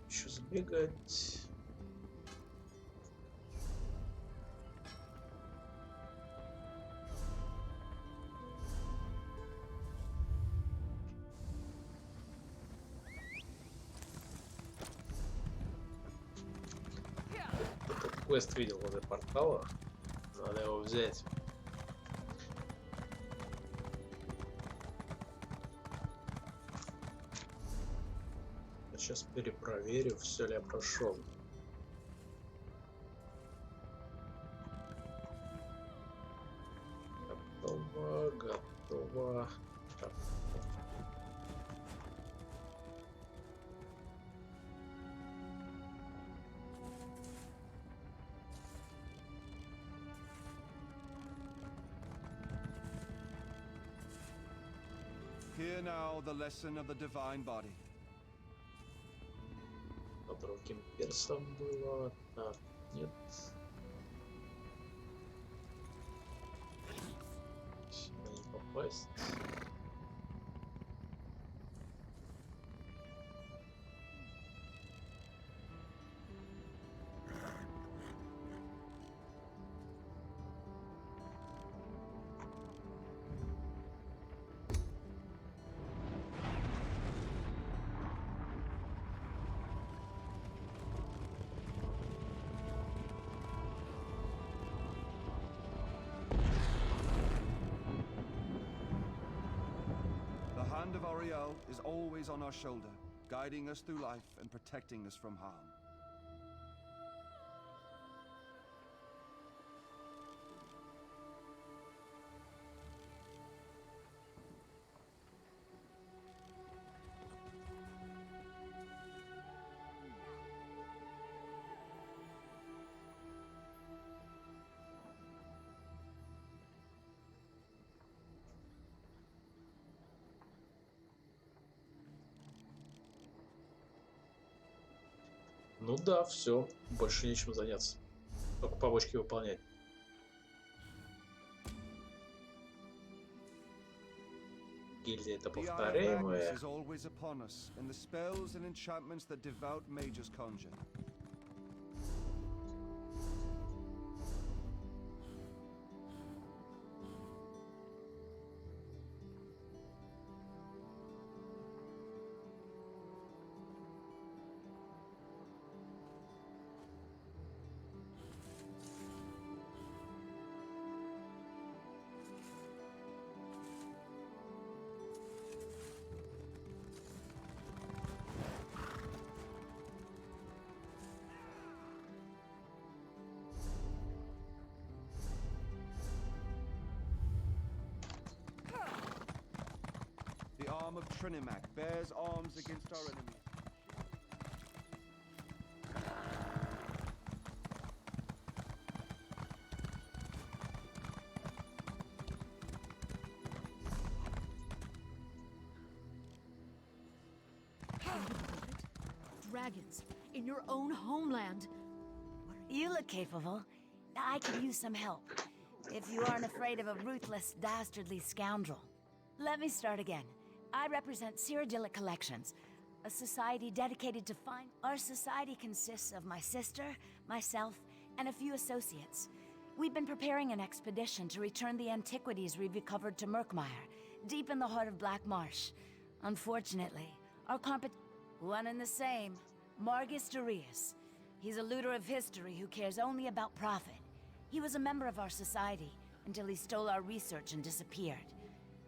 Еще сбегать. Этот квест видел возле портала. Надо его взять. Сейчас перепроверю, все ли я прошел. Готово, готово. Так. Hear now the lesson of the divine body. Другим персом было. Так, нет. Сюда не попасть. The hand of Ariel is always on our shoulder, guiding us through life and protecting us from harm. Ну да, все, больше нечем заняться. Только побочки выполнять. Гильдия это повторяемая. Trinimac bears arms against our enemies. Dragons in your own homeland. You look capable. I could use some help. If you aren't afraid of a ruthless, dastardly scoundrel. Let me start again. I represent Cyrodiilic Collections, a society dedicated to find... Our society consists of my sister, myself, and a few associates. We've been preparing an expedition to return the antiquities we've recovered to Murkmire, deep in the heart of Black Marsh. Unfortunately, our one and the same, Margus Darius. He's a looter of history who cares only about profit. He was a member of our society until he stole our research and disappeared.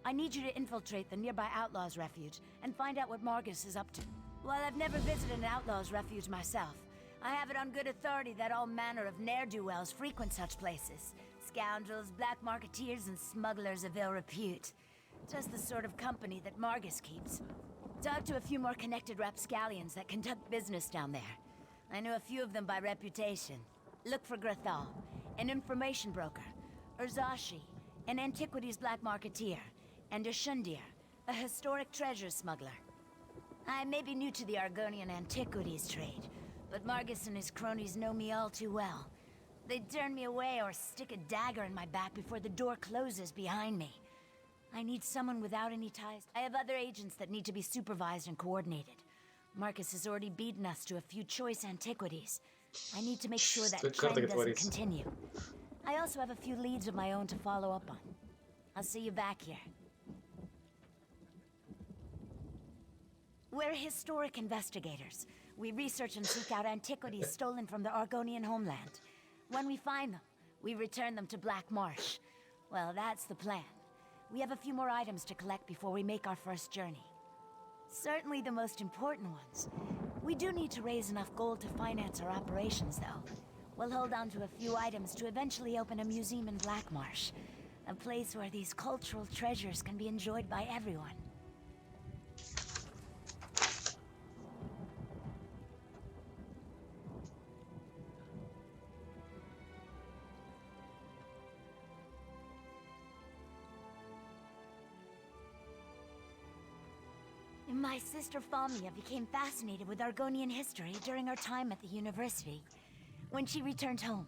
I need you to infiltrate the nearby Outlaws' Refuge and find out what Margus is up to. While I've never visited an Outlaws' Refuge myself, I have it on good authority that all manner of ne'er-do-wells frequent such places. Scoundrels, black marketeers, and smugglers of ill repute. Just the sort of company that Margus keeps. Talk to a few more connected rapscallions that conduct business down there. I know a few of them by reputation. Look for Grathal, an information broker, Urzashi, an antiquities black marketeer, and Ashundir, a historic treasure smuggler. I may be new to the Argonian antiquities trade, but Margus and his cronies know me all too well. They'd turn me away or stick a dagger in my back before the door closes behind me. I need someone without any ties. I have other agents that need to be supervised and coordinated. Marcus has already beaten us to a few choice antiquities. I need to make sure that trend doesn't continue. I also have a few leads of my own to follow up on. I'll see you back here. We're historic investigators. We research and seek out antiquities stolen from the Argonian homeland. When we find them, we return them to Black Marsh. Well, that's the plan. We have a few more items to collect before we make our first journey. Certainly the most important ones. We do need to raise enough gold to finance our operations, though. We'll hold on to a few items to eventually open a museum in Black Marsh. A place where these cultural treasures can be enjoyed by everyone. My sister Famia became fascinated with Argonian history during our time at the university. When she returned home,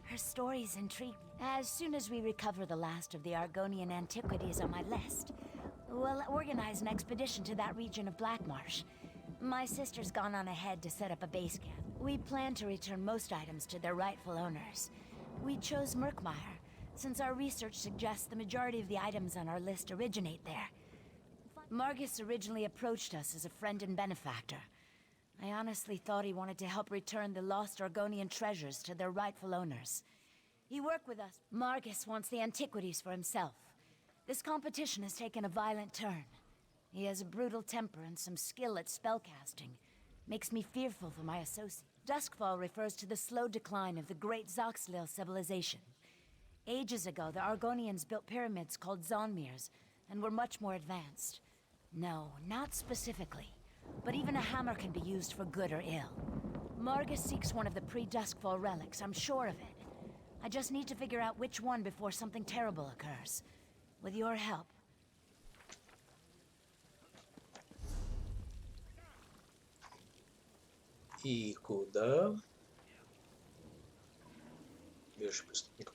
her stories intrigued me. As soon as we recover the last of the Argonian antiquities on my list, we'll organize an expedition to that region of Black Marsh. My sister's gone on ahead to set up a base camp. We plan to return most items to their rightful owners. We chose Murkmire, since our research suggests the majority of the items on our list originate there. Margus originally approached us as a friend and benefactor. I honestly thought he wanted to help return the lost Argonian treasures to their rightful owners. He worked with us. Margus wants the antiquities for himself. This competition has taken a violent turn. He has a brutal temper and some skill at spellcasting. Makes me fearful for my associate. Duskfall refers to the slow decline of the great Zoxlil civilization. Ages ago, the Argonians built pyramids called Zonmirs, and were much more advanced. No, not specifically. But even a hammer can be used for good or ill. Margus seeks one of the pre-Duskfall relics, I'm sure of it. I just need to figure out which one before something terrible occurs. With your help. И куда? Бежишь, преступник.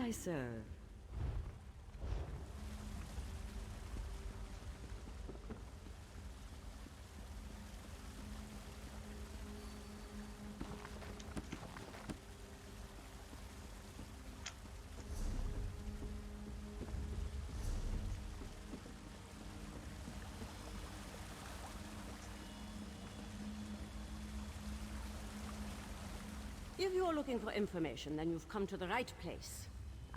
I serve? If you're looking for information, then you've come to the right place.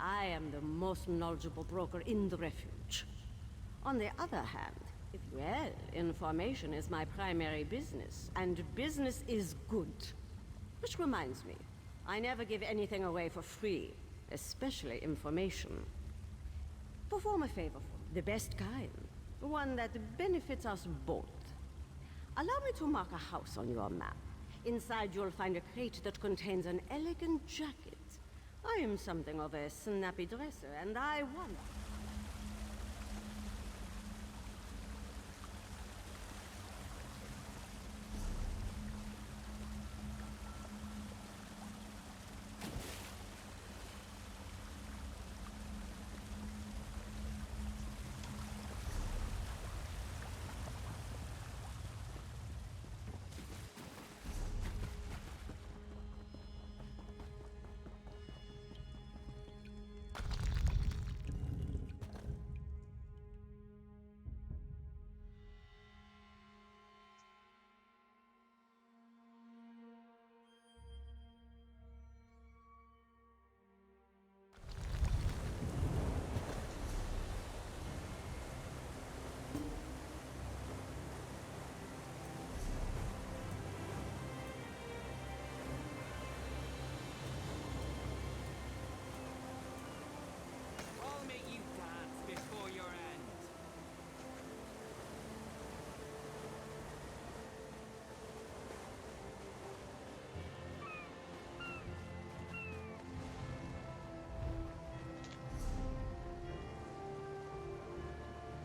I am the most knowledgeable broker in the refuge. On the other hand, information is my primary business, and business is good. Which reminds me, I never give anything away for free, especially information. Perform a favor for me, the best kind, one that benefits us both. Allow me to mark a house on your map. Inside you'll find a crate that contains an elegant jacket. I am something of a snappy dresser, and I want...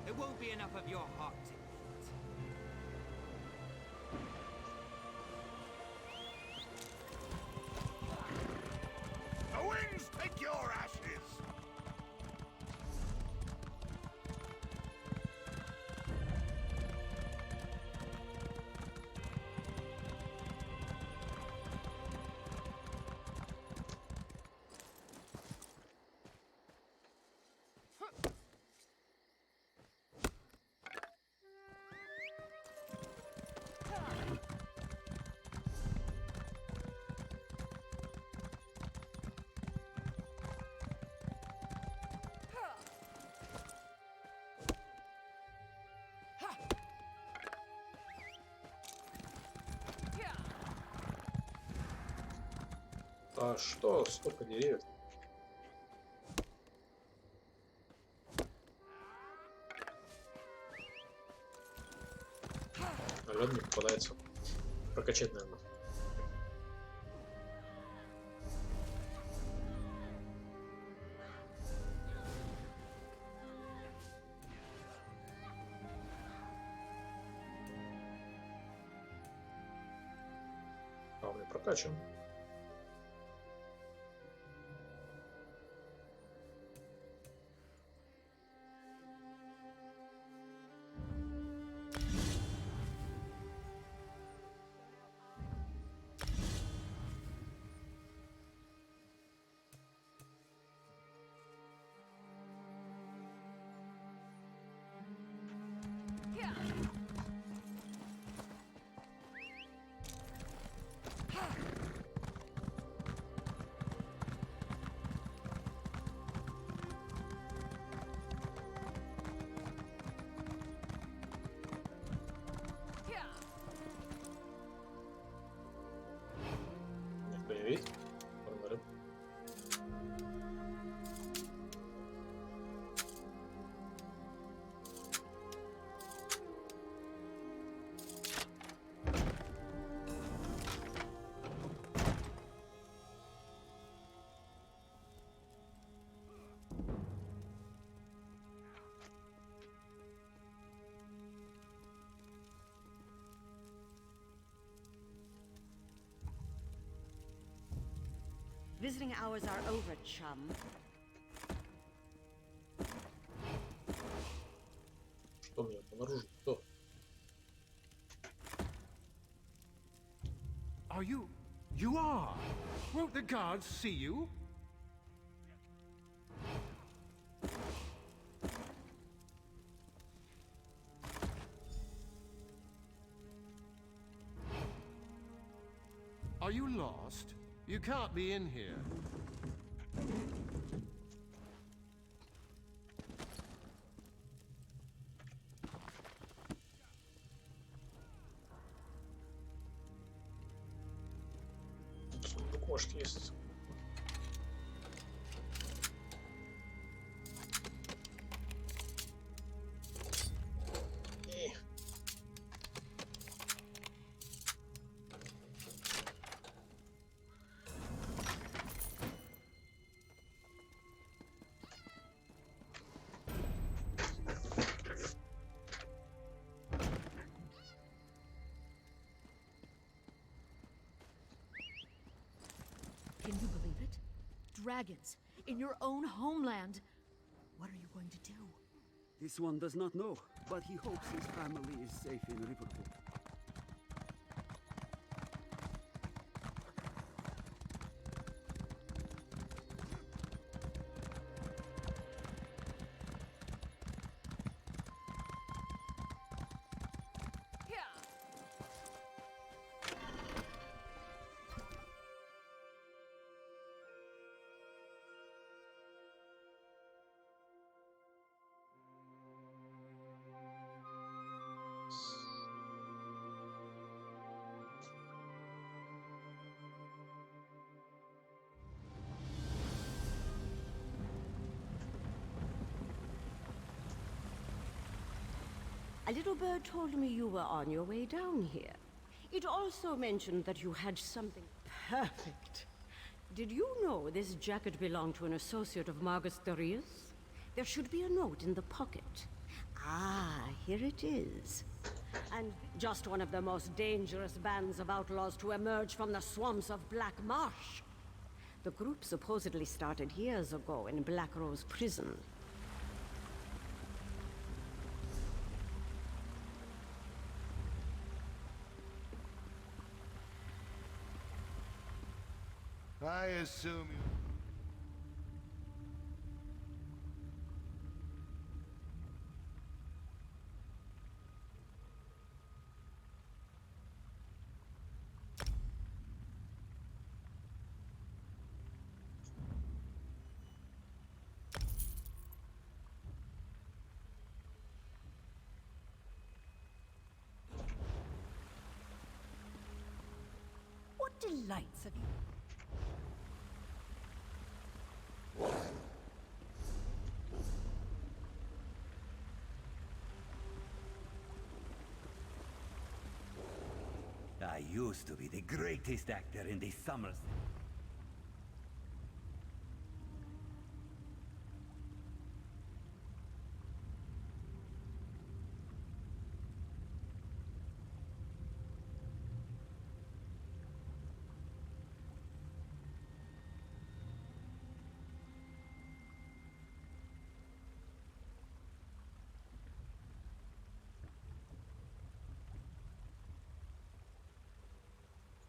It won't be enough of your heart to eat. The winds take your ashes! А что? Сколько деревьев? А лед не попадается. Прокачать, наверное. А мы прокачиваем. Visiting hours are over, chum. Кто меня обнаружил? Кто? Are you? You are? Won't the guards see you? Are you lost? You can't be in here. Сундук, может, есть. Can you believe it? Dragons in your own homeland. What are you going to do? This one does not know, but he hopes his family is safe in Liverpool. A little bird told me you were on your way down here. It also mentioned that you had something perfect. Did you know this jacket belonged to an associate of Margus Theria's? There should be a note in the pocket. Ah, here it is. And just one of the most dangerous bands of outlaws to emerge from the swamps of Black Marsh. The group supposedly started years ago in Black Rose Prison. I assume you... What delights have you? I used to be the greatest actor in the summers.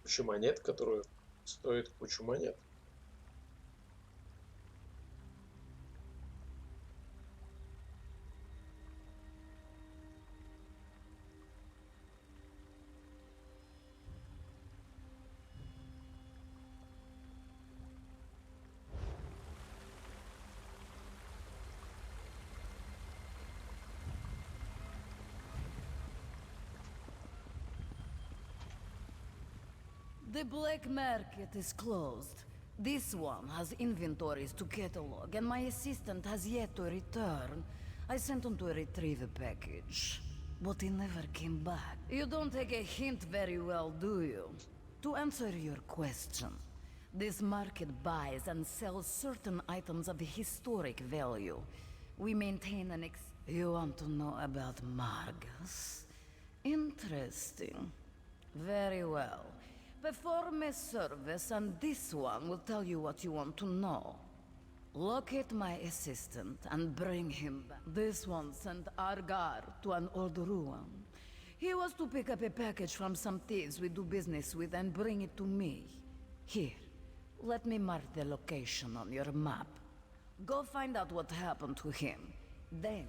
Куча монет, которую стоит кучу монет. The black market is closed. This one has inventories to catalog, and my assistant has yet to return. I sent him to retrieve a package, but he never came back. You don't take a hint very well, do you? To answer your question, this market buys and sells certain items of historic value. We maintain an You want to know about Margus? Interesting. Very well. Perform a service and this one will tell you what you want to know. Locate my assistant and bring him back. This one sent Argar to an old ruin. He was to pick up a package from some thieves we do business with and bring it to me. Here, let me mark the location on your map. Go find out what happened to him. Then...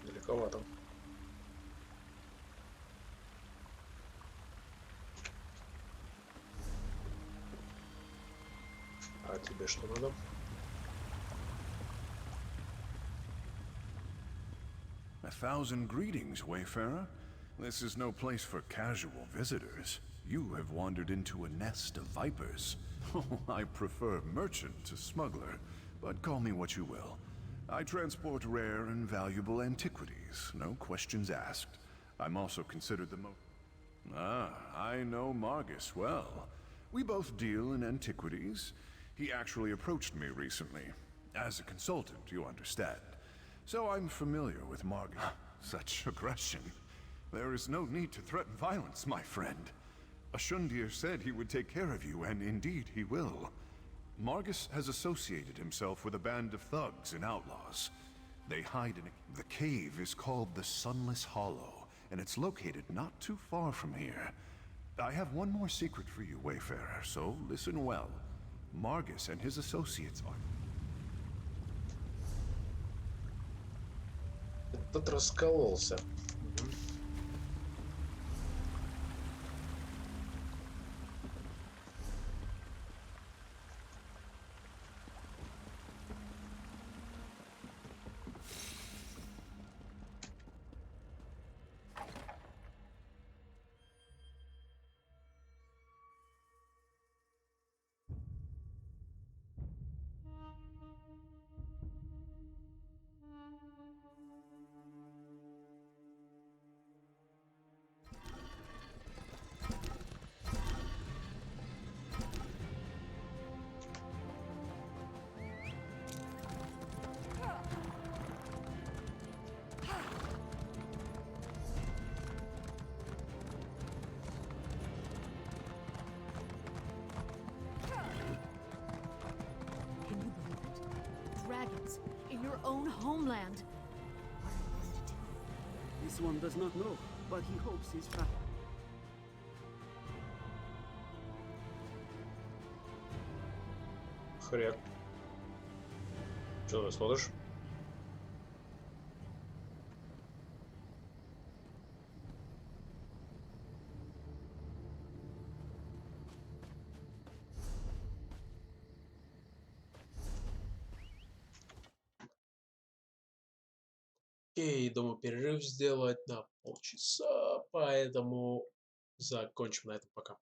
Далековато. А тебе что надо? A thousand greetings, Wayfarer. This is no place for casual visitors. You have wandered into a nest of vipers. Oh, I prefer merchant to smuggler, but call me what you will. I transport rare and valuable antiquities, no questions asked. I'm also considered the most... Ah, I know Margus well. We both deal in antiquities. He actually approached me recently. As a consultant, you understand. So I'm familiar with Margus. Such aggression. There is no need to threaten violence, my friend. Ashundir said he would take care of you, and indeed he will. Margus has associated himself with a band of thugs and outlaws. They hide in a... The cave is called the Sunless Hollow, and it's located not too far from here. I have one more secret for you, Wayfarer, so listen well. Margus and his associates are... Этот раскололся. Dragons in your own homeland. This one does not know, but he hopes his Хряк. Что ты смотришь? Окей, думаю, перерыв сделать на полчаса, поэтому закончим на этом пока.